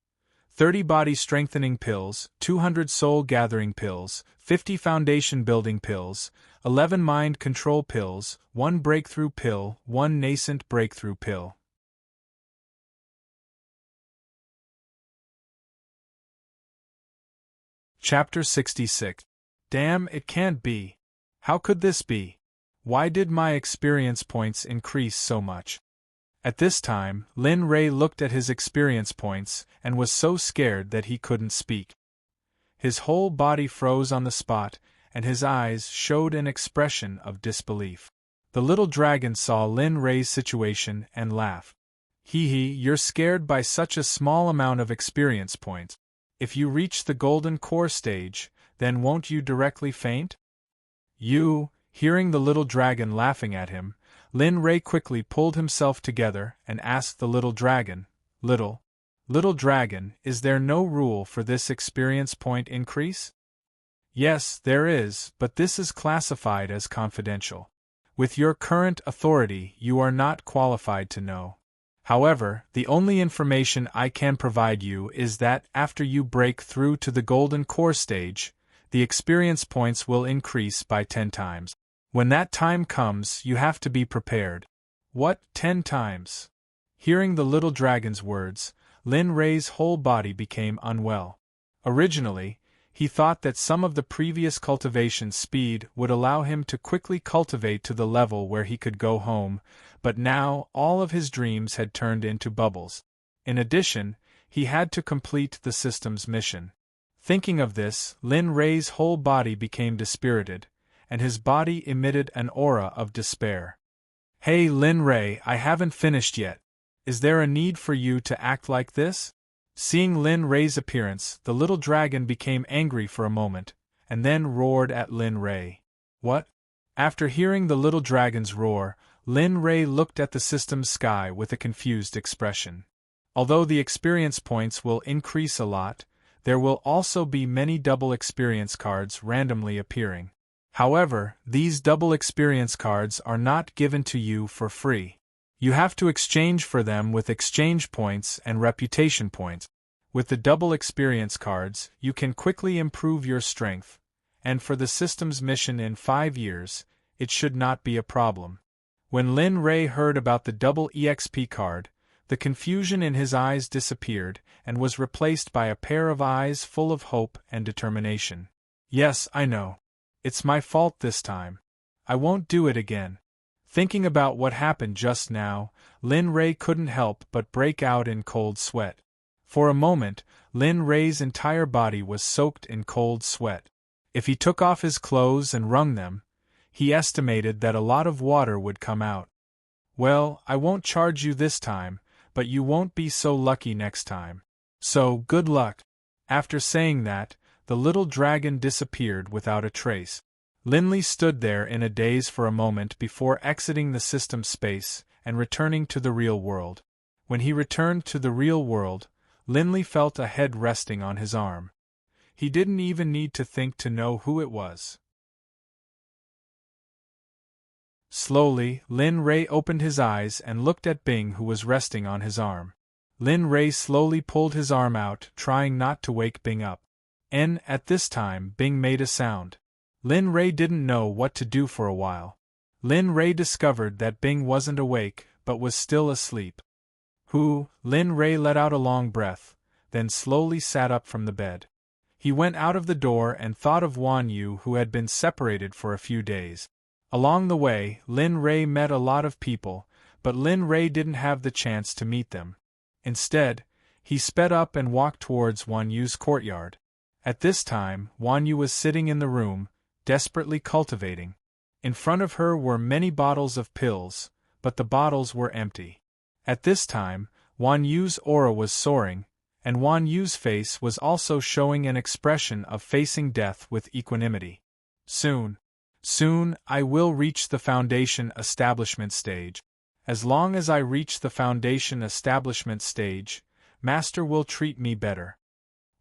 30 body strengthening pills, 200 soul gathering pills, 50 foundation building pills, 11 mind control pills, 1 breakthrough pill, 1 nascent breakthrough pill. Chapter 66. Damn, it can't be. How could this be? Why did my experience points increase so much? At this time, Lin Rei looked at his experience points and was so scared that he couldn't speak. His whole body froze on the spot, and his eyes showed an expression of disbelief. The little dragon saw Lin Rei's situation and laughed. Hee hee, you're scared by such a small amount of experience points. If you reach the golden core stage, then won't you directly faint? Hearing the little dragon laughing at him, Lin Rei quickly pulled himself together and asked the little dragon, Little dragon, is there no rule for this experience point increase? Yes, there is, but this is classified as confidential. With your current authority, you are not qualified to know. However, the only information I can provide you is that after you break through to the golden core stage, the experience points will increase by 10 times. When that time comes, you have to be prepared. What, 10 times? Hearing the little dragon's words, Lin Rei's whole body became unwell. Originally, he thought that some of the previous cultivation speed would allow him to quickly cultivate to the level where he could go home, but now all of his dreams had turned into bubbles. In addition, he had to complete the system's mission. Thinking of this, Lin Rei's whole body became dispirited, and his body emitted an aura of despair. Hey Lin Rei, I haven't finished yet. Is there a need for you to act like this? Seeing Lin Rei's appearance, the little dragon became angry for a moment, and then roared at Lin Rei. What? After hearing the little dragon's roar, Lin Rei looked at the system's sky with a confused expression. Although the experience points will increase a lot, there will also be many double experience cards randomly appearing. However, these double experience cards are not given to you for free. You have to exchange for them with exchange points and reputation points. With the double experience cards, you can quickly improve your strength, and for the system's mission in 5 years, it should not be a problem. When Lin Rei heard about the double EXP card, the confusion in his eyes disappeared and was replaced by a pair of eyes full of hope and determination. Yes, I know. It's my fault this time. I won't do it again. Thinking about what happened just now, Lin Rei couldn't help but break out in cold sweat. For a moment, Lin Rei's entire body was soaked in cold sweat. If he took off his clothes and wrung them, he estimated that a lot of water would come out. Well, I won't charge you this time, but you won't be so lucky next time. So, good luck. After saying that, the little dragon disappeared without a trace. Linley stood there in a daze for a moment before exiting the system space and returning to the real world. When he returned to the real world, Linley felt a head resting on his arm. He didn't even need to think to know who it was. Slowly, Lin Rei opened his eyes and looked at Bing, who was resting on his arm. Lin Rei slowly pulled his arm out, trying not to wake Bing up. At this time, Bing made a sound. Lin Rei didn't know what to do for a while. Lin Rei discovered that Bing wasn't awake, but was still asleep. Lin Rei let out a long breath, then slowly sat up from the bed. He went out of the door and thought of Wan Yu, who had been separated for a few days. Along the way, Lin Rei met a lot of people, but Lin Rei didn't have the chance to meet them. Instead, he sped up and walked towards Wan Yu's courtyard. At this time, Wan Yu was sitting in the room, desperately cultivating. In front of her were many bottles of pills, but the bottles were empty. At this time, Wan Yu's aura was soaring, and Wan Yu's face was also showing an expression of facing death with equanimity. Soon Soon, I will reach the foundation establishment stage. As long as I reach the foundation establishment stage, Master will treat me better.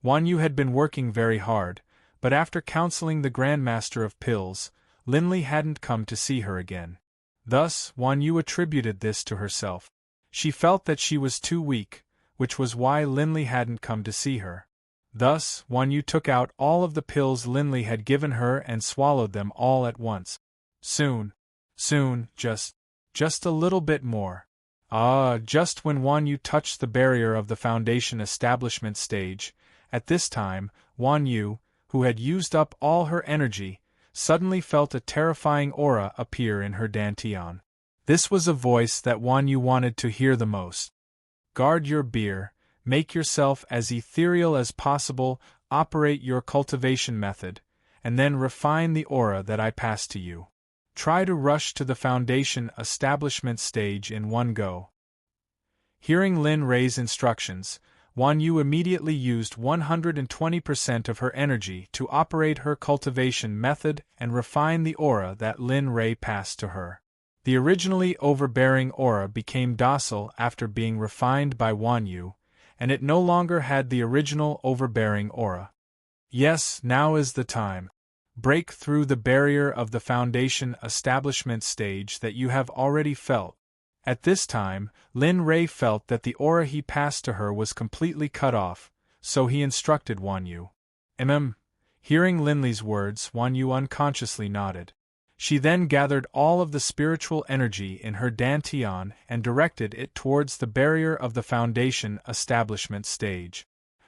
Wan Yu had been working very hard, but after counseling the Grandmaster of Pills, Linley hadn't come to see her again. Thus, Wan Yu attributed this to herself. She felt that she was too weak, which was why Linley hadn't come to see her. Thus, Wan Yu took out all of the pills Linley had given her and swallowed them all at once. Soon, just a little bit more. Just when Wan Yu touched the barrier of the foundation establishment stage, at this time, Wan Yu, who had used up all her energy, suddenly felt a terrifying aura appear in her dantian. This was a voice that Wan Yu wanted to hear the most. Guard your beer, make yourself as ethereal as possible, operate your cultivation method, and then refine the aura that I pass to you. Try to rush to the foundation establishment stage in one go. Hearing Lin Rei's instructions, Wan Yu immediately used 120% of her energy to operate her cultivation method and refine the aura that Lin Rei passed to her. The originally overbearing aura became docile after being refined by Wan Yu, and it no longer had the original overbearing aura. Yes, now is the time. Break through the barrier of the foundation establishment stage that you have already felt. At this time, Lin Rei felt that the aura he passed to her was completely cut off, so he instructed Wan Yu. Hearing Linley's words, Wan Yu unconsciously nodded. She then gathered all of the spiritual energy in her dantian and directed it towards the barrier of the foundation establishment stage.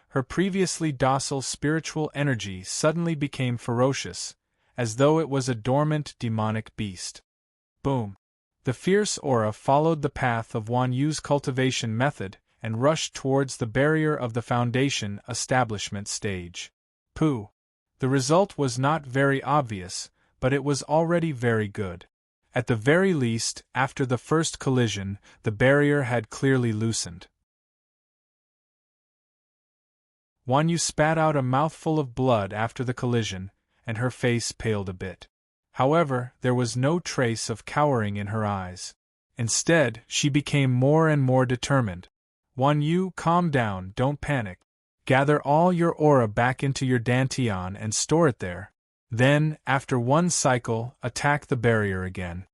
Her previously docile spiritual energy suddenly became ferocious, as though it was a dormant demonic beast. Boom! The fierce aura followed the path of Wan Yu's cultivation method and rushed towards the barrier of the foundation establishment stage. Pooh! The result was not very obvious, but it was already very good. At the very least, after the first collision, the barrier had clearly loosened. Wan Yu spat out a mouthful of blood after the collision, and her face paled a bit. However, there was no trace of cowering in her eyes. Instead, she became more and more determined. Wan Yu, calm down, don't panic. Gather all your aura back into your dantian and store it there. Then, after one cycle, attack the barrier again.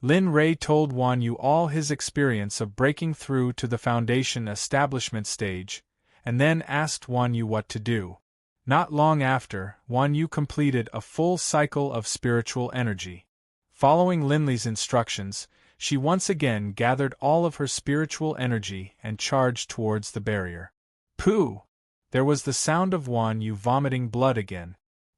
Lin Rei told Wan Yu all his experience of breaking through to the foundation establishment stage, and then asked Wan Yu what to do. Not long after, Wan Yu completed a full cycle of spiritual energy. Following Linley's instructions, she once again gathered all of her spiritual energy and charged towards the barrier. Pooh! There was the sound of Wan Yu vomiting blood again.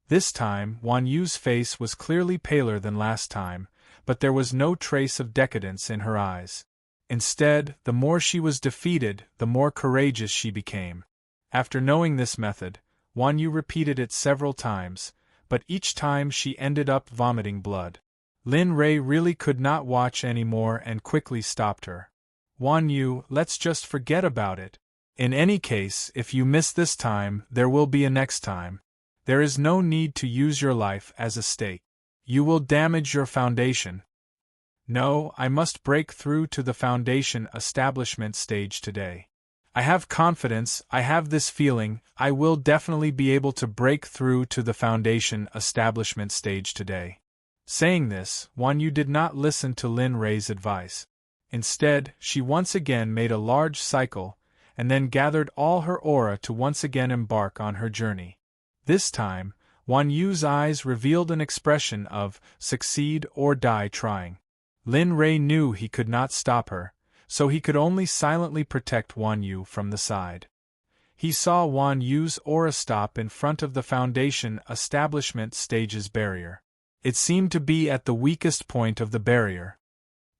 This time, Wan Yu's face was clearly paler than last time, but there was no trace of decadence in her eyes. Instead, the more she was defeated, the more courageous she became. After knowing this method, Wan Yu repeated it several times, but each time she ended up vomiting blood. Lin Rei really could not watch anymore and quickly stopped her. Wan Yu, let's just forget about it. In any case, if you miss this time, there will be a next time. There is no need to use your life as a stake. You will damage your foundation. No, I must break through to the foundation establishment stage today. I have confidence, I have this feeling, I will definitely be able to break through to the foundation establishment stage today. Saying this, Wan Yu did not listen to Lin Rei's advice. Instead, she once again made a large cycle, and then gathered all her aura to once again embark on her journey. This time, Wan Yu's eyes revealed an expression of succeed or die trying. Lin Rei knew he could not stop her, so he could only silently protect Wan Yu from the side. He saw Wan Yu's aura stop in front of the foundation establishment stage's barrier. It seemed to be at the weakest point of the barrier.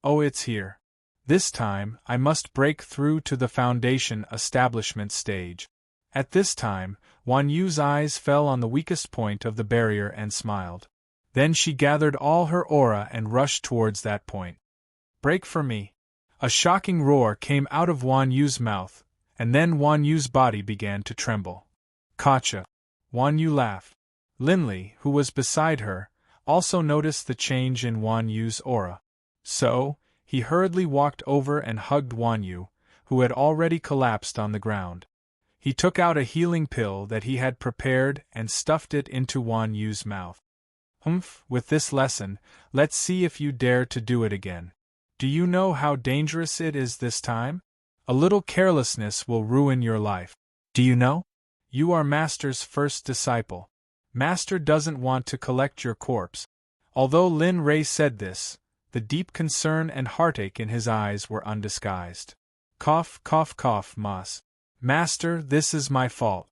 Oh, it's here. This time, I must break through to the foundation establishment stage. At this time, Wan Yu's eyes fell on the weakest point of the barrier and smiled. Then she gathered all her aura and rushed towards that point. Break for me. A shocking roar came out of Wan Yu's mouth, and then Wan Yu's body began to tremble. Gotcha! Wan Yu laughed. Linley, who was beside her, also noticed the change in Wan Yu's aura. So, he hurriedly walked over and hugged Wan Yu, who had already collapsed on the ground. He took out a healing pill that he had prepared and stuffed it into Wan Yu's mouth. "Humph, with this lesson, let's see if you dare to do it again. Do you know how dangerous it is this time? A little carelessness will ruin your life. Do you know? You are Master's first disciple. Master doesn't want to collect your corpse." Although Lin Rei said this, the deep concern and heartache in his eyes were undisguised. "Cough, cough, cough, Mas. Master, this is my fault.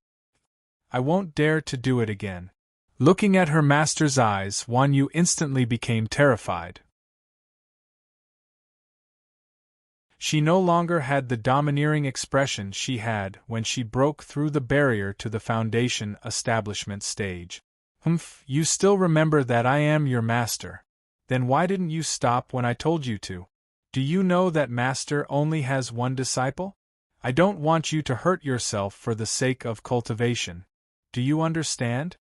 I won't dare to do it again." Looking at her master's eyes, Wan Yu instantly became terrified. She no longer had the domineering expression she had when she broke through the barrier to the foundation establishment stage. "Humph, you still remember that I am your master. Then why didn't you stop when I told you to? Do you know that Master only has one disciple? I don't want you to hurt yourself for the sake of cultivation. Do you understand?"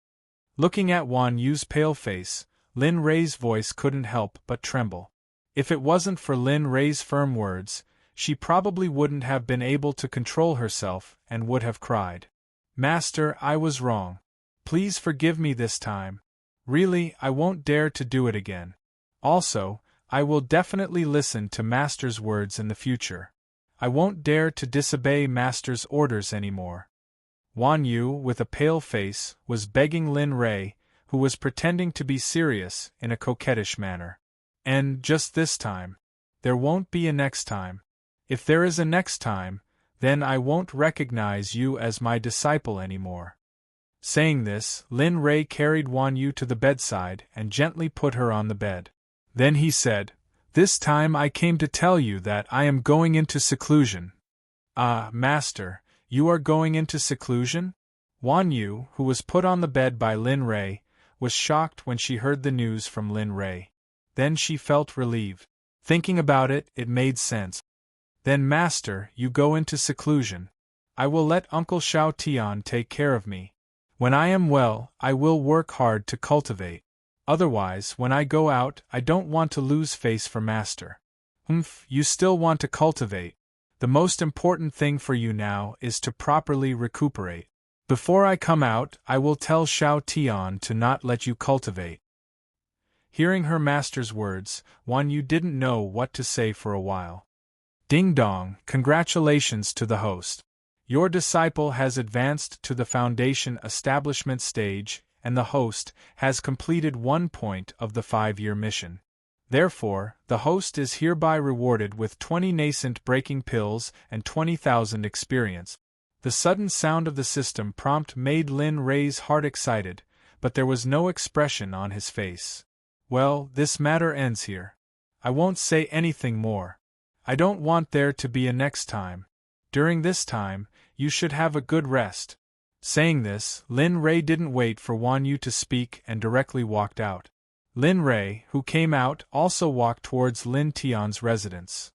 Looking at Wan Yu's pale face, Lin Rei's voice couldn't help but tremble. If it wasn't for Lin Rei's firm words, she probably wouldn't have been able to control herself and would have cried. "Master, I was wrong. Please forgive me this time. Really, I won't dare to do it again. Also, I will definitely listen to Master's words in the future. I won't dare to disobey Master's orders anymore." Wan Yu, with a pale face, was begging Lin Rei, who was pretending to be serious in a coquettish manner. "And just this time. There won't be a next time. If there is a next time, then I won't recognize you as my disciple anymore." Saying this, Lin Rei carried Wan Yu to the bedside and gently put her on the bed. Then he said, "This time I came to tell you that I am going into seclusion." "Ah, Master, you are going into seclusion?" Wan Yu, who was put on the bed by Lin Rei, was shocked when she heard the news from Lin Rei. Then she felt relieved. Thinking about it, it made sense. "Then, Master, you go into seclusion. I will let Uncle Shao Tian take care of me. When I am well, I will work hard to cultivate. Otherwise, when I go out, I don't want to lose face for Master." "Humph, you still want to cultivate. The most important thing for you now is to properly recuperate. Before I come out, I will tell Shao Tian to not let you cultivate." Hearing her master's words, Wan Yu didn't know what to say for a while. "Ding dong, congratulations to the host. Your disciple has advanced to the foundation establishment stage, and the host has completed 1 point of the 5-year mission. Therefore, the host is hereby rewarded with 20 nascent breaking pills and 20,000 experience." The sudden sound of the system prompt made Lin Rei's heart excited, but there was no expression on his face. "Well, this matter ends here. I won't say anything more. I don't want there to be a next time. During this time, you should have a good rest." Saying this, Lin Rei didn't wait for Wan Yu to speak and directly walked out. Lin Rei, who came out, also walked towards Lin Tian's residence.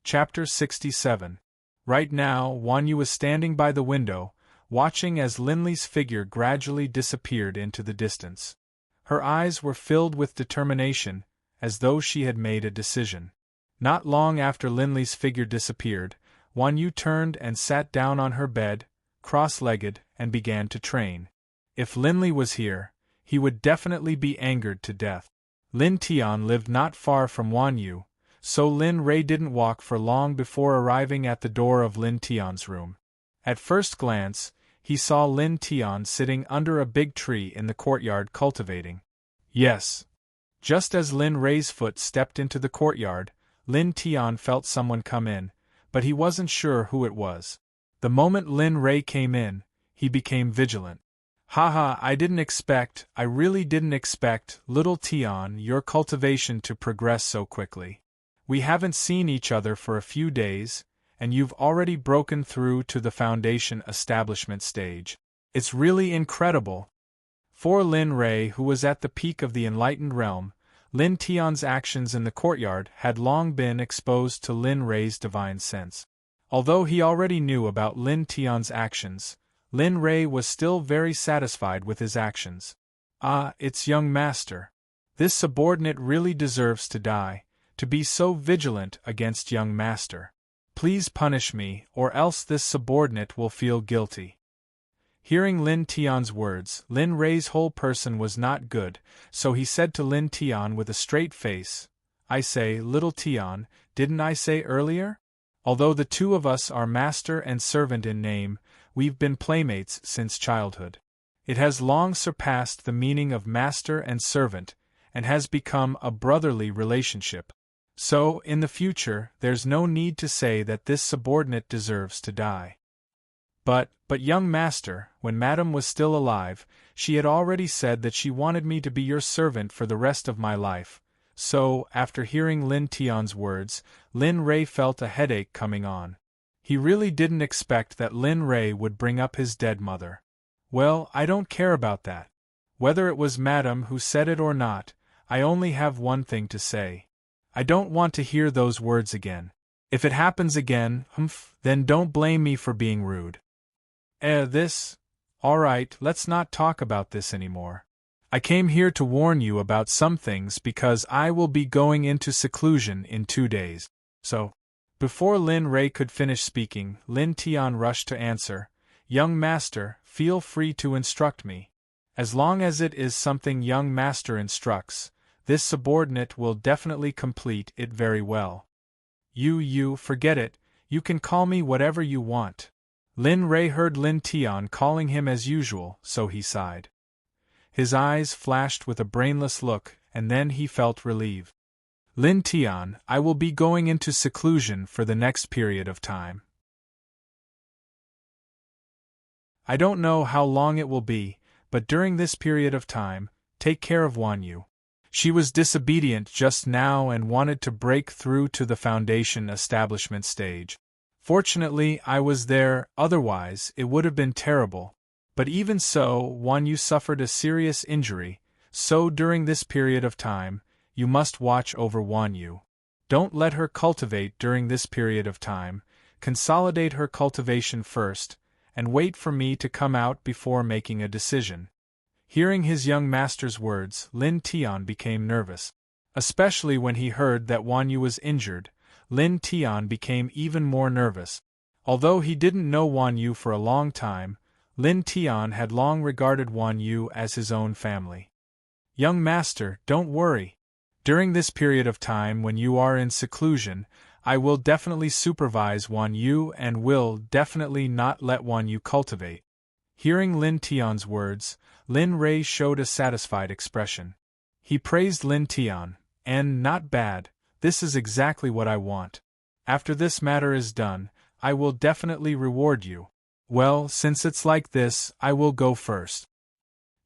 Chapter 67. Right now, Wan Yu was standing by the window, watching as Linley's figure gradually disappeared into the distance. Her eyes were filled with determination, as though she had made a decision. Not long after Linley's figure disappeared, Wan Yu turned and sat down on her bed, cross-legged, and began to train. If Linley was here, he would definitely be angered to death. Lin Tian lived not far from Wan Yu, so Lin Rei didn't walk for long before arriving at the door of Lin Tian's room. At first glance, he saw Lin Tian sitting under a big tree in the courtyard cultivating. Yes. Just as Lin Rei's foot stepped into the courtyard, Lin Tian felt someone come in, but he wasn't sure who it was. The moment Lin Rei came in, he became vigilant. "Haha, I really didn't expect, little Tian, your cultivation to progress so quickly. We haven't seen each other for a few days, and you've already broken through to the foundation establishment stage. It's really incredible." For Lin Rei, who was at the peak of the enlightened realm, Lin Tian's actions in the courtyard had long been exposed to Lin Rei's divine sense. Although he already knew about Lin Tian's actions, Lin Rei was still very satisfied with his actions. Ah, it's young master. This subordinate really deserves to die, to be so vigilant against young master. Please punish me, or else this subordinate will feel guilty. Hearing Lin Tian's words, Lin Rei's whole person was not good, so he said to Lin Tian with a straight face, I say, little Tian, didn't I say earlier? Although the two of us are master and servant in name, we've been playmates since childhood. It has long surpassed the meaning of master and servant, and has become a brotherly relationship. So, in the future, there's no need to say that this subordinate deserves to die. But young master, when Madame was still alive, she had already said that she wanted me to be your servant for the rest of my life. So, after hearing Lin Tian's words, Lin Rei felt a headache coming on. He really didn't expect that Lin Rei would bring up his dead mother. Well, I don't care about that. Whether it was Madame who said it or not, I only have one thing to say. I don't want to hear those words again. If it happens again, then don't blame me for being rude. This? Alright, let's not talk about this anymore. I came here to warn you about some things because I will be going into seclusion in 2 days. So, before Lin Rei could finish speaking, Lin Tian rushed to answer, Young master, feel free to instruct me. As long as it is something young master instructs, this subordinate will definitely complete it very well. You forget it, you can call me whatever you want. Lin Rei heard Lin Tian calling him as usual, so he sighed. His eyes flashed with a brainless look, and then he felt relieved. Lin Tian, I will be going into seclusion for the next period of time. I don't know how long it will be, but during this period of time, take care of Wan Yu. She was disobedient just now and wanted to break through to the foundation establishment stage. Fortunately, I was there, otherwise it would have been terrible. But even so, Wan Yu suffered a serious injury, so during this period of time, you must watch over Wan Yu. Don't let her cultivate during this period of time, consolidate her cultivation first, and wait for me to come out before making a decision. Hearing his young master's words, Lin Tian became nervous. Especially when he heard that Wan Yu was injured, Lin Tian became even more nervous. Although he didn't know Wan Yu for a long time, Lin Tian had long regarded Wan Yu as his own family. Young master, don't worry. During this period of time when you are in seclusion, I will definitely supervise Wan Yu and will definitely not let Wan Yu cultivate. Hearing Lin Tian's words, Lin Rei showed a satisfied expression. He praised Lin Tian, and not bad, this is exactly what I want. After this matter is done, I will definitely reward you. Well, since it's like this, I will go first.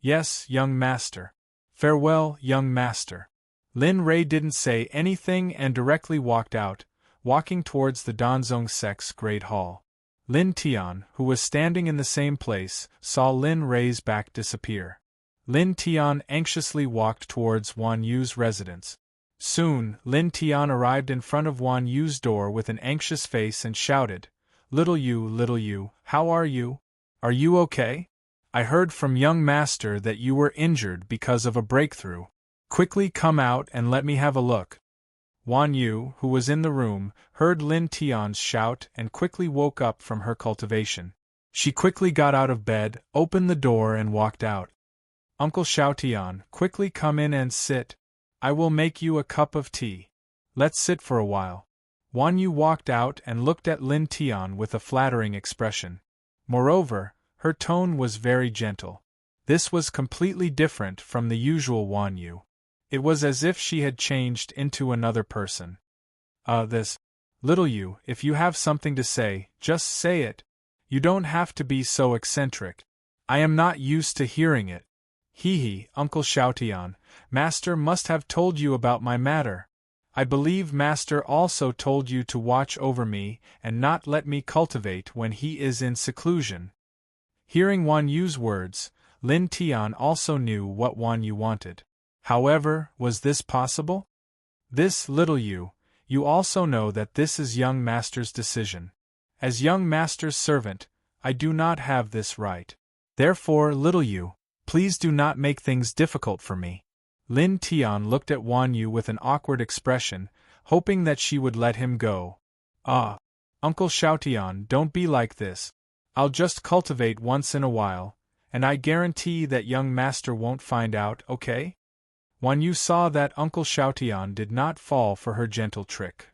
Yes, young master. Farewell, young master. Lin Rei didn't say anything and directly walked out, walking towards the Danzong Sect's great hall. Lin Tian, who was standing in the same place, saw Lin Rei's back disappear. Lin Tian anxiously walked towards Wan Yu's residence. Soon, Lin Tian arrived in front of Wan Yu's door with an anxious face and shouted, little you, how are you? Are you okay? I heard from young master that you were injured because of a breakthrough. Quickly come out and let me have a look. Wan Yu, who was in the room, heard Lin Tian's shout and quickly woke up from her cultivation. She quickly got out of bed, opened the door and walked out. Uncle Xiao Tian, quickly come in and sit. I will make you a cup of tea. Let's sit for a while. Wan Yu walked out and looked at Lin Tian with a flattering expression. Moreover, her tone was very gentle. This was completely different from the usual Wan Yu. It was as if she had changed into another person. This. Little you, if you have something to say, just say it. You don't have to be so eccentric. I am not used to hearing it. Hee, Uncle Xiaotian, Master must have told you about my matter. I believe Master also told you to watch over me and not let me cultivate when he is in seclusion. Hearing Wan Yu's words, Lin Tian also knew what Wan Yu wanted. However, was this possible? This, little you also know that this is young master's decision. As young master's servant, I do not have this right. Therefore, little Yu, please do not make things difficult for me. Lin Tian looked at Wan Yu with an awkward expression, hoping that she would let him go. Ah, Uncle Xiaotian, don't be like this. I'll just cultivate once in a while, and I guarantee that young master won't find out, okay? Wan Yu saw that Uncle Xiaotian did not fall for her gentle trick.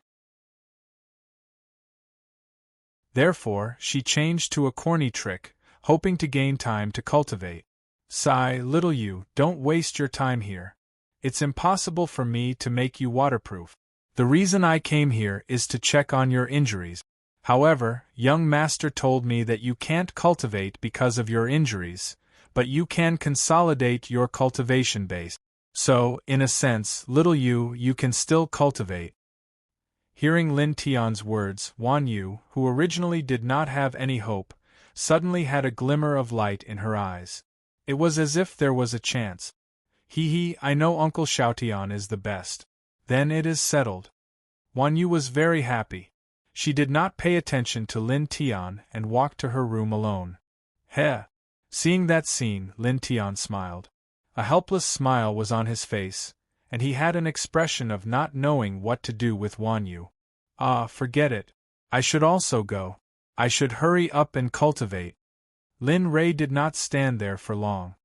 Therefore, she changed to a corny trick, hoping to gain time to cultivate. Sigh, little Yu, don't waste your time here. It's impossible for me to make you waterproof. The reason I came here is to check on your injuries. However, young master told me that you can't cultivate because of your injuries, but you can consolidate your cultivation base. So, in a sense, little Yu, you can still cultivate. Hearing Lin Tian's words, Wan Yu, who originally did not have any hope, suddenly had a glimmer of light in her eyes. It was as if there was a chance. I know Uncle Xiaotian is the best. Then it is settled. Wan Yu was very happy. She did not pay attention to Lin Tian and walked to her room alone. Heh! Seeing that scene, Lin Tian smiled. A helpless smile was on his face, and he had an expression of not knowing what to do with Wan Yu. Ah, forget it. I should also go. I should hurry up and cultivate. Lin Rei did not stand there for long.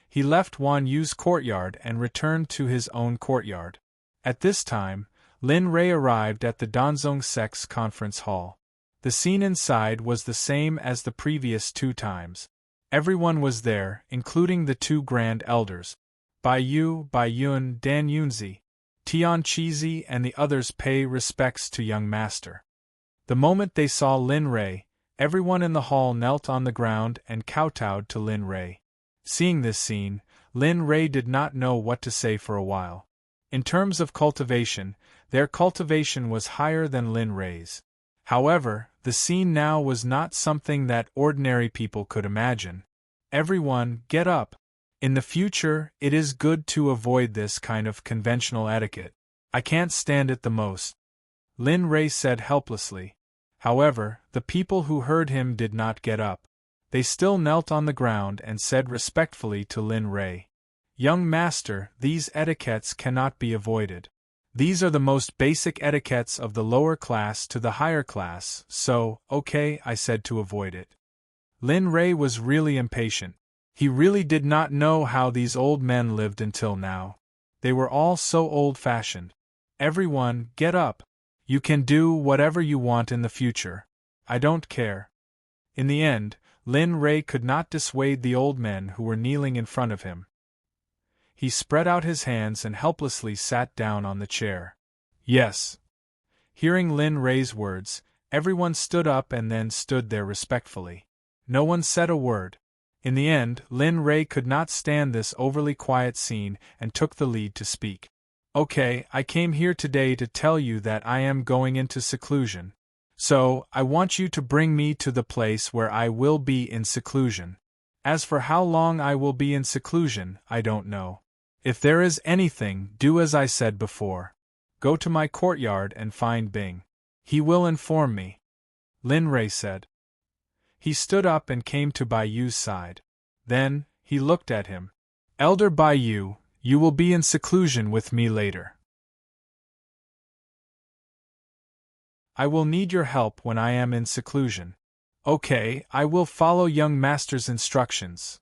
He left Wan Yu's courtyard and returned to his own courtyard. At this time, Lin Rei arrived at the Danzong Sect's conference hall. The scene inside was the same as the previous 2 times. Everyone was there, including the 2 grand elders. Bai Yu, Bai Yun, Dan Yunzi, Tian Chizi and the others pay respects to young master. The moment they saw Lin Rei, everyone in the hall knelt on the ground and kowtowed to Lin Rei. Seeing this scene, Lin Rei did not know what to say for a while. In terms of cultivation, their cultivation was higher than Lin Rei's. However, the scene now was not something that ordinary people could imagine. Everyone, get up! In the future, it is good to avoid this kind of conventional etiquette. I can't stand it the most. Lin Rei said helplessly. However, the people who heard him did not get up. They still knelt on the ground and said respectfully to Lin Rei, "Young master, these etiquettes cannot be avoided. These are the most basic etiquettes of the lower class to the higher class, so, okay, I said to avoid it." Lin Rei was really impatient. He really did not know how these old men lived until now. They were all so old-fashioned. Everyone, get up. You can do whatever you want in the future. I don't care. In the end, Lin Rei could not dissuade the old men who were kneeling in front of him. He spread out his hands and helplessly sat down on the chair. Yes. Hearing Lin Rei's words, everyone stood up and then stood there respectfully. No one said a word. In the end, Lin Rei could not stand this overly quiet scene and took the lead to speak. Okay, I came here today to tell you that I am going into seclusion. So, I want you to bring me to the place where I will be in seclusion. As for how long I will be in seclusion, I don't know. If there is anything, do as I said before. Go to my courtyard and find Bing. He will inform me. Lin Rei said. He stood up and came to Bai Yu's side. Then, he looked at him. Elder Bai Yu, you will be in seclusion with me later. I will need your help when I am in seclusion. Okay, I will follow young master's instructions.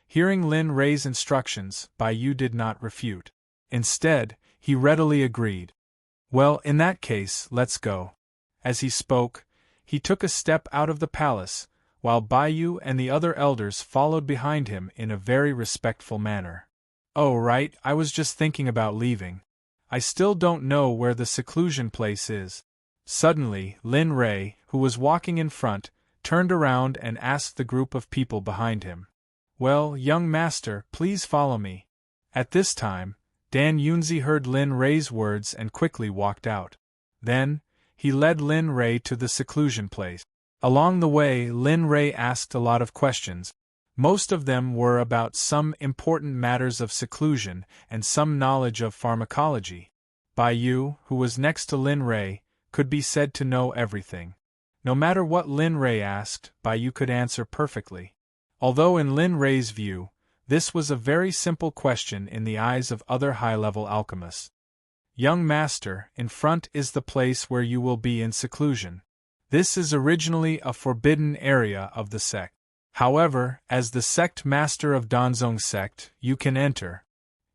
Hearing Lin Rei's instructions, Bai Yu did not refute. Instead, he readily agreed. Well, in that case, let's go. As he spoke, he took a step out of the palace, while Bai Yu and the other elders followed behind him in a very respectful manner. Oh right, I was just thinking about leaving. I still don't know where the seclusion place is. Suddenly, Lin Rei, who was walking in front, turned around and asked the group of people behind him. Well, young master, please follow me. At this time, Dan Yunzi heard Lin Rei's words and quickly walked out. Then, he led Lin Rei to the seclusion place. Along the way, Lin Rei asked a lot of questions. Most of them were about some important matters of seclusion and some knowledge of pharmacology. Bai Yu, who was next to Lin Rei, could be said to know everything. No matter what Lin Rei asked, Bai Yu could answer perfectly. Although in Lin Rei's view, this was a very simple question in the eyes of other high-level alchemists. Young master, in front is the place where you will be in seclusion. This is originally a forbidden area of the sect. However, as the sect master of Danzong sect, you can enter.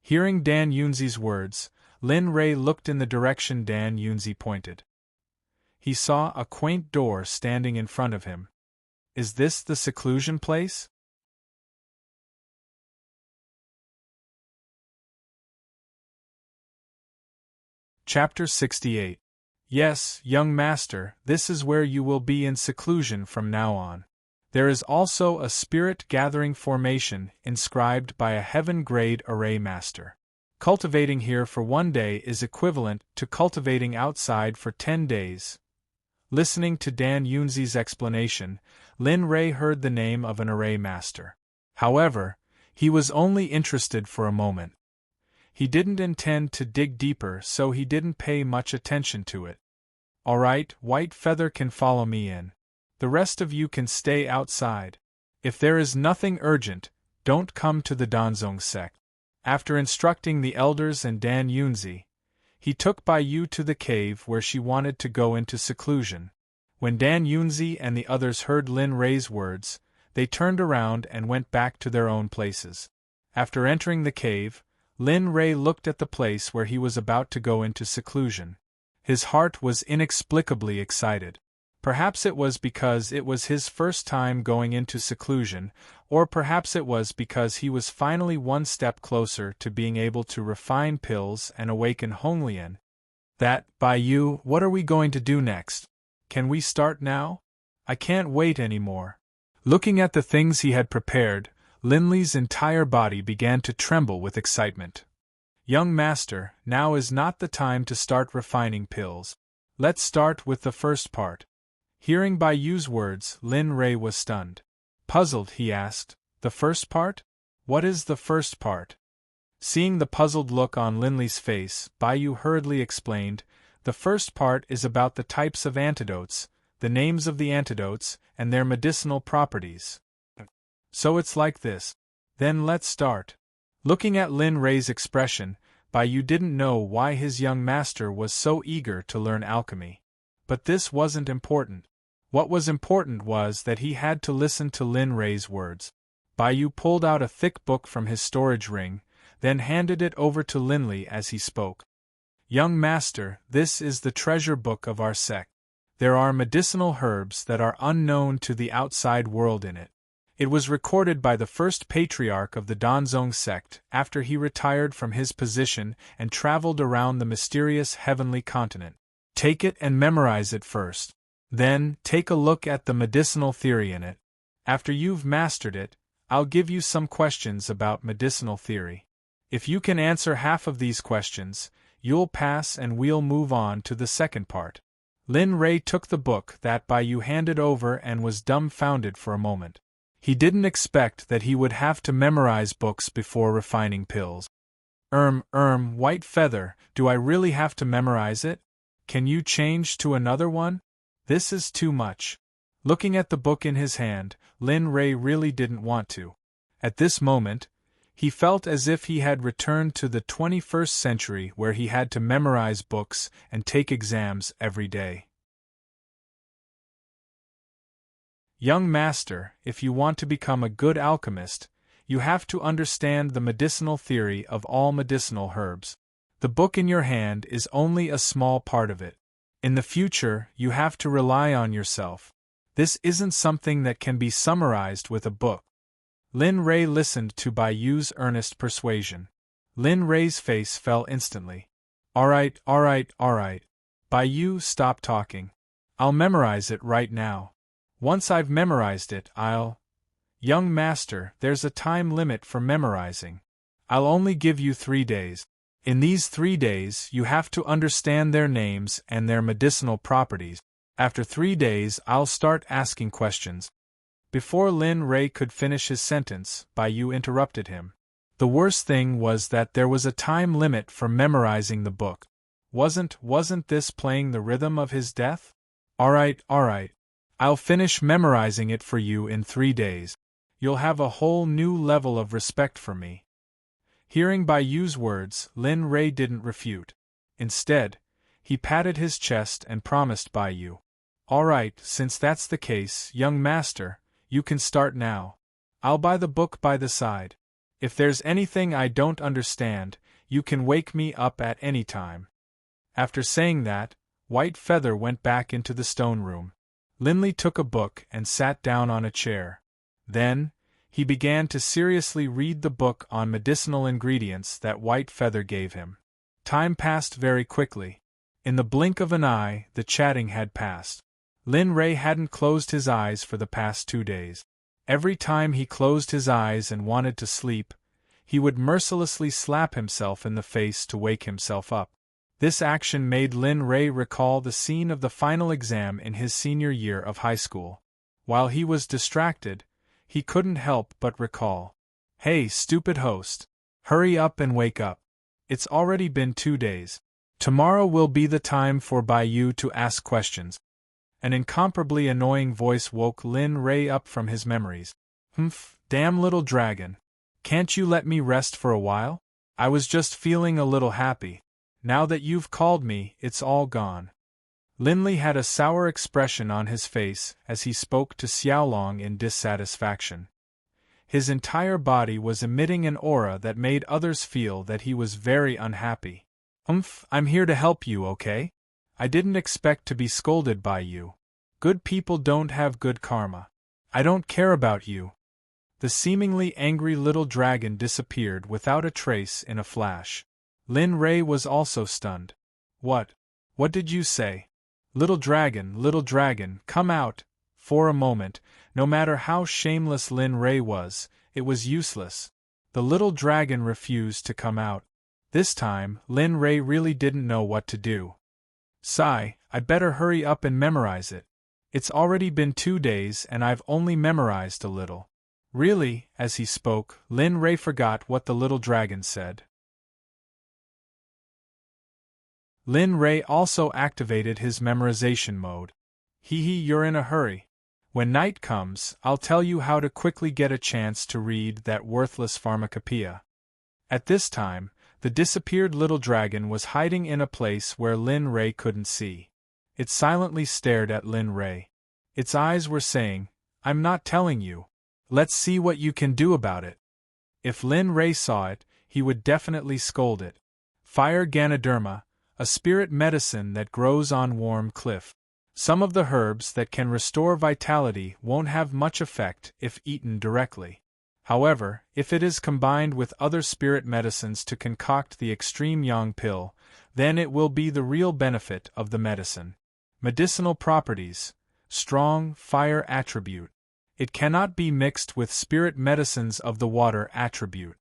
Hearing Dan Yunzi's words, Lin Rei looked in the direction Dan Yunzi pointed. He saw a quaint door standing in front of him. Is this the seclusion place? Chapter 68. Yes, young master, this is where you will be in seclusion from now on. There is also a spirit-gathering formation inscribed by a heaven-grade array master. Cultivating here for 1 day is equivalent to cultivating outside for 10 days. Listening to Dan Yunzi's explanation, Lin Rei heard the name of an array master. However, he was only interested for a moment. He didn't intend to dig deeper, so he didn't pay much attention to it. All right, White Feather can follow me in. The rest of you can stay outside. If there is nothing urgent, don't come to the Danzong sect. After instructing the elders and Dan Yunzi, he took Bai Yu to the cave where she wanted to go into seclusion. When Dan Yunzi and the others heard Lin Rei's words, they turned around and went back to their own places. After entering the cave, Lin Rei looked at the place where he was about to go into seclusion. His heart was inexplicably excited. Perhaps it was because it was his first time going into seclusion, or perhaps it was because he was finally one step closer to being able to refine pills and awaken Honglian. That, Bai Yu, what are we going to do next? Can we start now? I can't wait anymore. Looking at the things he had prepared, Lin Li's entire body began to tremble with excitement. Young master, now is not the time to start refining pills. Let's start with the first part. Hearing Bai Yu's words, Lin Rei was stunned. Puzzled, he asked, the first part? What is the first part? Seeing the puzzled look on Lin Li's face, Bai Yu hurriedly explained, the first part is about the types of antidotes, the names of the antidotes, and their medicinal properties. So it's like this. Then let's start. Looking at Lin Rei's expression, Bai Yu didn't know why his young master was so eager to learn alchemy. But this wasn't important. What was important was that he had to listen to Lin Rei's words. Bai Yu pulled out a thick book from his storage ring, then handed it over to Lin Li as he spoke. Young master, this is the treasure book of our sect. There are medicinal herbs that are unknown to the outside world in it. It was recorded by the first patriarch of the Danzong sect after he retired from his position and traveled around the mysterious heavenly continent. Take it and memorize it first. Then, take a look at the medicinal theory in it. After you've mastered it, I'll give you some questions about medicinal theory. If you can answer half of these questions, you'll pass and we'll move on to the second part. Lin Rei took the book that Bai Yu handed over and was dumbfounded for a moment. He didn't expect that he would have to memorize books before refining pills. White Feather, do I really have to memorize it? Can you change to another one? This is too much. Looking at the book in his hand, Lin Rei really didn't want to. At this moment, he felt as if he had returned to the 21st century where he had to memorize books and take exams every day. Young master, if you want to become a good alchemist, you have to understand the medicinal theory of all medicinal herbs. The book in your hand is only a small part of it. In the future, you have to rely on yourself. This isn't something that can be summarized with a book. Lin Rei listened to Bai Yu's earnest persuasion. Lin Rei's face fell instantly. All right. Bai Yu, stop talking. I'll memorize it right now. Once I've memorized it, Young master, there's a time limit for memorizing. I'll only give you 3 days. In these 3 days, you have to understand their names and their medicinal properties. After 3 days, I'll start asking questions. Before Lin Rei could finish his sentence, Bai Yu interrupted him. The worst thing was that there was a time limit for memorizing the book. Wasn't this playing the rhythm of his death? All right. I'll finish memorizing it for you in 3 days. You'll have a whole new level of respect for me. Hearing Bai Yu's words, Lin Rei didn't refute. Instead, he patted his chest and promised Bai Yu. All right, since that's the case, young master, you can start now. I'll buy the book by the side. If there's anything I don't understand, you can wake me up at any time. After saying that, White Feather went back into the stone room. Linley took a book and sat down on a chair. Then, he began to seriously read the book on medicinal ingredients that White Feather gave him. Time passed very quickly. In the blink of an eye, the chatting had passed. Lin Rei hadn't closed his eyes for the past 2 days. Every time he closed his eyes and wanted to sleep, he would mercilessly slap himself in the face to wake himself up. This action made Lin Rei recall the scene of the final exam in his senior year of high school. While he was distracted, he couldn't help but recall. Hey, stupid host! Hurry up and wake up. It's already been 2 days. Tomorrow will be the time for Bai Yu to ask questions. An incomparably annoying voice woke Lin Rei up from his memories. Humph, damn little dragon. Can't you let me rest for a while? I was just feeling a little happy. Now that you've called me, it's all gone. Linley had a sour expression on his face as he spoke to Xiaolong in dissatisfaction. His entire body was emitting an aura that made others feel that he was very unhappy. I'm here to help you, okay? I didn't expect to be scolded by you. Good people don't have good karma. I don't care about you. The seemingly angry little dragon disappeared without a trace in a flash. Lin Rei was also stunned. What did you say? Little dragon, come out! For a moment, no matter how shameless Lin Rei was, it was useless. The little dragon refused to come out. This time, Lin Rei really didn't know what to do. Sigh, I'd better hurry up and memorize it. It's already been 2 days and I've only memorized a little. Really, as he spoke, Lin Rei forgot what the little dragon said. Lin Rei also activated his memorization mode. You're in a hurry. When night comes, I'll tell you how to quickly get a chance to read that worthless pharmacopoeia. At this time, the disappeared little dragon was hiding in a place where Lin Rei couldn't see. It silently stared at Lin Rei. Its eyes were saying, I'm not telling you. Let's see what you can do about it. If Lin Rei saw it, he would definitely scold it. Fire Ganoderma, a spirit medicine that grows on warm cliff. Some of the herbs that can restore vitality won't have much effect if eaten directly. However, if it is combined with other spirit medicines to concoct the extreme yang pill, then it will be the real benefit of the medicine. Medicinal properties. Strong fire attribute. It cannot be mixed with spirit medicines of the water attribute.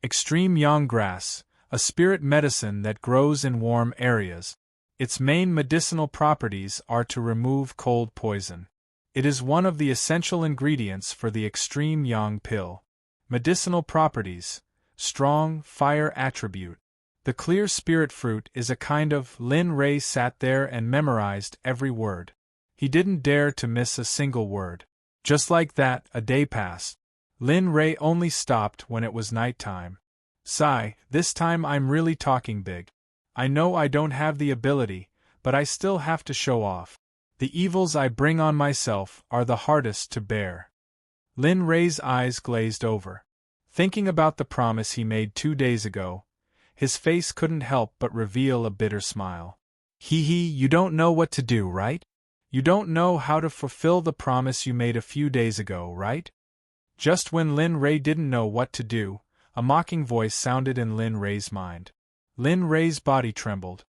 Extreme yang grass, a spirit medicine that grows in warm areas. Its main medicinal properties are to remove cold poison. It is one of the essential ingredients for the extreme yang pill. Medicinal properties. Strong fire attribute. The clear spirit fruit is a kind of. Lin Rei sat there and memorized every word. He didn't dare to miss a single word. Just like that, a day passed. Lin Rei only stopped when it was night time. Sigh, this time I'm really talking big. I know I don't have the ability, but I still have to show off. The evils I bring on myself are the hardest to bear. Lin Rei's eyes glazed over. Thinking about the promise he made 2 days ago, his face couldn't help but reveal a bitter smile. You don't know what to do, right? You don't know how to fulfill the promise you made a few days ago, right? Just when Lin Rei didn't know what to do, a mocking voice sounded in Lin Rei's mind. Lin Rei's body trembled.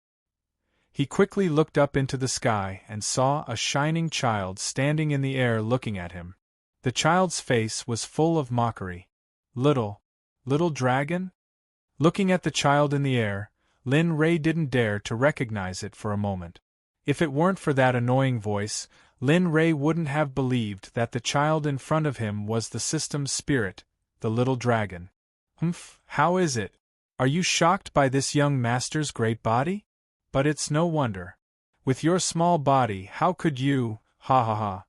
He quickly looked up into the sky and saw a shining child standing in the air looking at him. The child's face was full of mockery. Little dragon? Looking at the child in the air, Lin Rei didn't dare to recognize it for a moment. If it weren't for that annoying voice, Lin Rei wouldn't have believed that the child in front of him was the system's spirit, the little dragon. How is it? Are you shocked by this young master's great body? But it's no wonder. With your small body, how could you? Ha ha ha.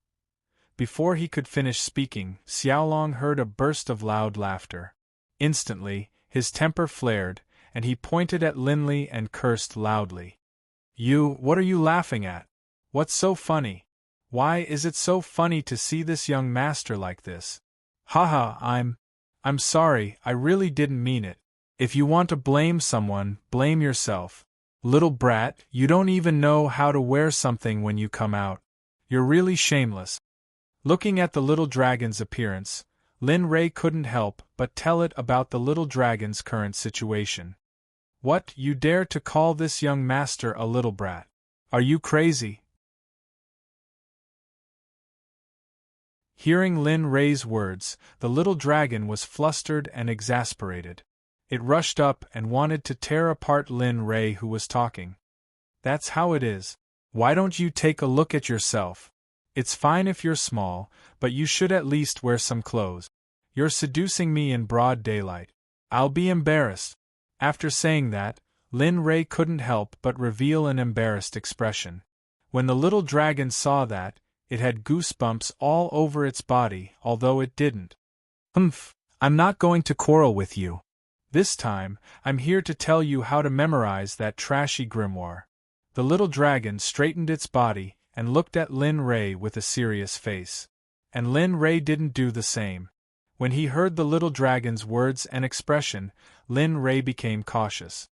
Before he could finish speaking, Xiaolong heard a burst of loud laughter. Instantly, his temper flared, and he pointed at Linley and cursed loudly. What are you laughing at? What's so funny? Why is it so funny to see this young master like this? Haha, I'm sorry, I really didn't mean it. If you want to blame someone, blame yourself. Little brat, you don't even know how to wear something when you come out. You're really shameless. Looking at the little dragon's appearance, Lin Rei couldn't help but tell it about the little dragon's current situation. What, you dare to call this young master a little brat? Are you crazy? Hearing Lin Rei's words, the little dragon was flustered and exasperated. It rushed up and wanted to tear apart Lin Rei, who was talking. That's how it is. Why don't you take a look at yourself? It's fine if you're small, but you should at least wear some clothes. You're seducing me in broad daylight. I'll be embarrassed. After saying that, Lin Rei couldn't help but reveal an embarrassed expression. When the little dragon saw that, it had goosebumps all over its body, although it didn't. Humph, I'm not going to quarrel with you. This time, I'm here to tell you how to memorize that trashy grimoire. The little dragon straightened its body and looked at Lin Rei with a serious face. And Lin Rei didn't do the same. When he heard the little dragon's words and expression, Lin Rei became cautious.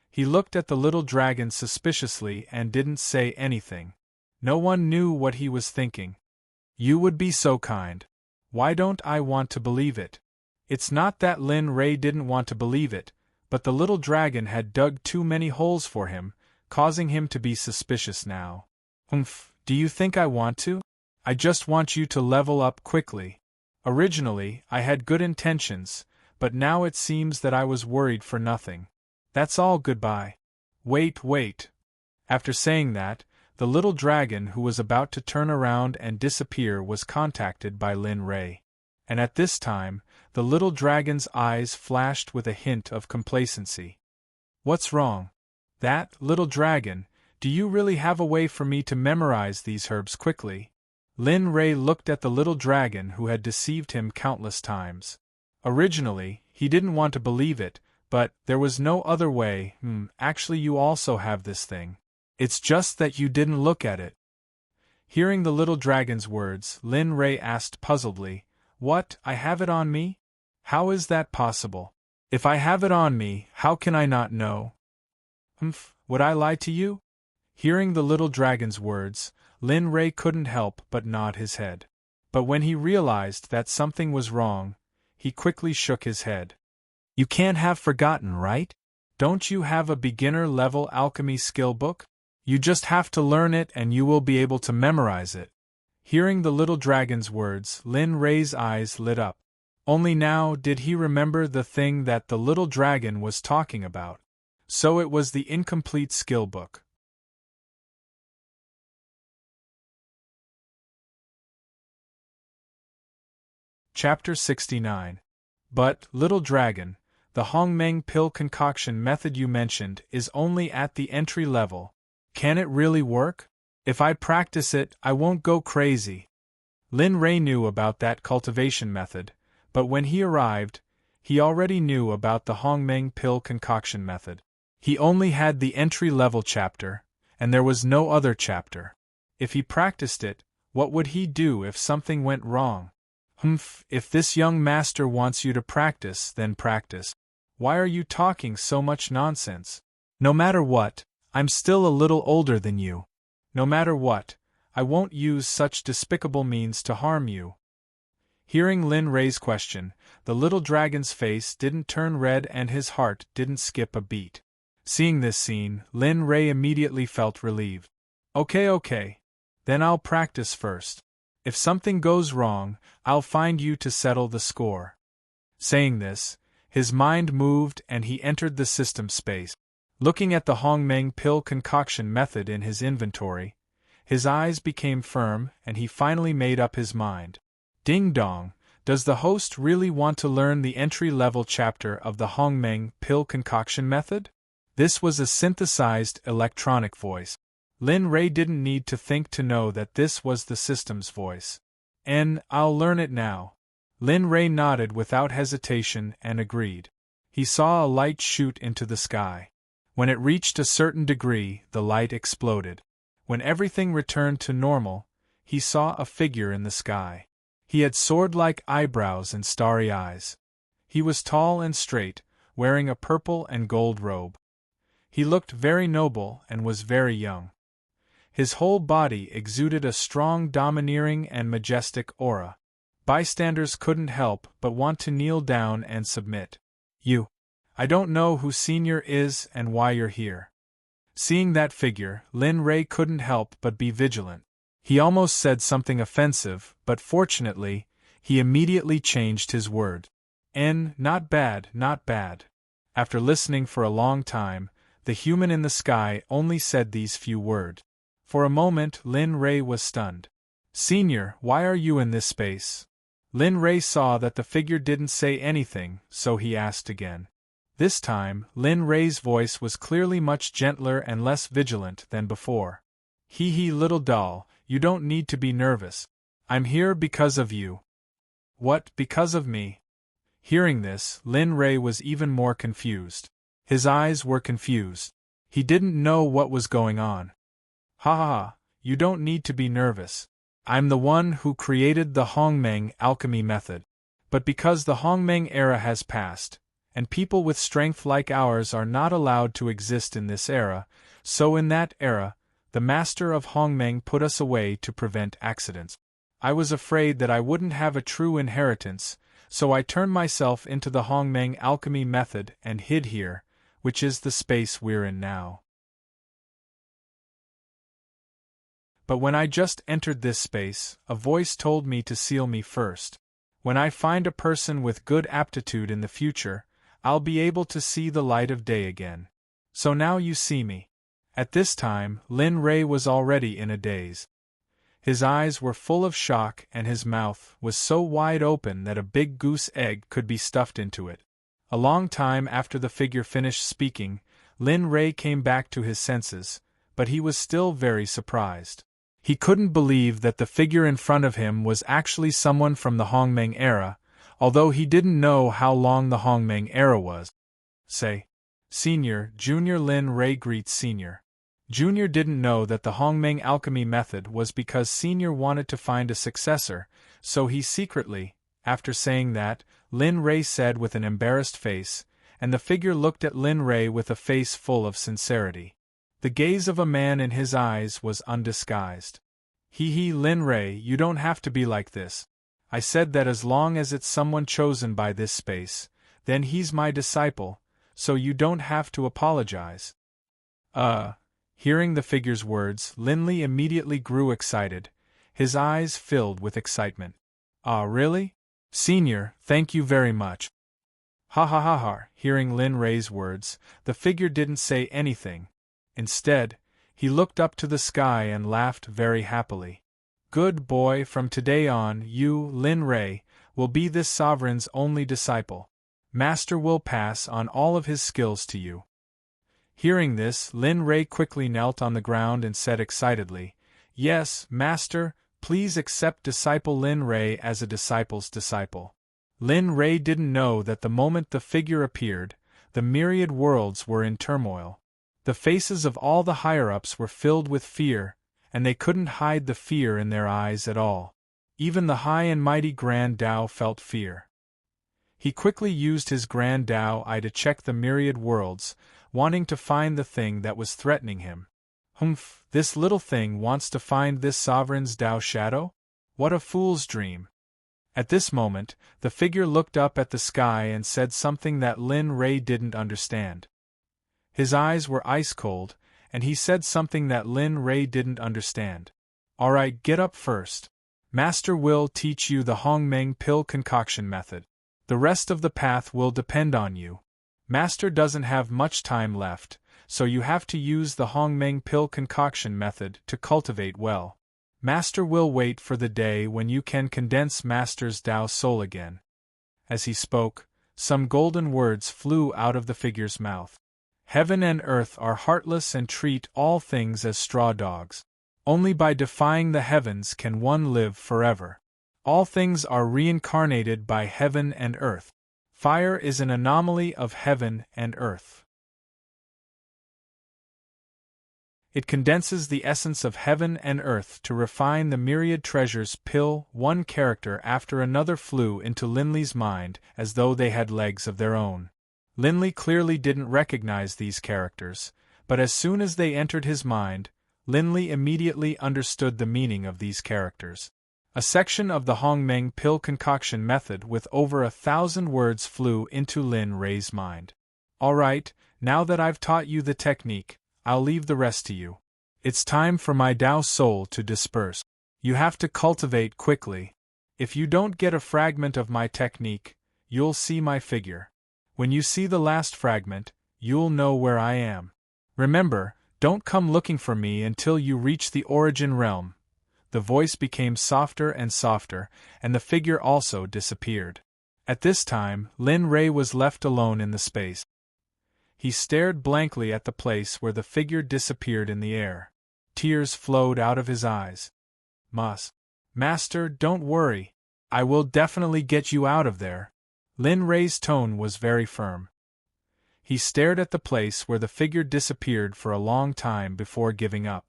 He looked at the little dragon suspiciously and didn't say anything. No one knew what he was thinking. You would be so kind. Why don't I want to believe it? It's not that Lin Rei didn't want to believe it, but the little dragon had dug too many holes for him, causing him to be suspicious now. Do you think I want to? I just want you to level up quickly. Originally, I had good intentions, but now it seems that I was worried for nothing. That's all, goodbye. Wait. After saying that, the little dragon who was about to turn around and disappear was contacted by Lin Rei. And at this time, the little dragon's eyes flashed with a hint of complacency. What's wrong? That, little dragon, do you really have a way for me to memorize these herbs quickly? Lin Rei looked at the little dragon who had deceived him countless times. Originally, he didn't want to believe it, but there was no other way. Actually, you also have this thing. It's just that you didn't look at it. Hearing the little dragon's words, Lin Rei asked puzzledly, What, I have it on me? How is that possible? If I have it on me, how can I not know? Would I lie to you? Hearing the little dragon's words, Lin Rei couldn't help but nod his head. But when he realized that something was wrong, he quickly shook his head. You can't have forgotten, right? Don't you have a beginner-level alchemy skill book? You just have to learn it and you will be able to memorize it. Hearing the little dragon's words, Lin Rei's eyes lit up. Only now did he remember the thing that the little dragon was talking about. So it was the incomplete skill book. Chapter 69. But, little dragon, the Hongmeng pill concoction method you mentioned is only at the entry level. Can it really work? If I practice it, I won't go crazy. Lin Rei knew about that cultivation method, but when he arrived, he already knew about the Hongmeng pill concoction method. He only had the entry-level chapter, and there was no other chapter. If he practiced it, what would he do if something went wrong? If this young master wants you to practice, then practice. Why are you talking so much nonsense? No matter what, I'm still a little older than you. No matter what, I won't use such despicable means to harm you. Hearing Lin Rei's question, the little dragon's face didn't turn red and his heart didn't skip a beat. Seeing this scene, Lin Rei immediately felt relieved. Okay. Then I'll practice first. If something goes wrong, I'll find you to settle the score. Saying this, his mind moved and he entered the system space. Looking at the Hongmeng pill concoction method in his inventory, his eyes became firm and he finally made up his mind. Ding dong, does the host really want to learn the entry-level chapter of the Hongmeng pill concoction method? This was a synthesized electronic voice. Lin Ray didn't need to think to know that this was the system's voice. I'll learn it now. Lin Ray nodded without hesitation and agreed. He saw a light shoot into the sky. When it reached a certain degree, the light exploded. When everything returned to normal, he saw a figure in the sky. He had sword-like eyebrows and starry eyes. He was tall and straight, wearing a purple and gold robe. He looked very noble and was very young. His whole body exuded a strong, domineering and majestic aura. Bystanders couldn't help but want to kneel down and submit. I don't know who Senior is and why you're here. Seeing that figure, Lin Ray couldn't help but be vigilant. He almost said something offensive, but fortunately, he immediately changed his word. Not bad, not bad. After listening for a long time, the human in the sky only said these few words. For a moment, Lin Ray was stunned. Senior, why are you in this space? Lin Ray saw that the figure didn't say anything, so he asked again. This time, Lin Ray's voice was clearly much gentler and less vigilant than before. Hee little doll, you don't need to be nervous. I'm here because of you. What, because of me? Hearing this, Lin Ray was even more confused. His eyes were confused. He didn't know what was going on. Ha, you don't need to be nervous. I'm the one who created the Hongmeng alchemy method. But because the Hongmeng era has passed, and people with strength like ours are not allowed to exist in this era, so in that era, the master of Hongmeng put us away to prevent accidents. I was afraid that I wouldn't have a true inheritance, so I turned myself into the Hongmeng alchemy method and hid here, which is the space we're in now. But when I just entered this space, a voice told me to seal me first. When I find a person with good aptitude in the future, I'll be able to see the light of day again. So now you see me. At this time, Lin Ray was already in a daze. His eyes were full of shock and his mouth was so wide open that a big goose egg could be stuffed into it. A long time after the figure finished speaking, Lin Ray came back to his senses, but he was still very surprised. He couldn't believe that the figure in front of him was actually someone from the Hongmeng era, although he didn't know how long the Hongmeng era was. Say, Senior, Junior. Lin Ray greets Senior. Junior didn't know that the Hongmeng alchemy method was because Senior wanted to find a successor, so he secretly, after saying that, Lin Ray said with an embarrassed face, and the figure looked at Lin Ray with a face full of sincerity. The gaze of a man in his eyes was undisguised. Lin Ray, you don't have to be like this. I said that as long as it's someone chosen by this space, then he's my disciple, so you don't have to apologize. Hearing the figure's words, Linley immediately grew excited. His eyes filled with excitement. Really? Senior, thank you very much. Ha. Hearing Lin Ray's words, the figure didn't say anything. Instead, he looked up to the sky and laughed very happily. Good boy, from today on, you, Lin Ray, will be this sovereign's only disciple. Master will pass on all of his skills to you. Hearing this, Lin Ray quickly knelt on the ground and said excitedly, Yes, Master, please accept disciple Lin Ray as a disciple's disciple. Lin Ray didn't know that the moment the figure appeared, the myriad worlds were in turmoil. The faces of all the higher-ups were filled with fear, and they couldn't hide the fear in their eyes at all. Even the high and mighty Grand Tao felt fear. He quickly used his Grand Tao eye to check the myriad worlds, wanting to find the thing that was threatening him. Humph, this little thing wants to find this sovereign's Tao shadow? What a fool's dream. At this moment, the figure looked up at the sky and said something that Lin Ray didn't understand. His eyes were ice-cold, and he said something that Lin Ray didn't understand. All right, get up first. Master will teach you the Hongmeng pill concoction method. The rest of the path will depend on you. Master doesn't have much time left, so you have to use the Hongmeng pill concoction method to cultivate well. Master will wait for the day when you can condense Master's Tao soul again. As he spoke, some golden words flew out of the figure's mouth. Heaven and earth are heartless and treat all things as straw dogs. Only by defying the heavens can one live forever. All things are reincarnated by heaven and earth. Fire is an anomaly of heaven and earth. It condenses the essence of heaven and earth to refine the myriad treasures. One character after another flew into Linley's mind as though they had legs of their own. Linley clearly didn't recognize these characters, but as soon as they entered his mind, Linley immediately understood the meaning of these characters. A section of the Hongmeng pill concoction method with over 1,000 words flew into Lin Rei's mind. All right, now that I've taught you the technique, I'll leave the rest to you. It's time for my Tao soul to disperse. You have to cultivate quickly. If you don't get a fragment of my technique, you'll see my figure. When you see the last fragment, you'll know where I am. Remember, don't come looking for me until you reach the origin realm. The voice became softer and softer, and the figure also disappeared. At this time, Lin Rei was left alone in the space. He stared blankly at the place where the figure disappeared in the air. Tears flowed out of his eyes. Master, don't worry. I will definitely get you out of there. Lin Rei's tone was very firm. He stared at the place where the figure disappeared for a long time before giving up.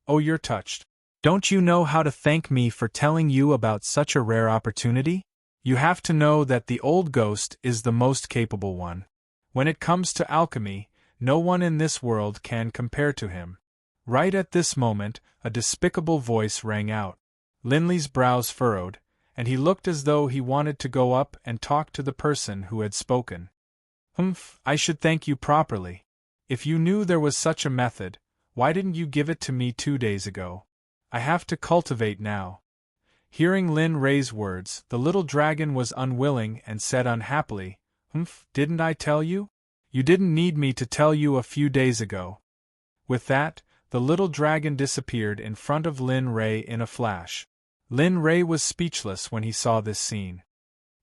Oh, you're touched. Don't you know how to thank me for telling you about such a rare opportunity? You have to know that the old ghost is the most capable one. When it comes to alchemy, no one in this world can compare to him. Right at this moment, a despicable voice rang out. Linley's brows furrowed, and he looked as though he wanted to go up and talk to the person who had spoken. I should thank you properly. If you knew there was such a method, why didn't you give it to me 2 days ago? I have to cultivate now. Hearing Lin Rei's words, the little dragon was unwilling and said unhappily, Didn't I tell you? You didn't need me to tell you a few days ago. With that, the little dragon disappeared in front of Lin Rei in a flash. Lin Rei was speechless when he saw this scene.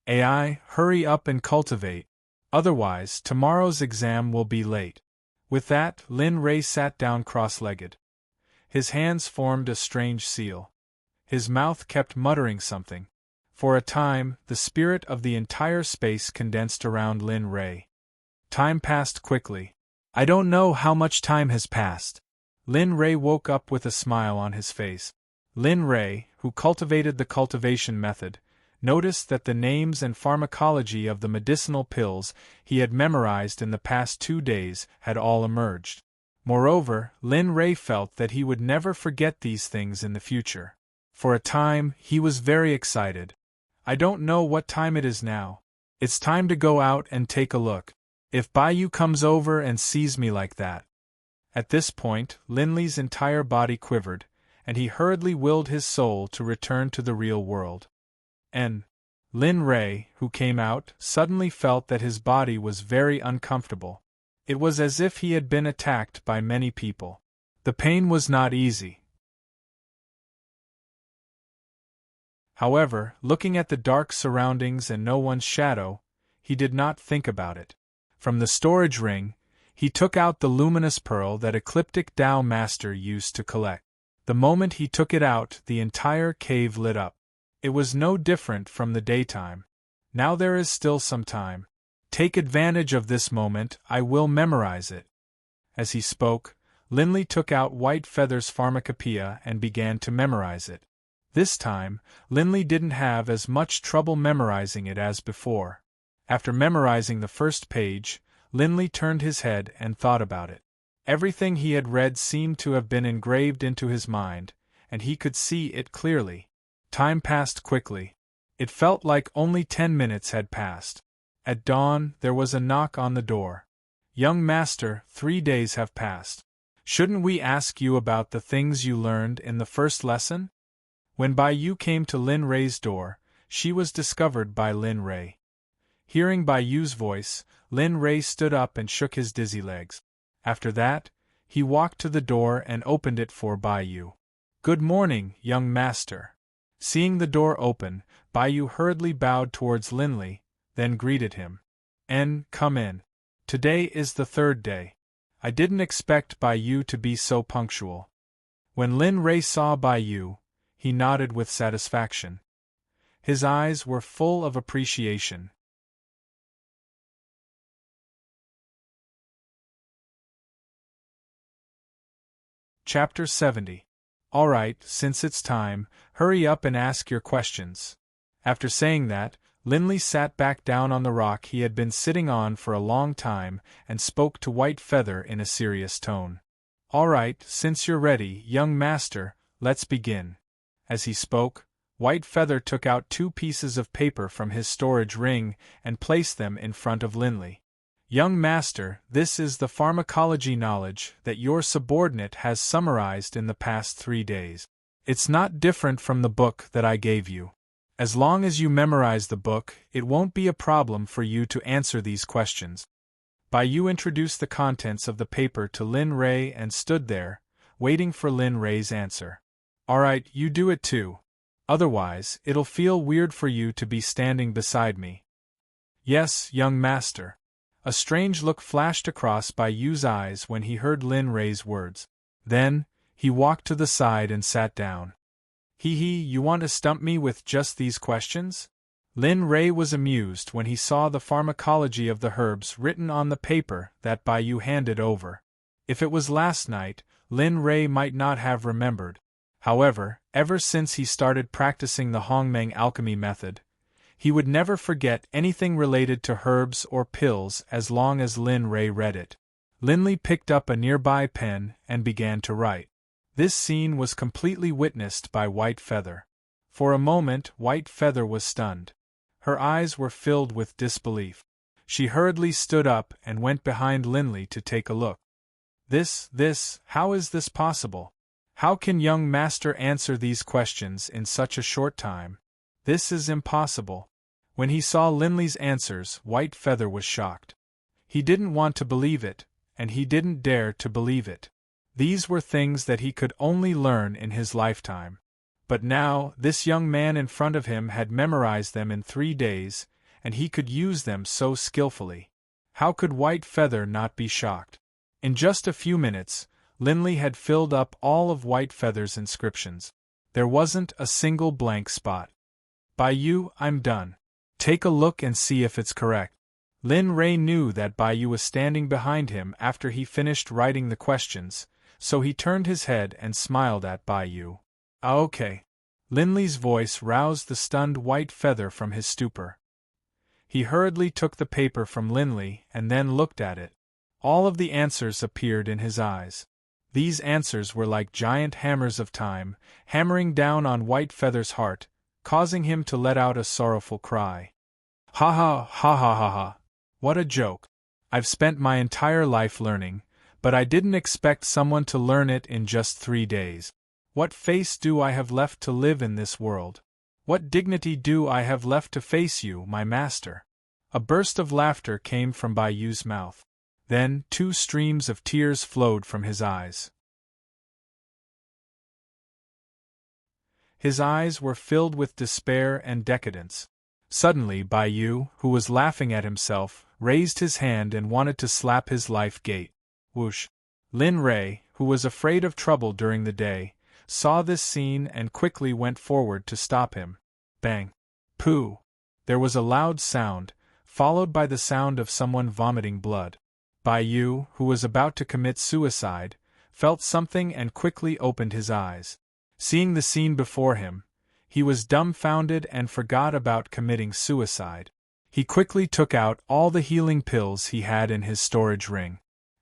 AI, hurry up and cultivate. Otherwise, tomorrow's exam will be late. With that, Lin Rei sat down cross-legged. His hands formed a strange seal. His mouth kept muttering something. For a time, the spirit of the entire space condensed around Lin Rei. Time passed quickly. I don't know how much time has passed. Lin Rei woke up with a smile on his face. Lin Rei, who cultivated the cultivation method, noticed that the names and pharmacology of the medicinal pills he had memorized in the past 2 days had all emerged. Moreover, Lin Rei felt that he would never forget these things in the future. For a time, he was very excited. I don't know what time it is now. It's time to go out and take a look. If Baiyu comes over and sees me like that. At this point, Linley's entire body quivered, and he hurriedly willed his soul to return to the real world. Lin Rei, who came out, suddenly felt that his body was very uncomfortable. It was as if he had been attacked by many people. The pain was not easy. However, looking at the dark surroundings and no one's shadow, he did not think about it. From the storage ring, he took out the luminous pearl that Ecliptic Tao Master used to collect. The moment he took it out, the entire cave lit up. It was no different from the daytime. Now there is still some time. Take advantage of this moment, I will memorize it. As he spoke, Linley took out White Feather's pharmacopoeia and began to memorize it. This time, Linley didn't have as much trouble memorizing it as before. After memorizing the first page, Linley turned his head and thought about it. Everything he had read seemed to have been engraved into his mind, and he could see it clearly. Time passed quickly. It felt like only 10 minutes had passed. At dawn, there was a knock on the door. Young master, 3 days have passed. Shouldn't we ask you about the things you learned in the first lesson? When Baiyu came to Lin Rei's door, she was discovered by Lin Rei. Hearing Baiyu's voice, Lin Rei stood up and shook his dizzy legs. After that, he walked to the door and opened it for Baiyu. Good morning, young master. Seeing the door open, Baiyu hurriedly bowed towards Linley, then greeted him. Come in. Today is the 3rd day. I didn't expect Bai Yu to be so punctual. When Lin Rei saw Bai Yu, he nodded with satisfaction. His eyes were full of appreciation. Chapter 70. All right, since it's time, hurry up and ask your questions. After saying that, Linley sat back down on the rock he had been sitting on for a long time and spoke to White Feather in a serious tone. All right, since you're ready, young master, let's begin. As he spoke, White Feather took out 2 pieces of paper from his storage ring and placed them in front of Linley. Young master, this is the pharmacology knowledge that your subordinate has summarized in the past 3 days. It's not different from the book that I gave you. As long as you memorize the book, it won't be a problem for you to answer these questions. Bai Yu introduced the contents of the paper to Lin Rei and stood there, waiting for Lin Rei's answer. All right, you do it too. Otherwise, it'll feel weird for you to be standing beside me. Yes, young master. A strange look flashed across Bai Yu's eyes when he heard Lin Rei's words. Then, he walked to the side and sat down. You want to stump me with just these questions? Lin Rei was amused when he saw the pharmacology of the herbs written on the paper that Bai Yu handed over. If it was last night, Lin Rei might not have remembered. However, ever since he started practicing the Hongmeng alchemy method, he would never forget anything related to herbs or pills as long as Lin Rei read it. Linley picked up a nearby pen and began to write. This scene was completely witnessed by White Feather. For a moment, White Feather was stunned. Her eyes were filled with disbelief. She hurriedly stood up and went behind Linley to take a look. How is this possible? How can young master answer these questions in such a short time? This is impossible. When he saw Linley's answers, White Feather was shocked. He didn't want to believe it, and he didn't dare to believe it. These were things that he could only learn in his lifetime. But now, this young man in front of him had memorized them in 3 days, and he could use them so skillfully. How could White Feather not be shocked? In just a few minutes, Linley had filled up all of White Feather's inscriptions. There wasn't a single blank spot. Bai Yu, I'm done. Take a look and see if it's correct. Lin Rei knew that Bai Yu was standing behind him after he finished writing the questions, so he turned his head and smiled at Bai Yu. Okay. Linley's voice roused the stunned White Feather from his stupor. He hurriedly took the paper from Linley and then looked at it. All of the answers appeared in his eyes. These answers were like giant hammers of time, hammering down on White Feather's heart, causing him to let out a sorrowful cry. Ha ha ha ha ha ha. What a joke. I've spent my entire life learning, but I didn't expect someone to learn it in just 3 days. What face do I have left to live in this world? What dignity do I have left to face you, my master? A burst of laughter came from Bai Yu's mouth. Then 2 streams of tears flowed from his eyes. His eyes were filled with despair and decadence. Suddenly Bai Yu, who was laughing at himself, raised his hand and wanted to slap his life gate. Whoosh! Lin Rei, who was afraid of trouble during the day, saw this scene and quickly went forward to stop him. Bang! Pooh! There was a loud sound, followed by the sound of someone vomiting blood. Bai Yu, who was about to commit suicide, felt something and quickly opened his eyes. Seeing the scene before him, he was dumbfounded and forgot about committing suicide. He quickly took out all the healing pills he had in his storage ring.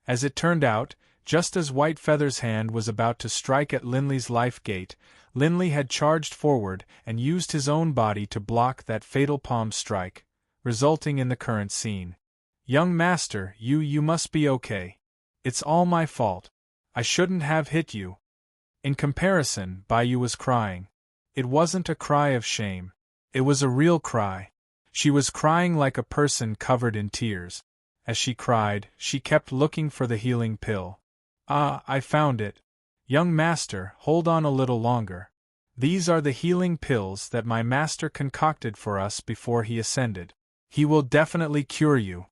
As it turned out, just as White Feather's hand was about to strike at Linley's life gate, Linley had charged forward and used his own body to block that fatal palm strike, resulting in the current scene. Young master, you must be okay. It's all my fault. I shouldn't have hit you. In comparison, Bai Yu was crying. It wasn't a cry of shame. It was a real cry. She was crying like a person covered in tears. As she cried, she kept looking for the healing pill. Ah, I found it. Young master, hold on a little longer. These are the healing pills that my master concocted for us before he ascended. He will definitely cure you.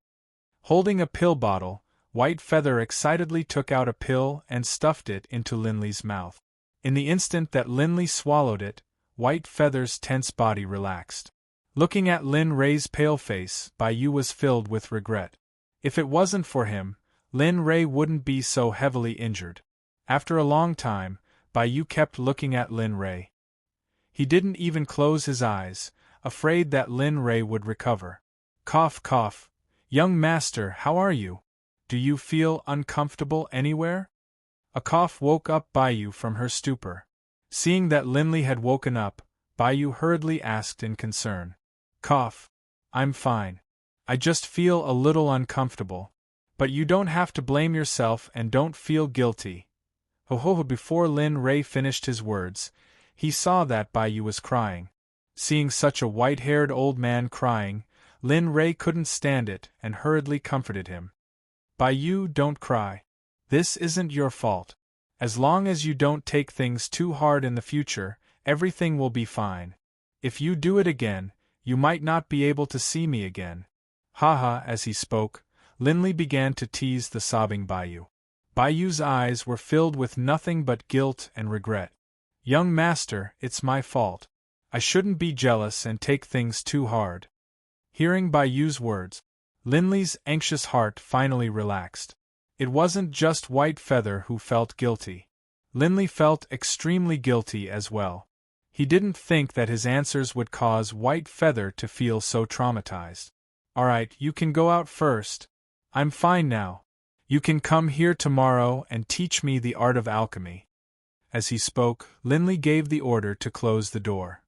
Holding a pill bottle, White Feather excitedly took out a pill and stuffed it into Linley's mouth. In the instant that Linley swallowed it, White Feather's tense body relaxed. Looking at Lin Ray's pale face, Bai was filled with regret. If it wasn't for him, Lin Ray wouldn't be so heavily injured. After a long time, Bai kept looking at Lin Ray. He didn't even close his eyes, afraid that Lin Ray would recover. Cough, cough. Young master, how are you? Do you feel uncomfortable anywhere? A cough woke up Bai from her stupor. Seeing that Linley had woken up, Bai hurriedly asked in concern. Cough. I'm fine. I just feel a little uncomfortable. But you don't have to blame yourself and don't feel guilty. Ho ho ho. Before Lin Ray finished his words, he saw that Bai was crying. Seeing such a white-haired old man crying, Lin Ray couldn't stand it and hurriedly comforted him. Bai, don't cry. This isn't your fault. As long as you don't take things too hard in the future, everything will be fine. If you do it again, you might not be able to see me again. Haha. As he spoke, Linley began to tease the sobbing Bai. Bai's eyes were filled with nothing but guilt and regret. Young master, it's my fault. I shouldn't be jealous and take things too hard. Hearing Bai's words, Linley's anxious heart finally relaxed. It wasn't just White Feather who felt guilty. Linley felt extremely guilty as well. He didn't think that his answers would cause White Feather to feel so traumatized. Alright, you can go out first. I'm fine now. You can come here tomorrow and teach me the art of alchemy. As he spoke, Linley gave the order to close the door.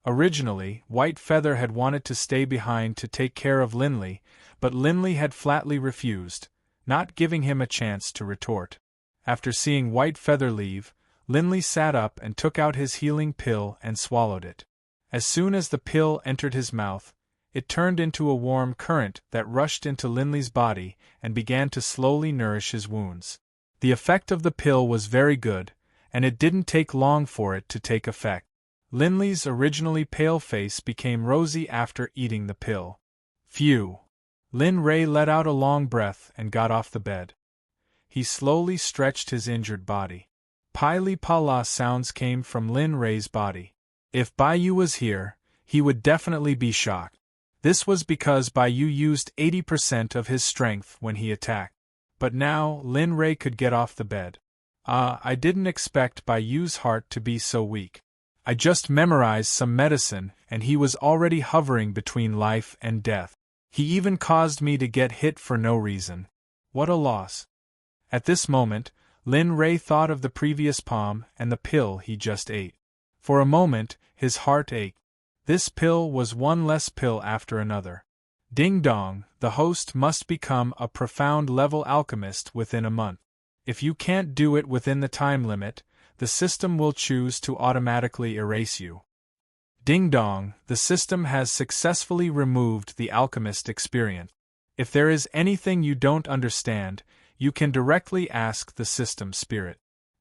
Originally, White Feather had wanted to stay behind to take care of Linley, but Linley had flatly refused, not giving him a chance to retort. After seeing White Feather leave, Linley sat up and took out his healing pill and swallowed it. As soon as the pill entered his mouth, it turned into a warm current that rushed into Linley's body and began to slowly nourish his wounds. The effect of the pill was very good, and it didn't take long for it to take effect. Linley's originally pale face became rosy after eating the pill. Phew! Lin Ray let out a long breath and got off the bed. He slowly stretched his injured body. Pili-pala sounds came from Lin Ray's body. If Bai was here, he would definitely be shocked. This was because Bai used 80% of his strength when he attacked. But now, Lin Ray could get off the bed. I didn't expect Bai's heart to be so weak. I just memorized some medicine and he was already hovering between life and death. He even caused me to get hit for no reason. What a loss. At this moment, Lin Ray thought of the previous palm and the pill he just ate. For a moment, his heart ached. This pill was one less pill after another. Ding dong, the host must become a profound level alchemist within a month. If you can't do it within the time limit, the system will choose to automatically erase you. Ding dong, the system has successfully removed the alchemist experience. If there is anything you don't understand, you can directly ask the system spirit.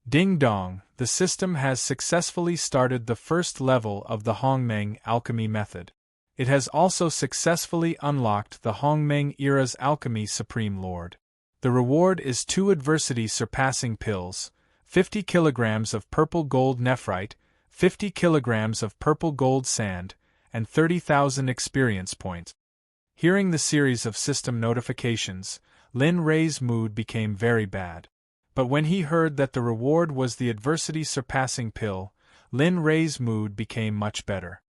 Ding dong, the system has successfully started the first level of the Hongmeng alchemy method. It has also successfully unlocked the Hongmeng era's alchemy supreme lord. The reward is 2 adversity-surpassing pills, 50 kilograms of purple gold nephrite, 50 kilograms of purple gold sand, and 30,000 experience points. Hearing the series of system notifications, Lin Ray's mood became very bad. But when he heard that the reward was the adversity-surpassing pill, Lin Ray's mood became much better.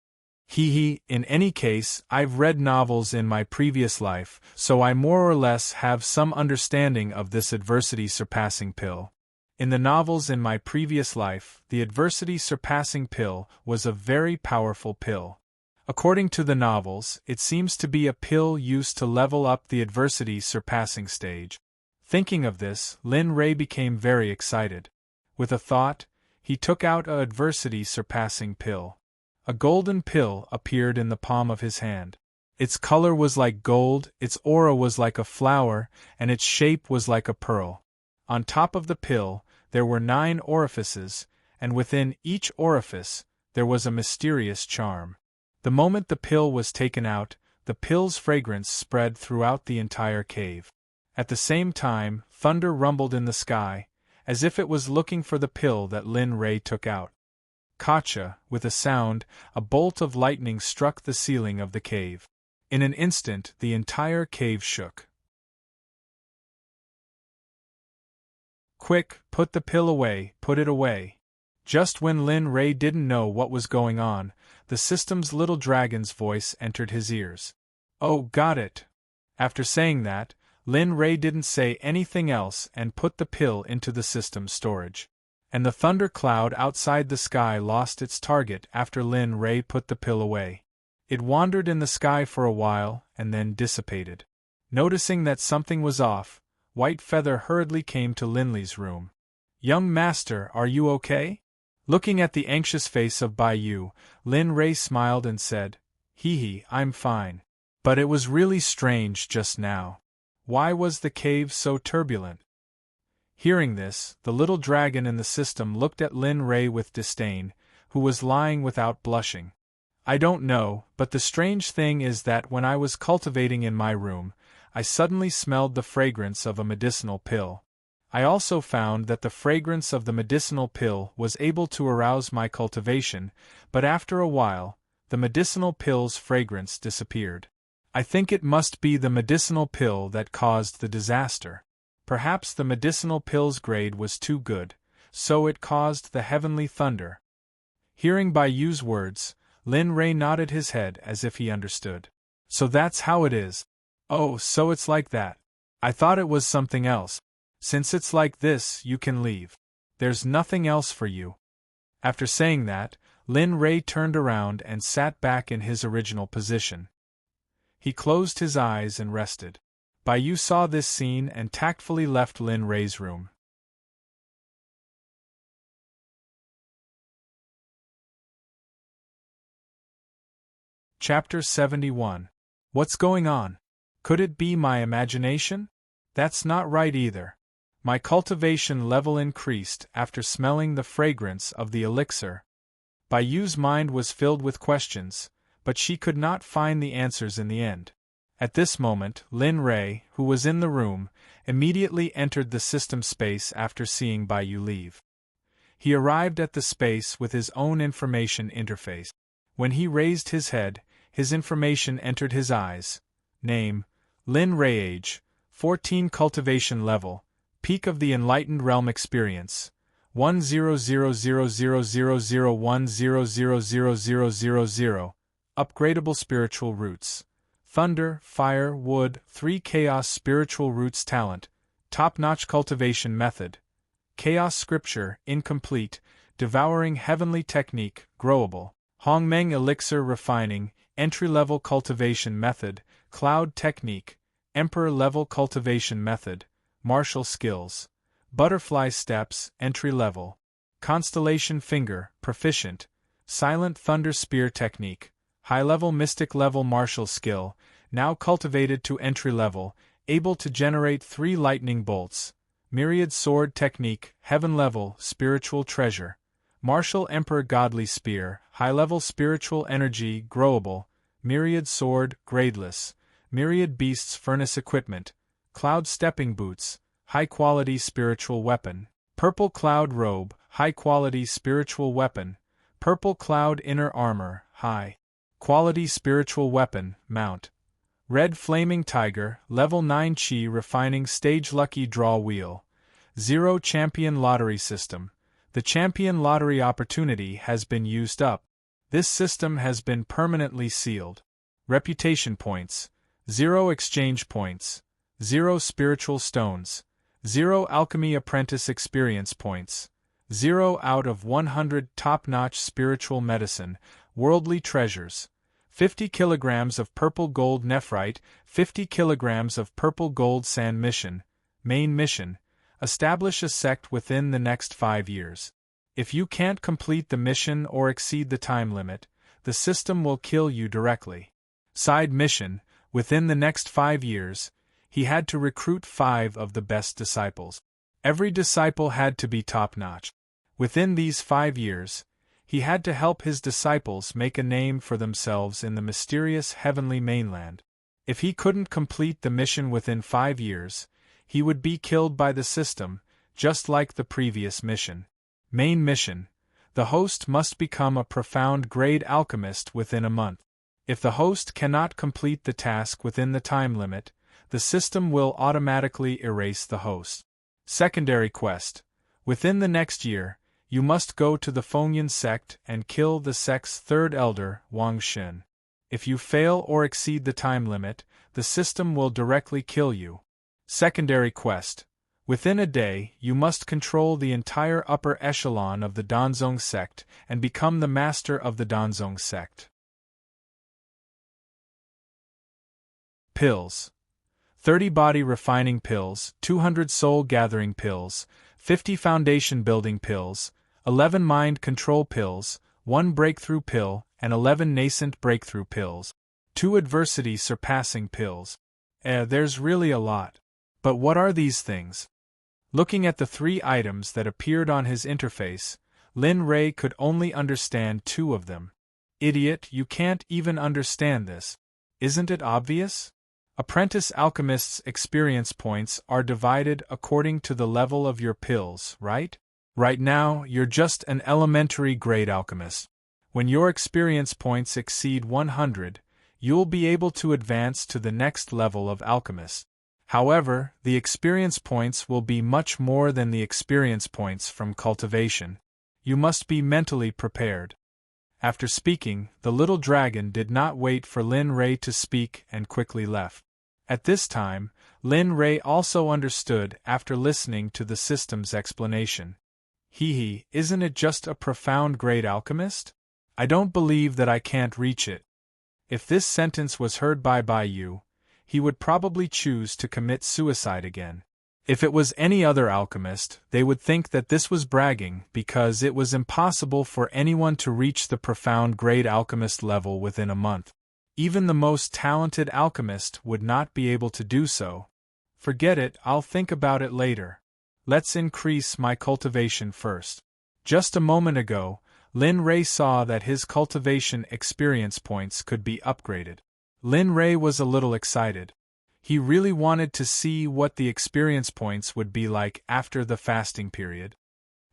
In any case, I've read novels in my previous life, so I more or less have some understanding of this adversity-surpassing pill. In the novels in my previous life, the adversity-surpassing pill was a very powerful pill. According to the novels, it seems to be a pill used to level up the adversity-surpassing stage. Thinking of this, Lin Ray became very excited. With a thought, he took out a adversity-surpassing pill. A golden pill appeared in the palm of his hand. Its color was like gold, its aura was like a flower, and its shape was like a pearl. On top of the pill, there were 9 orifices, and within each orifice, there was a mysterious charm. The moment the pill was taken out, the pill's fragrance spread throughout the entire cave. At the same time, thunder rumbled in the sky, as if it was looking for the pill that Lin Ray took out. Gotcha! With a sound, a bolt of lightning struck the ceiling of the cave. In an instant, the entire cave shook. Quick, put the pill away, put it away. Just when Lin Ray didn't know what was going on, the system's little dragon's voice entered his ears. Oh, got it! After saying that, Lin Ray didn't say anything else and put the pill into the system's storage. And the thunder cloud outside the sky lost its target after Lin Ray put the pill away. It wandered in the sky for a while and then dissipated. Noticing that something was off, White Feather hurriedly came to Linley's room. Young master, are you okay? Looking at the anxious face of Bai Yu, Lin Ray smiled and said, Hee, I'm fine. But it was really strange just now. Why was the cave so turbulent? Hearing this, the little dragon in the system looked at Lin Ray with disdain, who was lying without blushing. I don't know, but the strange thing is that when I was cultivating in my room, I suddenly smelled the fragrance of a medicinal pill. I also found that the fragrance of the medicinal pill was able to arouse my cultivation, but after a while, the medicinal pill's fragrance disappeared. I think it must be the medicinal pill that caused the disaster. Perhaps the medicinal pill's grade was too good, so it caused the heavenly thunder. Hearing Bai Yu's words, Lin Ray nodded his head as if he understood. So that's how it is. Oh, so it's like that. I thought it was something else. Since it's like this, you can leave. There's nothing else for you. After saying that, Lin Ray turned around and sat back in his original position. He closed his eyes and rested. Bai Yu saw this scene and tactfully left Lin Ray's room. Chapter 71. What's going on? Could it be my imagination? That's not right either. My cultivation level increased after smelling the fragrance of the elixir. Bai Yu's mind was filled with questions, but she could not find the answers in the end. At this moment, Lin Ray, who was in the room, immediately entered the system space after seeing Bai Yu leave. He arrived at the space with his own information interface. When he raised his head, his information entered his eyes. Name: Lin Ray. Age: 14. Cultivation level: Peak of the Enlightened Realm Experience: 100000010000000. Upgradable Spiritual Roots: Thunder, Fire, Wood. 3. Chaos Spiritual Roots Talent: Top-notch Cultivation Method: Chaos Scripture, Incomplete. Devouring Heavenly Technique, Growable. Hongmeng Elixir Refining, Entry-Level Cultivation Method. Cloud Technique, Emperor-Level Cultivation Method. Martial Skills: Butterfly Steps, Entry-Level. Constellation Finger, Proficient. Silent Thunder Spear Technique, High-Level Mystic-Level Martial Skill, now cultivated to Entry-Level, able to generate 3 lightning bolts. Myriad Sword Technique, Heaven-Level Spiritual Treasure. Martial Emperor Godly Spear, High-Level Spiritual Energy, Growable. Myriad Sword, Gradeless. Myriad Beasts Furnace Equipment. Cloud Stepping Boots, High-Quality Spiritual Weapon. Purple Cloud Robe, High-Quality Spiritual Weapon. Purple Cloud Inner Armor, High-Quality Spiritual Weapon, Mount. Red Flaming Tiger, Level 9 Chi Refining Stage Lucky Draw Wheel. 0 Champion Lottery System. The Champion Lottery opportunity has been used up. This system has been permanently sealed. Reputation Points: 0 Exchange Points. 0 Spiritual Stones. 0 Alchemy Apprentice Experience Points. 0 out of 100 Top-notch Spiritual Medicine, Worldly Treasures. 50 kilograms of Purple Gold Nephrite, 50 kilograms of Purple Gold Sand Mission. Main Mission: Establish a sect within the next 5 years. If you can't complete the mission or exceed the time limit, the system will kill you directly. Side Mission: Within the next 5 years, he had to recruit 5 of the best disciples. Every disciple had to be top-notch. Within these 5 years, He had to help his disciples make a name for themselves in the mysterious heavenly mainland. If he couldn't complete the mission within 5 years, he would be killed by the system, just like the previous mission. Main mission: the host must become a profound grade alchemist within a month. If the host cannot complete the task within the time limit, the system will automatically erase the host. Secondary quest: within the next year, you must go to the Fengyan sect and kill the sect's third elder, Wang Xin. If you fail or exceed the time limit, the system will directly kill you. Secondary quest: within a day, you must control the entire upper echelon of the Danzong sect and become the master of the Danzong sect. Pills: 30 body refining pills, 200 soul gathering pills, 50 foundation building pills, 11 mind control pills, 1 breakthrough pill, and 11 nascent breakthrough pills. 2 adversity surpassing pills. There's really a lot. But what are these things? Looking at the 3 items that appeared on his interface, Lin Rei could only understand 2 of them. Idiot, you can't even understand this. Isn't it obvious? Apprentice alchemists' experience points are divided according to the level of your pills, right? Right now, you're just an elementary grade alchemist. When your experience points exceed 100, you'll be able to advance to the next level of alchemist. However, the experience points will be much more than the experience points from cultivation. You must be mentally prepared. After speaking, the little dragon did not wait for Lin Rei to speak and quickly left. At this time, Lin Rei also understood after listening to the system's explanation. Isn't it just a profound grade alchemist? I don't believe that I can't reach it. If this sentence was heard by you, he would probably choose to commit suicide again. If it was any other alchemist, they would think that this was bragging because it was impossible for anyone to reach the profound grade alchemist level within a month. Even the most talented alchemist would not be able to do so. Forget it, I'll think about it later. Let's increase my cultivation first. Just a moment ago, Lin Rei saw that his cultivation experience points could be upgraded. Lin Rei was a little excited. He really wanted to see what the experience points would be like after the fasting period.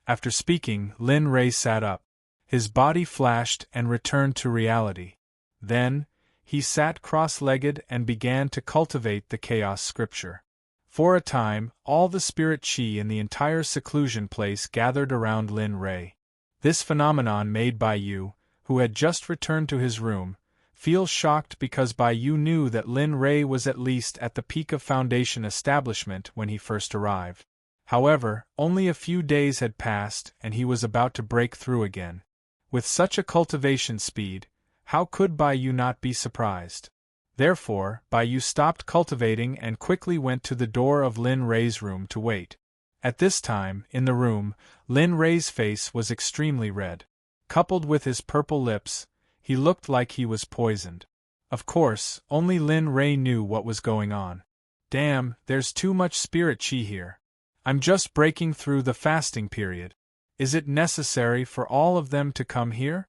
After speaking, Lin Rei sat up. His body flashed and returned to reality. Then, he sat cross-legged and began to cultivate the chaos scripture. For a time, all the spirit chi in the entire seclusion place gathered around Lin Rei. This phenomenon made Bai Yu, who had just returned to his room, feel shocked because Bai Yu knew that Lin Rei was at least at the peak of foundation establishment when he first arrived. However, only a few days had passed and he was about to break through again. With such a cultivation speed, how could Bai Yu not be surprised? Therefore, Bai Yu stopped cultivating and quickly went to the door of Lin Rei's room to wait. At this time, in the room, Lin Rei's face was extremely red. Coupled with his purple lips, he looked like he was poisoned. Of course, only Lin Rei knew what was going on. Damn, there's too much spirit chi here. I'm just breaking through the fasting period. Is it necessary for all of them to come here?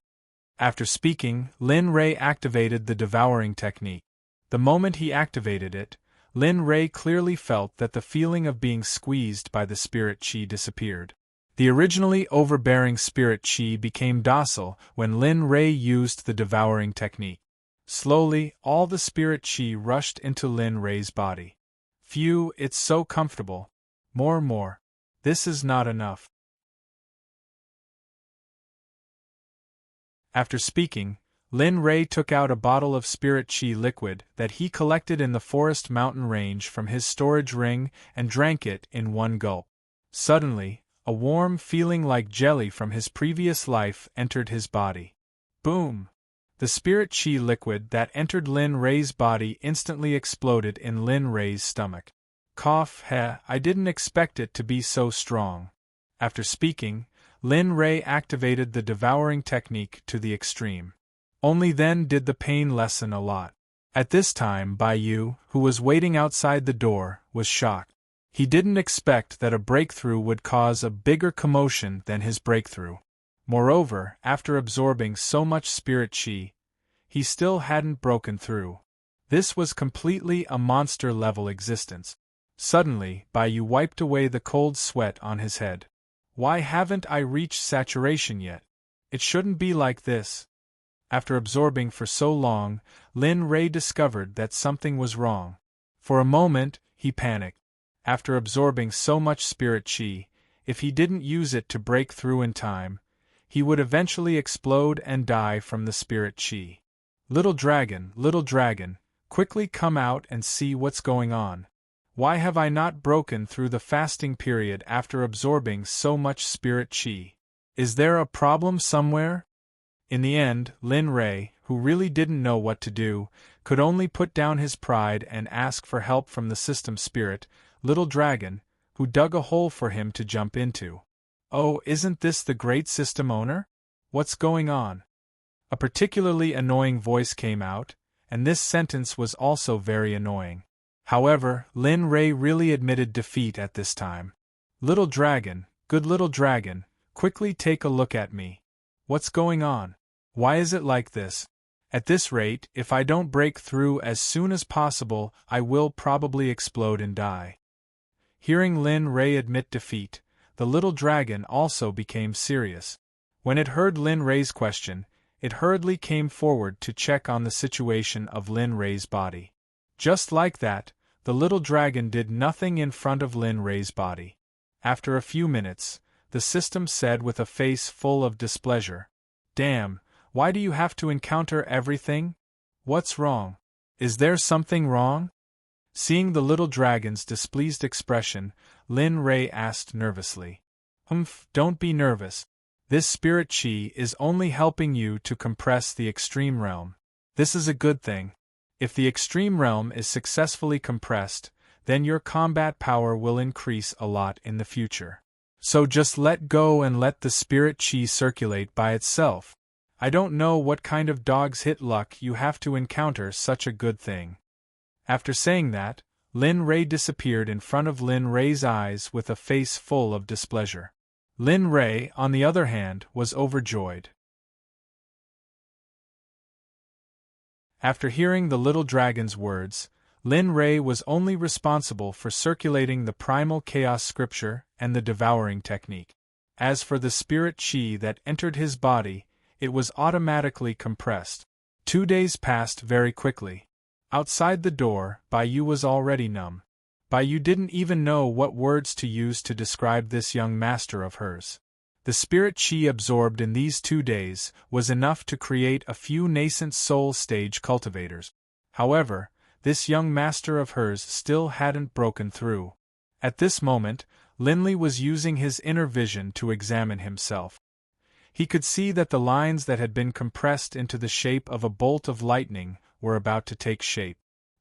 After speaking, Lin Rei activated the devouring technique. The moment he activated it, Lin Rei clearly felt that the feeling of being squeezed by the spirit chi disappeared. The originally overbearing spirit chi became docile when Lin Rei used the devouring technique. Slowly, all the spirit chi rushed into Lin Rei's body. Phew, it's so comfortable. More. This is not enough. After speaking, Lin Rei took out a bottle of spirit chi liquid that he collected in the forest mountain range from his storage ring and drank it in one gulp. Suddenly, a warm feeling like jelly from his previous life entered his body. Boom! The spirit chi liquid that entered Lin Rei's body instantly exploded in Lin Rei's stomach. Cough, I didn't expect it to be so strong. After speaking, Lin Rei activated the devouring technique to the extreme. Only then did the pain lessen a lot. At this time, Bai Yu, who was waiting outside the door, was shocked. He didn't expect that a breakthrough would cause a bigger commotion than his breakthrough. Moreover, after absorbing so much spirit chi, he still hadn't broken through. This was completely a monster-level existence. Suddenly, Bai wiped away the cold sweat on his head. Why haven't I reached saturation yet? It shouldn't be like this. After absorbing for so long, Lin Rei discovered that something was wrong. For a moment, he panicked. After absorbing so much spirit chi, if he didn't use it to break through in time, he would eventually explode and die from the spirit chi. Little dragon, quickly come out and see what's going on. Why have I not broken through the fasting period after absorbing so much spirit chi? Is there a problem somewhere? In the end, Lin Rei, who really didn't know what to do, could only put down his pride and ask for help from the system spirit, Little Dragon, who dug a hole for him to jump into. Oh, isn't this the great system owner? What's going on? A particularly annoying voice came out, and this sentence was also very annoying. However, Lin Rei really admitted defeat at this time. Little Dragon, good little dragon, quickly take a look at me. What's going on? Why is it like this? At this rate, if I don't break through as soon as possible, I will probably explode and die. Hearing Lin Rei admit defeat, the little dragon also became serious. When it heard Lin Rei's question, it hurriedly came forward to check on the situation of Lin Rei's body. Just like that, the little dragon did nothing in front of Lin Rei's body. After a few minutes, the system said with a face full of displeasure, "Damn, why do you have to encounter everything? What's wrong? Is there something wrong?" Seeing the little dragon's displeased expression, Lin Rei asked nervously. Don't be nervous. This spirit chi is only helping you to compress the extreme realm. This is a good thing. If the extreme realm is successfully compressed, then your combat power will increase a lot in the future. So just let go and let the spirit chi circulate by itself. I don't know what kind of dog's hit luck you have to encounter such a good thing. After saying that, Lin Rei disappeared in front of Lin Rei's eyes with a face full of displeasure. Lin Rei, on the other hand, was overjoyed. After hearing the little dragon's words, Lin Rei was only responsible for circulating the primal chaos scripture and the devouring technique. As for the spirit chi that entered his body, it was automatically compressed. 2 days passed very quickly. Outside the door, Bai was already numb. Bai didn't even know what words to use to describe this young master of hers. The spirit chi absorbed in these 2 days was enough to create a few nascent soul stage cultivators. However, this young master of hers still hadn't broken through. At this moment, Linley was using his inner vision to examine himself. He could see that the lines that had been compressed into the shape of a bolt of lightning were about to take shape.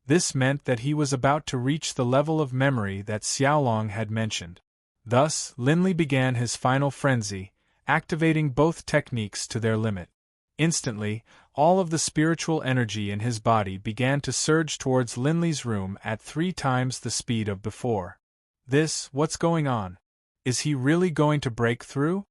This meant that he was about to reach the level of memory that Xiaolong had mentioned. Thus, Linley began his final frenzy, activating both techniques to their limit. Instantly, all of the spiritual energy in his body began to surge towards Linley's room at 3 times the speed of before. What's going on? Is he really going to break through?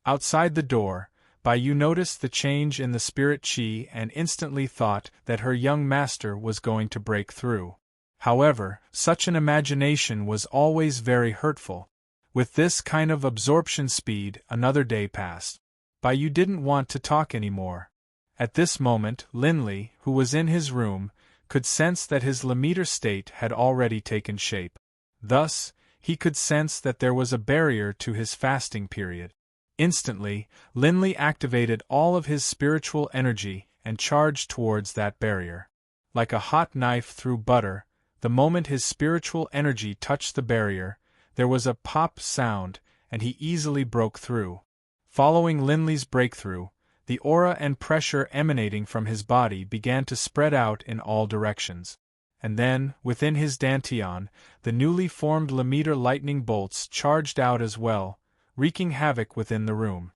Outside the door, Bai noticed the change in the spirit chi and instantly thought that her young master was going to break through. However, such an imagination was always very hurtful. With this kind of absorption speed, another day passed. Bai didn't want to talk anymore. At this moment, Linley, who was in his room, could sense that his Lammeter state had already taken shape. Thus, he could sense that there was a barrier to his fasting period. Instantly, Linley activated all of his spiritual energy and charged towards that barrier. Like a hot knife through butter, the moment his spiritual energy touched the barrier, there was a pop sound, and he easily broke through. Following Linley's breakthrough, the aura and pressure emanating from his body began to spread out in all directions. And then, within his dantian, the newly formed Lammeter lightning bolts charged out as well, wreaking havoc within the room.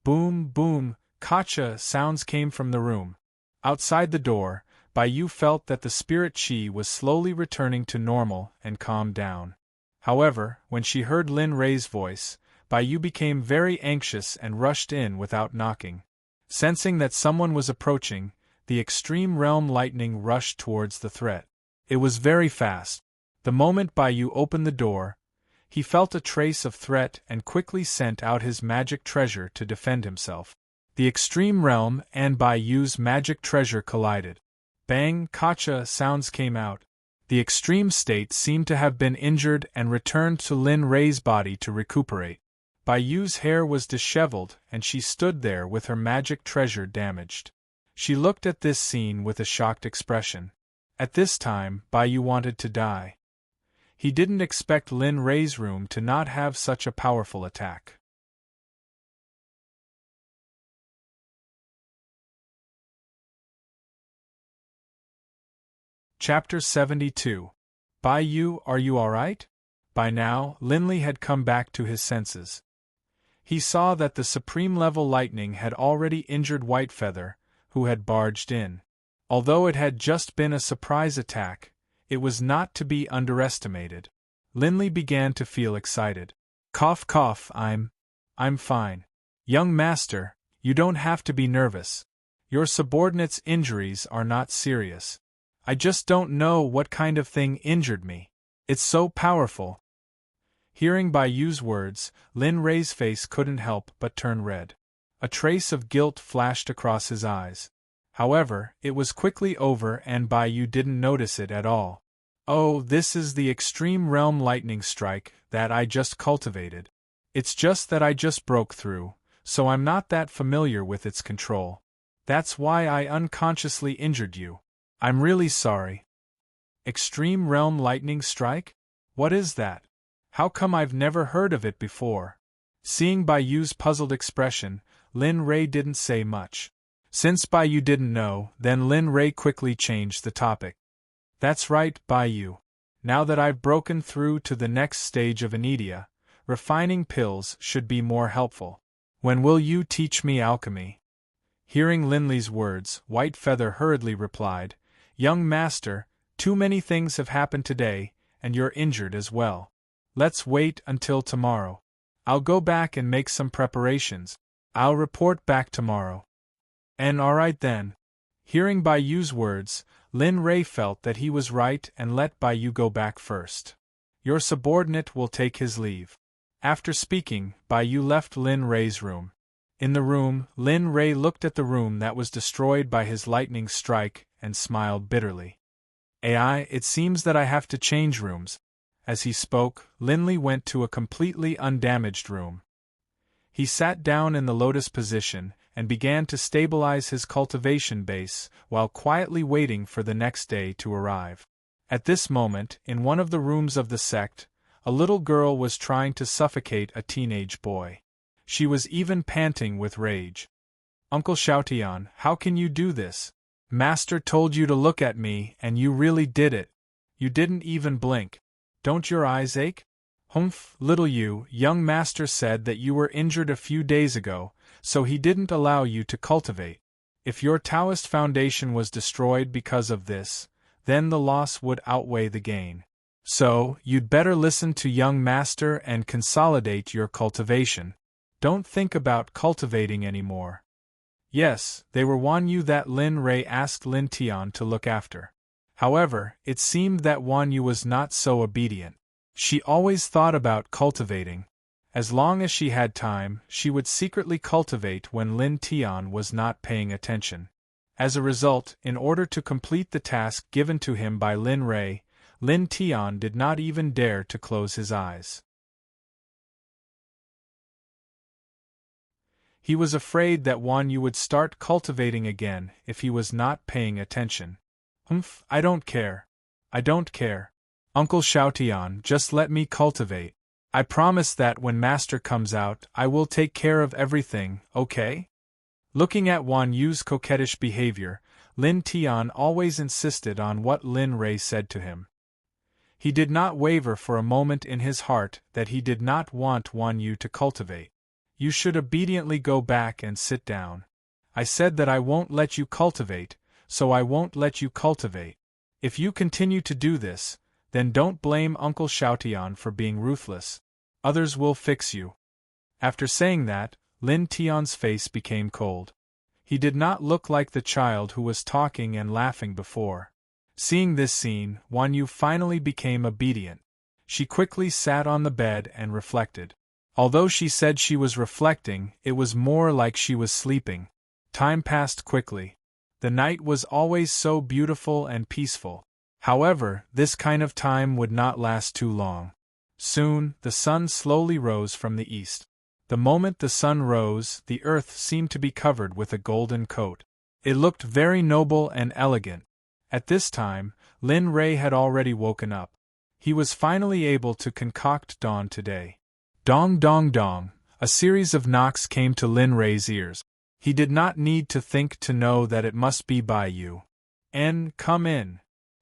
Boom, boom, kacha sounds came from the room. Outside the door, Bai felt that the spirit chi was slowly returning to normal and calmed down. However, when she heard Lin Rei's voice, Bai Yu became very anxious and rushed in without knocking. Sensing that someone was approaching, the extreme realm lightning rushed towards the threat. It was very fast. The moment Bai Yu opened the door, he felt a trace of threat and quickly sent out his magic treasure to defend himself. The extreme realm and Bai Yu's magic treasure collided. Bang, kacha sounds came out. The extreme state seemed to have been injured and returned to Lin Rei's body to recuperate. Bai Yu's hair was disheveled and she stood there with her magic treasure damaged. She looked at this scene with a shocked expression. At this time, Bai Yu wanted to die. He didn't expect Lin Rei's room to not have such a powerful attack. Chapter 72. Bai Yu, are you alright? By now, Linley had come back to his senses. He saw that the supreme-level lightning had already injured Whitefeather, who had barged in. Although it had just been a surprise attack, it was not to be underestimated. Linley began to feel excited. Cough cough, I'm fine. Young master, you don't have to be nervous. Your subordinate's injuries are not serious. I just don't know what kind of thing injured me. It's so powerful. Hearing Bai Yu's words, Lin Rei's face couldn't help but turn red. A trace of guilt flashed across his eyes. However, it was quickly over and Bai Yu didn't notice it at all. Oh, this is the extreme realm lightning strike that I just cultivated. It's just that I just broke through, so I'm not that familiar with its control. That's why I unconsciously injured you. I'm really sorry. Extreme realm lightning strike? What is that? How come I've never heard of it before? Seeing Bai Yu's puzzled expression, Lin Rei didn't say much. Since Bai Yu didn't know, then Lin Rei quickly changed the topic. That's right, Bai Yu. Now that I've broken through to the next stage of Anidia, refining pills should be more helpful. When will you teach me alchemy? Hearing Linley's words, Whitefeather hurriedly replied, Young master, too many things have happened today, and you're injured as well. Let's wait until tomorrow. I'll go back and make some preparations. I'll report back tomorrow. And alright then. Hearing Bai Yu's words, Lin Rei felt that he was right and let Bai Yu go back first. Your subordinate will take his leave. After speaking, Bai Yu left Lin Rei's room. In the room, Lin Rei looked at the room that was destroyed by his lightning strike and smiled bitterly. AI, it seems that I have to change rooms. As he spoke, Linley went to a completely undamaged room. He sat down in the lotus position and began to stabilize his cultivation base while quietly waiting for the next day to arrive. At this moment, in one of the rooms of the sect, a little girl was trying to suffocate a teenage boy. She was even panting with rage. Uncle Xiaotian, how can you do this? Master told you to look at me and you really did it. You didn't even blink. Don't your eyes ache? Humph, little you, young master said that you were injured a few days ago, so he didn't allow you to cultivate. If your Taoist foundation was destroyed because of this, then the loss would outweigh the gain. So, you'd better listen to young master and consolidate your cultivation. Don't think about cultivating anymore. Yes, they were Wan Yu that Lin Rei asked Lin Tian to look after. However, it seemed that Wan Yu was not so obedient. She always thought about cultivating. As long as she had time, she would secretly cultivate when Lin Tian was not paying attention. As a result, in order to complete the task given to him by Lin Rei, Lin Tian did not even dare to close his eyes. He was afraid that Wan Yu would start cultivating again if he was not paying attention. Humph, I don't care. I don't care. Uncle Xiaotian, just let me cultivate. I promise that when Master comes out, I will take care of everything, okay? Looking at Wan Yu's coquettish behavior, Lin Tian always insisted on what Lin Rei said to him. He did not waver for a moment in his heart that he did not want Wan Yu to cultivate. You should obediently go back and sit down. I said that I won't let you cultivate, so I won't let you cultivate. If you continue to do this, then don't blame Uncle Xiaotian for being ruthless. Others will fix you. After saying that, Lin Tian's face became cold. He did not look like the child who was talking and laughing before. Seeing this scene, Wan Yu finally became obedient. She quickly sat on the bed and reflected. Although she said she was reflecting, it was more like she was sleeping. Time passed quickly. The night was always so beautiful and peaceful. However, this kind of time would not last too long. Soon, the sun slowly rose from the east. The moment the sun rose, the earth seemed to be covered with a golden coat. It looked very noble and elegant. At this time, Lin Rei had already woken up. He was finally able to concoct dawn today. Dong dong dong, a series of knocks came to Lin Rei's ears. He did not need to think to know that it must be Bai Yu. Come in.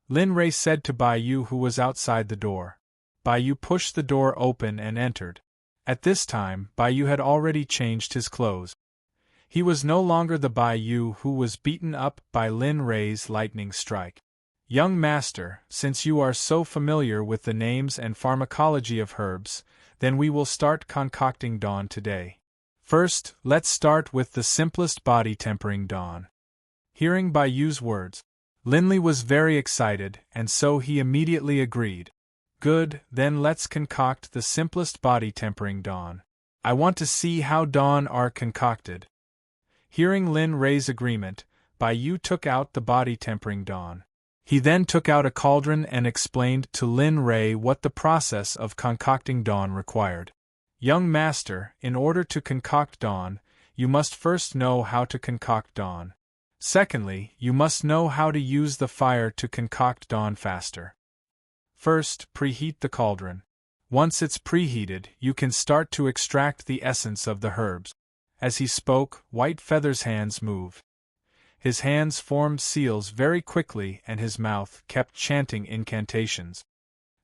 Lin Rei said to Bai Yu, who was outside the door. Bai Yu pushed the door open and entered. At this time, Bai Yu had already changed his clothes. He was no longer the Bai Yu who was beaten up by Lin Rei's lightning strike. Young master, since you are so familiar with the names and pharmacology of herbs, then we will start concocting dawn today. First, let's start with the simplest body tempering dawn. Hearing Bai Yu's words, Lin Li was very excited, and so he immediately agreed. Good, then let's concoct the simplest body tempering dawn. I want to see how dawn are concocted. Hearing Lin Rei's agreement, Bai Yu took out the body tempering dawn. He then took out a cauldron and explained to Lin Rei what the process of concocting dawn required. Young master, in order to concoct dawn, you must first know how to concoct dawn. Secondly, you must know how to use the fire to concoct dawn faster. First, preheat the cauldron. Once it's preheated, you can start to extract the essence of the herbs. As he spoke, White Feather's hands moved. His hands formed seals very quickly and his mouth kept chanting incantations.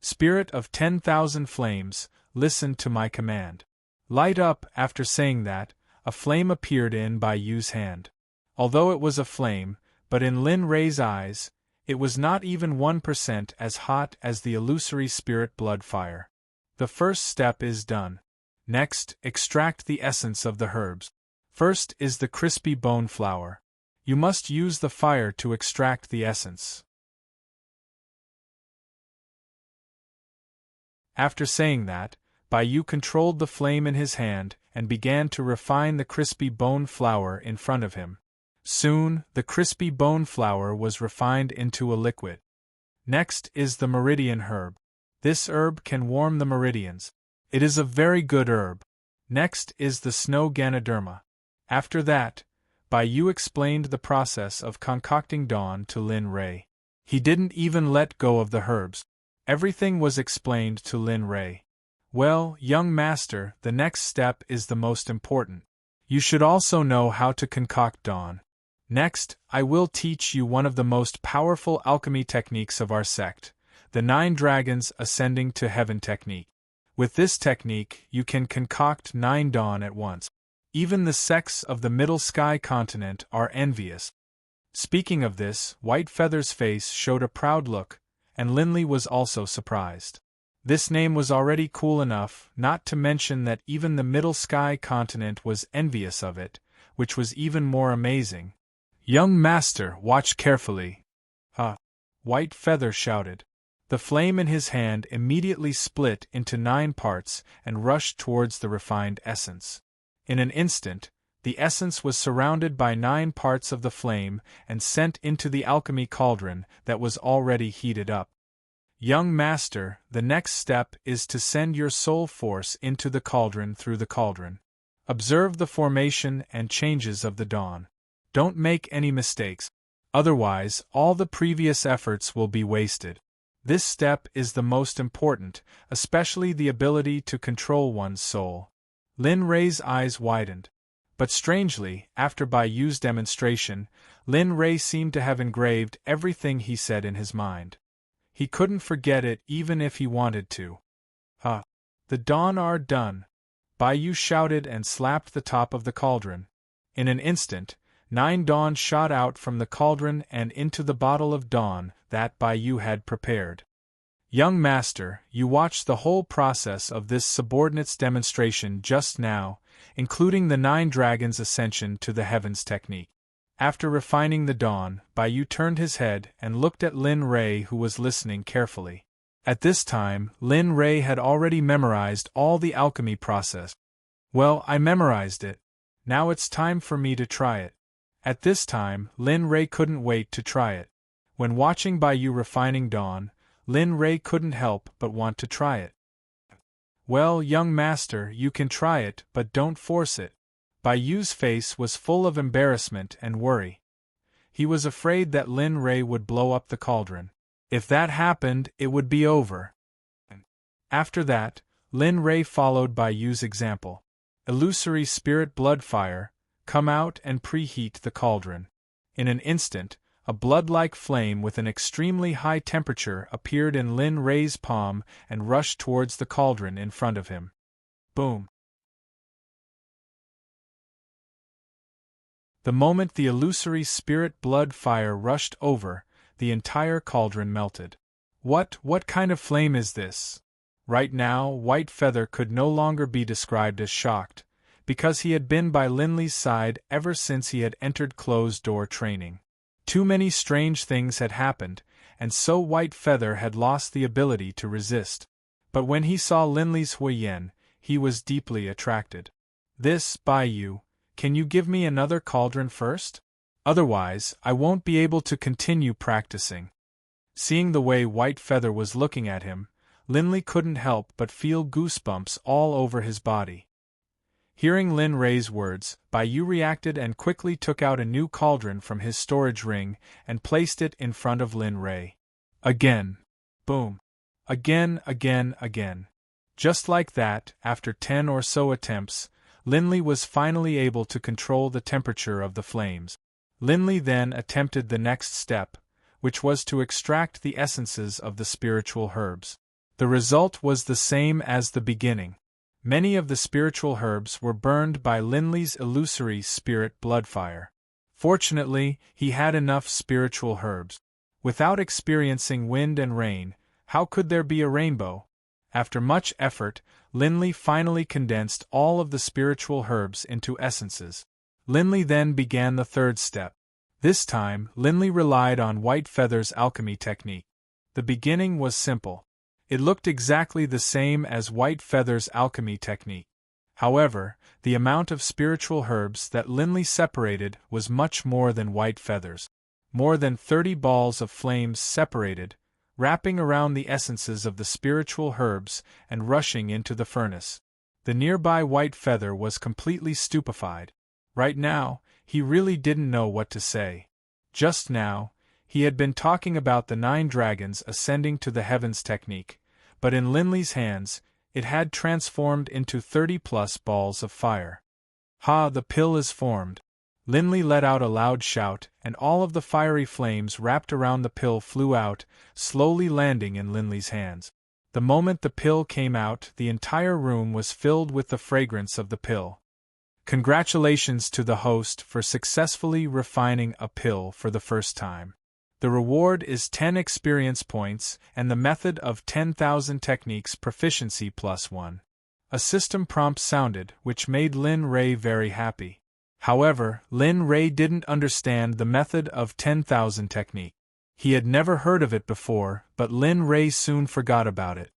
Spirit of 10,000 flames, listen to my command. Light up. After saying that, a flame appeared in Bai Yu's hand. Although it was a flame, but in Lin Rei's eyes, it was not even 1% as hot as the illusory spirit blood fire. The first step is done. Next, extract the essence of the herbs. First is the crispy bone flower. You must use the fire to extract the essence. After saying that, Bai Yu controlled the flame in his hand and began to refine the crispy bone flower in front of him. Soon, the crispy bone flour was refined into a liquid. Next is the meridian herb. This herb can warm the meridians. It is a very good herb. Next is the snow Ganoderma. After that, Bai Yu explained the process of concocting dawn to Lin Rei. He didn't even let go of the herbs. Everything was explained to Lin Rei. Well, young master, the next step is the most important. You should also know how to concoct dawn. Next, I will teach you one of the most powerful alchemy techniques of our sect, the 9 dragons ascending to heaven technique. With this technique, you can concoct 9 dawn at once. Even the sects of the Middle Sky continent are envious. Speaking of this, White Feather's face showed a proud look, and Lin Li was also surprised. This name was already cool enough, not to mention that even the Middle Sky continent was envious of it, which was even more amazing. Young master, watch carefully. White Feather shouted. The flame in his hand immediately split into 9 parts and rushed towards the refined essence. In an instant, the essence was surrounded by 9 parts of the flame and sent into the alchemy cauldron that was already heated up. Young master, the next step is to send your soul force into the cauldron through the cauldron. Observe the formation and changes of the dawn. Don't make any mistakes, otherwise all the previous efforts will be wasted. This step is the most important, especially the ability to control one's soul. Lin Rei's eyes widened. But strangely, after Bai Yu's demonstration, Lin Rei seemed to have engraved everything he said in his mind. He couldn't forget it even if he wanted to. The dawn are done. Bai Yu shouted and slapped the top of the cauldron. In an instant, 9 dawn shot out from the cauldron and into the bottle of dawn that Bai Yu had prepared. Young master, you watched the whole process of this subordinate's demonstration just now, including the 9 dragons' ascension to the heavens technique. After refining the dawn, Bai turned his head and looked at Lin Rei, who was listening carefully. At this time, Lin Rei had already memorized all the alchemy process. Well, I memorized it. Now it's time for me to try it. At this time, Lin Rei couldn't wait to try it. When watching Bai refining dawn, Lin Rei couldn't help but want to try it. Well, young master, you can try it, but don't force it. Bai's face was full of embarrassment and worry. He was afraid that Lin Rei would blow up the cauldron. If that happened, it would be over. After that, Lin Rei followed Bai's example. Illusory spirit blood fire, come out and preheat the cauldron. In an instant, a blood-like flame with an extremely high temperature appeared in Lin Rei's palm and rushed towards the cauldron in front of him. Boom! The moment the illusory spirit blood fire rushed over, the entire cauldron melted. What kind of flame is this? Right now, White Feather could no longer be described as shocked, because he had been by Linley's side ever since he had entered closed-door training. Too many strange things had happened, and so White Feather had lost the ability to resist. But when he saw Linley's Huiyan, he was deeply attracted. This, Bai, can you give me another cauldron first? Otherwise, I won't be able to continue practicing. Seeing the way White Feather was looking at him, Linley couldn't help but feel goosebumps all over his body. Hearing Lin Rei's words, Bai reacted and quickly took out a new cauldron from his storage ring and placed it in front of Lin Rei. Again. Boom. Again. Just like that, after 10 or so attempts, Linley was finally able to control the temperature of the flames. Linley then attempted the next step, which was to extract the essences of the spiritual herbs. The result was the same as the beginning. Many of the spiritual herbs were burned by Linley's illusory spirit blood fire. Fortunately, he had enough spiritual herbs. Without experiencing wind and rain, how could there be a rainbow? After much effort, Linley finally condensed all of the spiritual herbs into essences. Linley then began the third step. This time, Linley relied on White Feather's alchemy technique. The beginning was simple. It looked exactly the same as White Feather's alchemy technique. However, the amount of spiritual herbs that Linley separated was much more than White Feather's. More than 30 balls of flames separated, wrapping around the essences of the spiritual herbs and rushing into the furnace. The nearby White Feather was completely stupefied. Right now, he really didn't know what to say. Just now, he had been talking about the 9 dragons ascending to the heavens technique, but in Linley's hands, it had transformed into 30+ balls of fire. Ha! The pill is formed. Linley let out a loud shout, and all of the fiery flames wrapped around the pill flew out, slowly landing in Linley's hands. The moment the pill came out, the entire room was filled with the fragrance of the pill. Congratulations to the host for successfully refining a pill for the first time. The reward is 10 experience points and the method of 10,000 techniques proficiency +1. A system prompt sounded, which made Lin Rei very happy. However, Lin Rei didn't understand the method of 10,000 technique. He had never heard of it before, but Lin Rei soon forgot about it.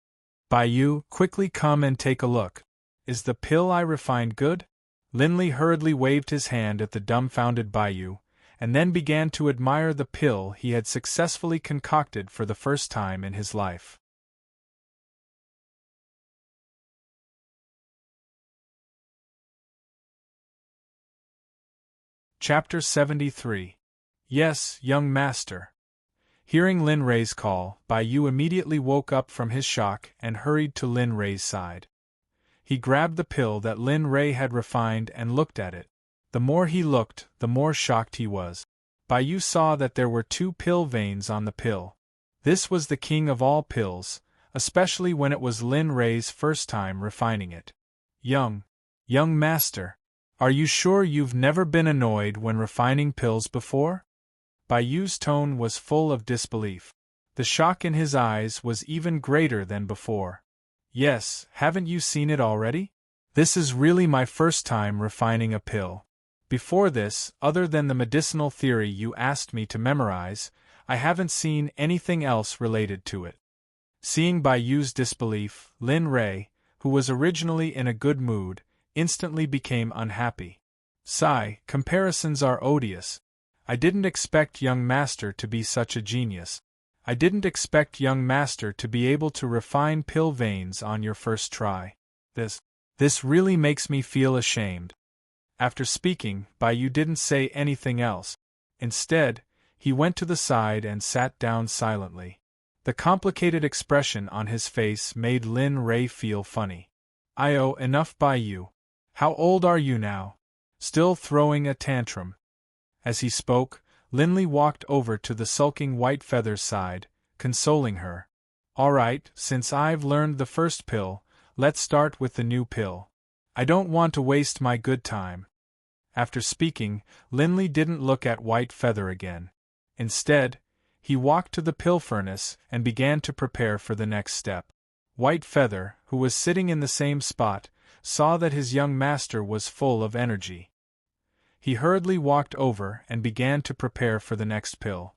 Bai, quickly come and take a look. Is the pill I refined good? Linley hurriedly waved his hand at the dumbfounded Bai, and then began to admire the pill he had successfully concocted for the first time in his life. Chapter 73. Yes, young master. Hearing Lin Rei's call, Bai immediately woke up from his shock and hurried to Lin Rei's side. He grabbed the pill that Lin Rei had refined and looked at it. The more he looked, the more shocked he was. Bai saw that there were 2 pill veins on the pill. This was the king of all pills, especially when it was Lin Rei's first time refining it. Young master, are you sure you've never been annoyed when refining pills before? Bai's tone was full of disbelief. The shock in his eyes was even greater than before. Yes, haven't you seen it already? This is really my first time refining a pill. Before this, other than the medicinal theory you asked me to memorize, I haven't seen anything else related to it. Seeing Bayou's disbelief, Lin Rei, who was originally in a good mood, instantly became unhappy. Sigh, comparisons are odious. I didn't expect young master to be such a genius. I didn't expect young master to be able to refine pill veins on your first try. This really makes me feel ashamed. After speaking, Bayou didn't say anything else. Instead, he went to the side and sat down silently. The complicated expression on his face made Lin Rei feel funny. Enough Bayou. How old are you now? Still throwing a tantrum? As he spoke, Linley walked over to the sulking White Feather's side, consoling her. All right, since I've learned the first pill, let's start with the new pill. I don't want to waste my good time. After speaking, Linley didn't look at White Feather again. Instead, he walked to the pill furnace and began to prepare for the next step. White Feather, who was sitting in the same spot, saw that his young master was full of energy. He hurriedly walked over and began to prepare for the next pill.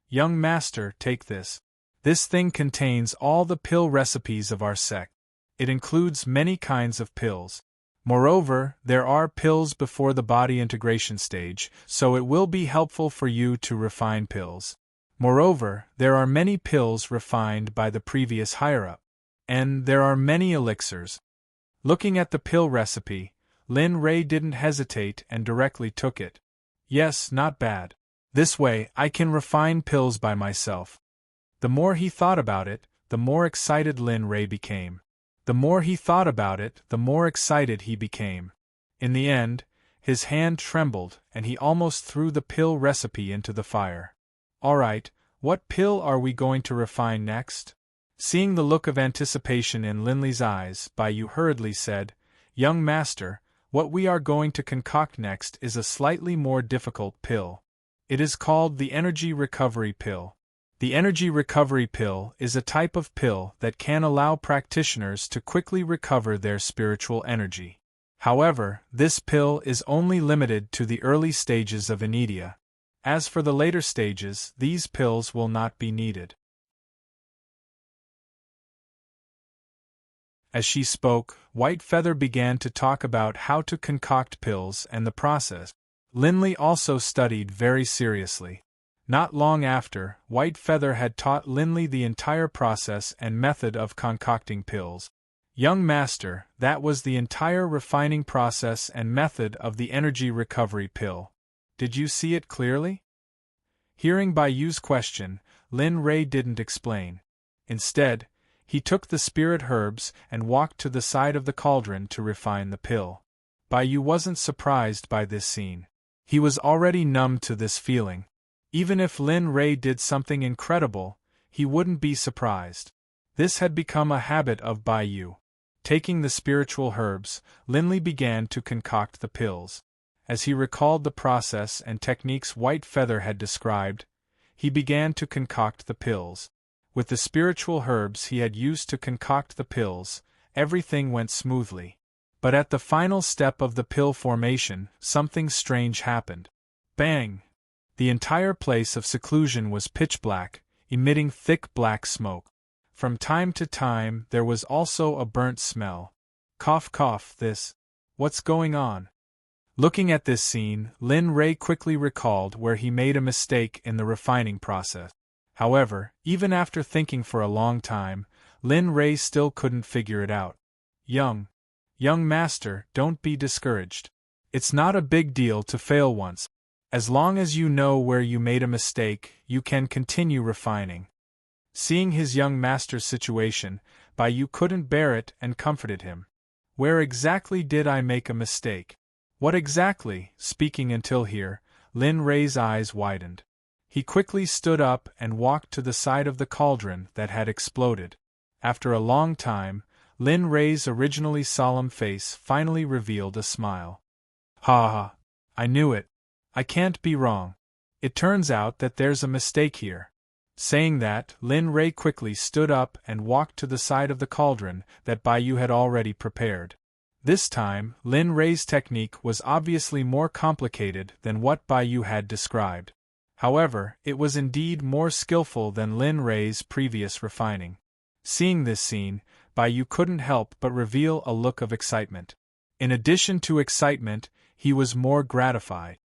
Young master, take this. This thing contains all the pill recipes of our sect. It includes many kinds of pills. Moreover, there are pills before the body integration stage, so it will be helpful for you to refine pills. Moreover, there are many pills refined by the previous higher-up. And there are many elixirs. Looking at the pill recipe, Lin Rei didn't hesitate and directly took it. Yes, not bad. This way, I can refine pills by myself. The more he thought about it, the more excited Lin Rei became. The more he thought about it, the more excited he became. In the end, his hand trembled and he almost threw the pill recipe into the fire. All right, what pill are we going to refine next? Seeing the look of anticipation in Linley's eyes, Bayou hurriedly said, Young master, what we are going to concoct next is a slightly more difficult pill. It is called the energy recovery pill. The energy recovery pill is a type of pill that can allow practitioners to quickly recover their spiritual energy. However, this pill is only limited to the early stages of inedia. As for the later stages, these pills will not be needed. As she spoke, White Feather began to talk about how to concoct pills and the process. Linley also studied very seriously. Not long after, White Feather had taught Linley the entire process and method of concocting pills. Young master, that was the entire refining process and method of the energy recovery pill. Did you see it clearly? Hearing Bayou's question, Lin Rei didn't explain. Instead, he took the spirit herbs and walked to the side of the cauldron to refine the pill. Bayou wasn't surprised by this scene. He was already numb to this feeling. Even if Lin Rei did something incredible, he wouldn't be surprised. This had become a habit of Bayou. Taking the spiritual herbs, Linley began to concoct the pills. As he recalled the process and techniques White Feather had described, he began to concoct the pills. With the spiritual herbs he had used to concoct the pills, everything went smoothly. But at the final step of the pill formation, something strange happened. Bang! The entire place of seclusion was pitch black, emitting thick black smoke. From time to time there was also a burnt smell. Cough cough, what's going on? Looking at this scene, Lin Rei quickly recalled where he made a mistake in the refining process. However, even after thinking for a long time, Lin Rei still couldn't figure it out. Young master, don't be discouraged. It's not a big deal to fail once. As long as you know where you made a mistake, you can continue refining. Seeing his young master's situation, Bayou couldn't bear it and comforted him. Where exactly did I make a mistake? What exactly? Speaking until here, Lin Rei's eyes widened. He quickly stood up and walked to the side of the cauldron that had exploded. After a long time, Lin Rei's originally solemn face finally revealed a smile. Ha ha! I knew it. I can't be wrong. It turns out that there's a mistake here. Saying that, Lin Rei quickly stood up and walked to the side of the cauldron that Bayou had already prepared. This time, Lin Rei's technique was obviously more complicated than what Bai Yu had described. However, it was indeed more skillful than Lin Rei's previous refining. Seeing this scene, Bai Yu couldn't help but reveal a look of excitement. In addition to excitement, he was more gratified.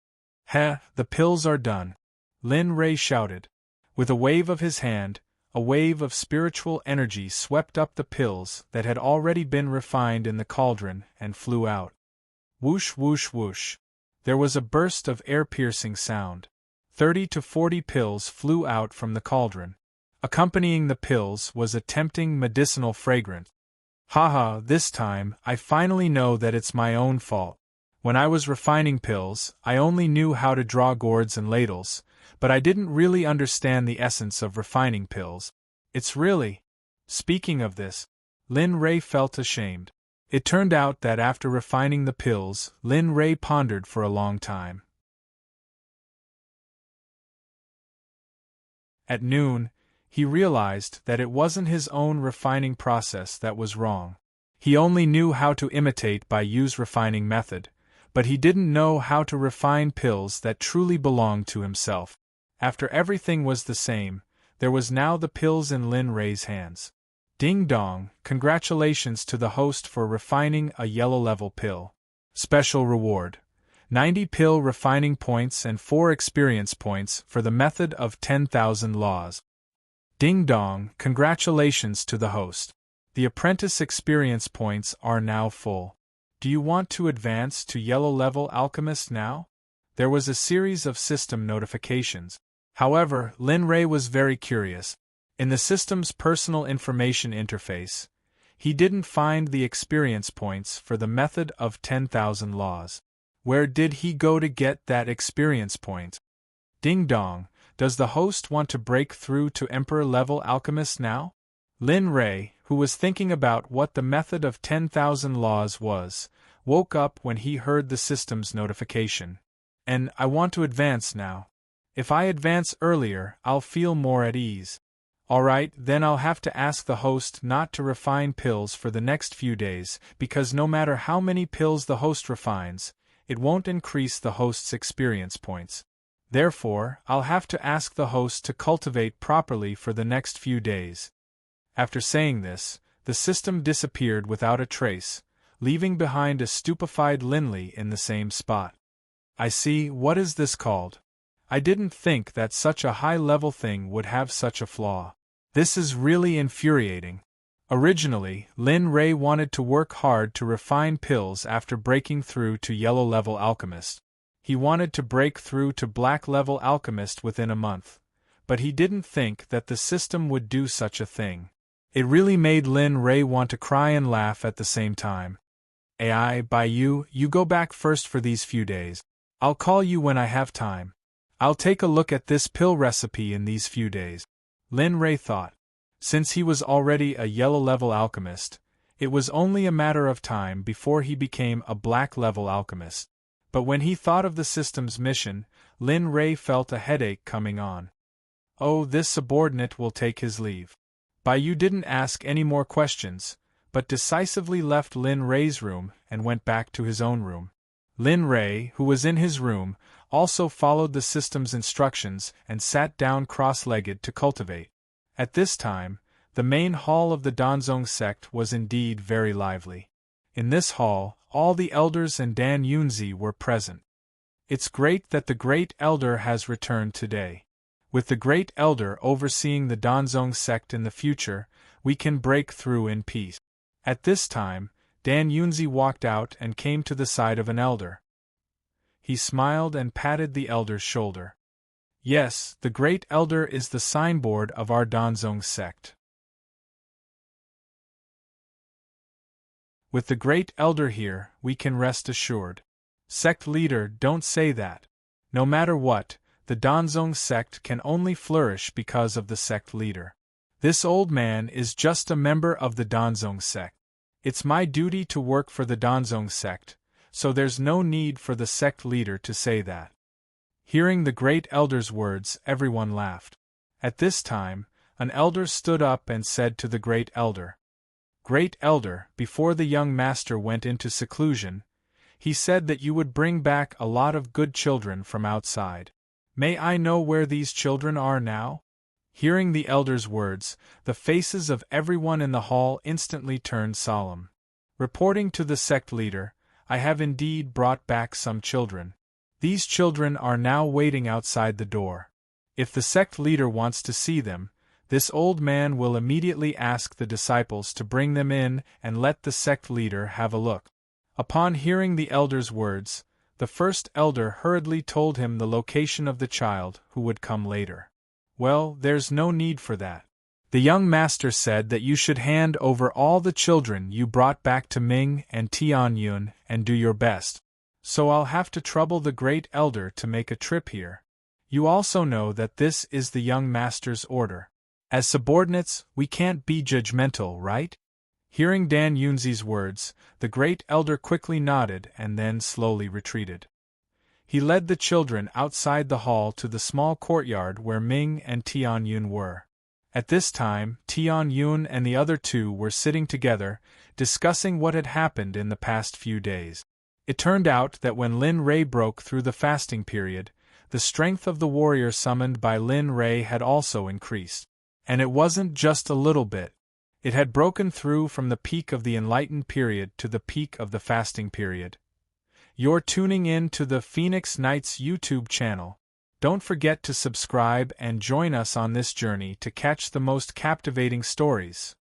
"Heh, the pills are done," Lin Rei shouted. With a wave of his hand, a wave of spiritual energy swept up the pills that had already been refined in the cauldron and flew out. Whoosh whoosh whoosh. There was a burst of air-piercing sound. 30 to 40 pills flew out from the cauldron. Accompanying the pills was a tempting medicinal fragrance. Haha, this time, I finally know that it's my own fault. When I was refining pills, I only knew how to draw gourds and ladles, but I didn't really understand the essence of refining pills. It's really... Speaking of this, Lin Rei felt ashamed. It turned out that after refining the pills, Lin Rei pondered for a long time. At noon, he realized that it wasn't his own refining process that was wrong. He only knew how to imitate Bai Yu's refining method, but he didn't know how to refine pills that truly belonged to himself. After everything was the same, there was now the pills in Lin Rei's hands. Ding dong, congratulations to the host for refining a yellow-level pill. Special reward: 90 pill refining points and 4 experience points for the method of 10,000 laws. Ding dong, congratulations to the host. The apprentice experience points are now full. Do you want to advance to yellow-level alchemist now? There was a series of system notifications. However, Lin Rei was very curious. In the system's personal information interface, he didn't find the experience points for the method of 10,000 laws. Where did he go to get that experience point? Ding dong, does the host want to break through to Emperor-level alchemist now? Lin Rei, who was thinking about what the method of 10,000 laws was, woke up when he heard the system's notification. And I want to advance now. If I advance earlier, I'll feel more at ease. Alright, then I'll have to ask the host not to refine pills for the next few days, because no matter how many pills the host refines, it won't increase the host's experience points. Therefore, I'll have to ask the host to cultivate properly for the next few days. After saying this, the system disappeared without a trace, leaving behind a stupefied Linley in the same spot. I see, what is this called? I didn't think that such a high-level thing would have such a flaw. This is really infuriating. Originally, Lin Rei wanted to work hard to refine pills after breaking through to yellow-level alchemist. He wanted to break through to black-level alchemist within a month, but he didn't think that the system would do such a thing. It really made Lin Rei want to cry and laugh at the same time. AI, Bai Yu, you go back first for these few days. I'll call you when I have time. I'll take a look at this pill recipe in these few days. Lin Rei thought. Since he was already a yellow-level alchemist, it was only a matter of time before he became a black-level alchemist. But when he thought of the system's mission, Lin Rei felt a headache coming on. Oh, this subordinate will take his leave. Bai Yu didn't ask any more questions, but decisively left Lin Rei's room and went back to his own room. Lin Rei, who was in his room, also followed the system's instructions and sat down cross-legged to cultivate. At this time, the main hall of the Danzong sect was indeed very lively. In this hall, all the elders and Dan Yunzi were present. It's great that the Great Elder has returned today. With the Great Elder overseeing the Danzong sect in the future, we can break through in peace. At this time, Dan Yunzi walked out and came to the side of an elder. He smiled and patted the elder's shoulder. Yes, the Great Elder is the signboard of our Danzong sect. With the Great Elder here, we can rest assured. Sect leader, don't say that. No matter what, the Danzong sect can only flourish because of the sect leader. This old man is just a member of the Danzong sect. It's my duty to work for the Danzong sect, so there's no need for the sect leader to say that. Hearing the Great Elder's words, everyone laughed. At this time, an elder stood up and said to the Great Elder, Great Elder, before the young master went into seclusion, he said that you would bring back a lot of good children from outside. May I know where these children are now?" Hearing the elder's words, the faces of everyone in the hall instantly turned solemn. Reporting to the sect leader, "I have indeed brought back some children. These children are now waiting outside the door. If the sect leader wants to see them, this old man will immediately ask the disciples to bring them in and let the sect leader have a look." Upon hearing the elder's words, the first elder hurriedly told him the location of the child who would come later. "Well, there's no need for that. The young master said that you should hand over all the children you brought back to Ming and Tianyun and do your best. So I'll have to trouble the great elder to make a trip here. You also know that this is the young master's order. As subordinates, we can't be judgmental, right?" Hearing Dan Yunzi's words, the great elder quickly nodded and then slowly retreated. He led the children outside the hall to the small courtyard where Ming and Tianyun were. At this time, Tianyun and the other two were sitting together, discussing what had happened in the past few days. It turned out that when Lin Rei broke through the fasting period, the strength of the warrior summoned by Lin Rei had also increased. And it wasn't just a little bit. It had broken through from the peak of the enlightened period to the peak of the fasting period. You're tuning in to the Phoenix Knights YouTube channel. Don't forget to subscribe and join us on this journey to catch the most captivating stories.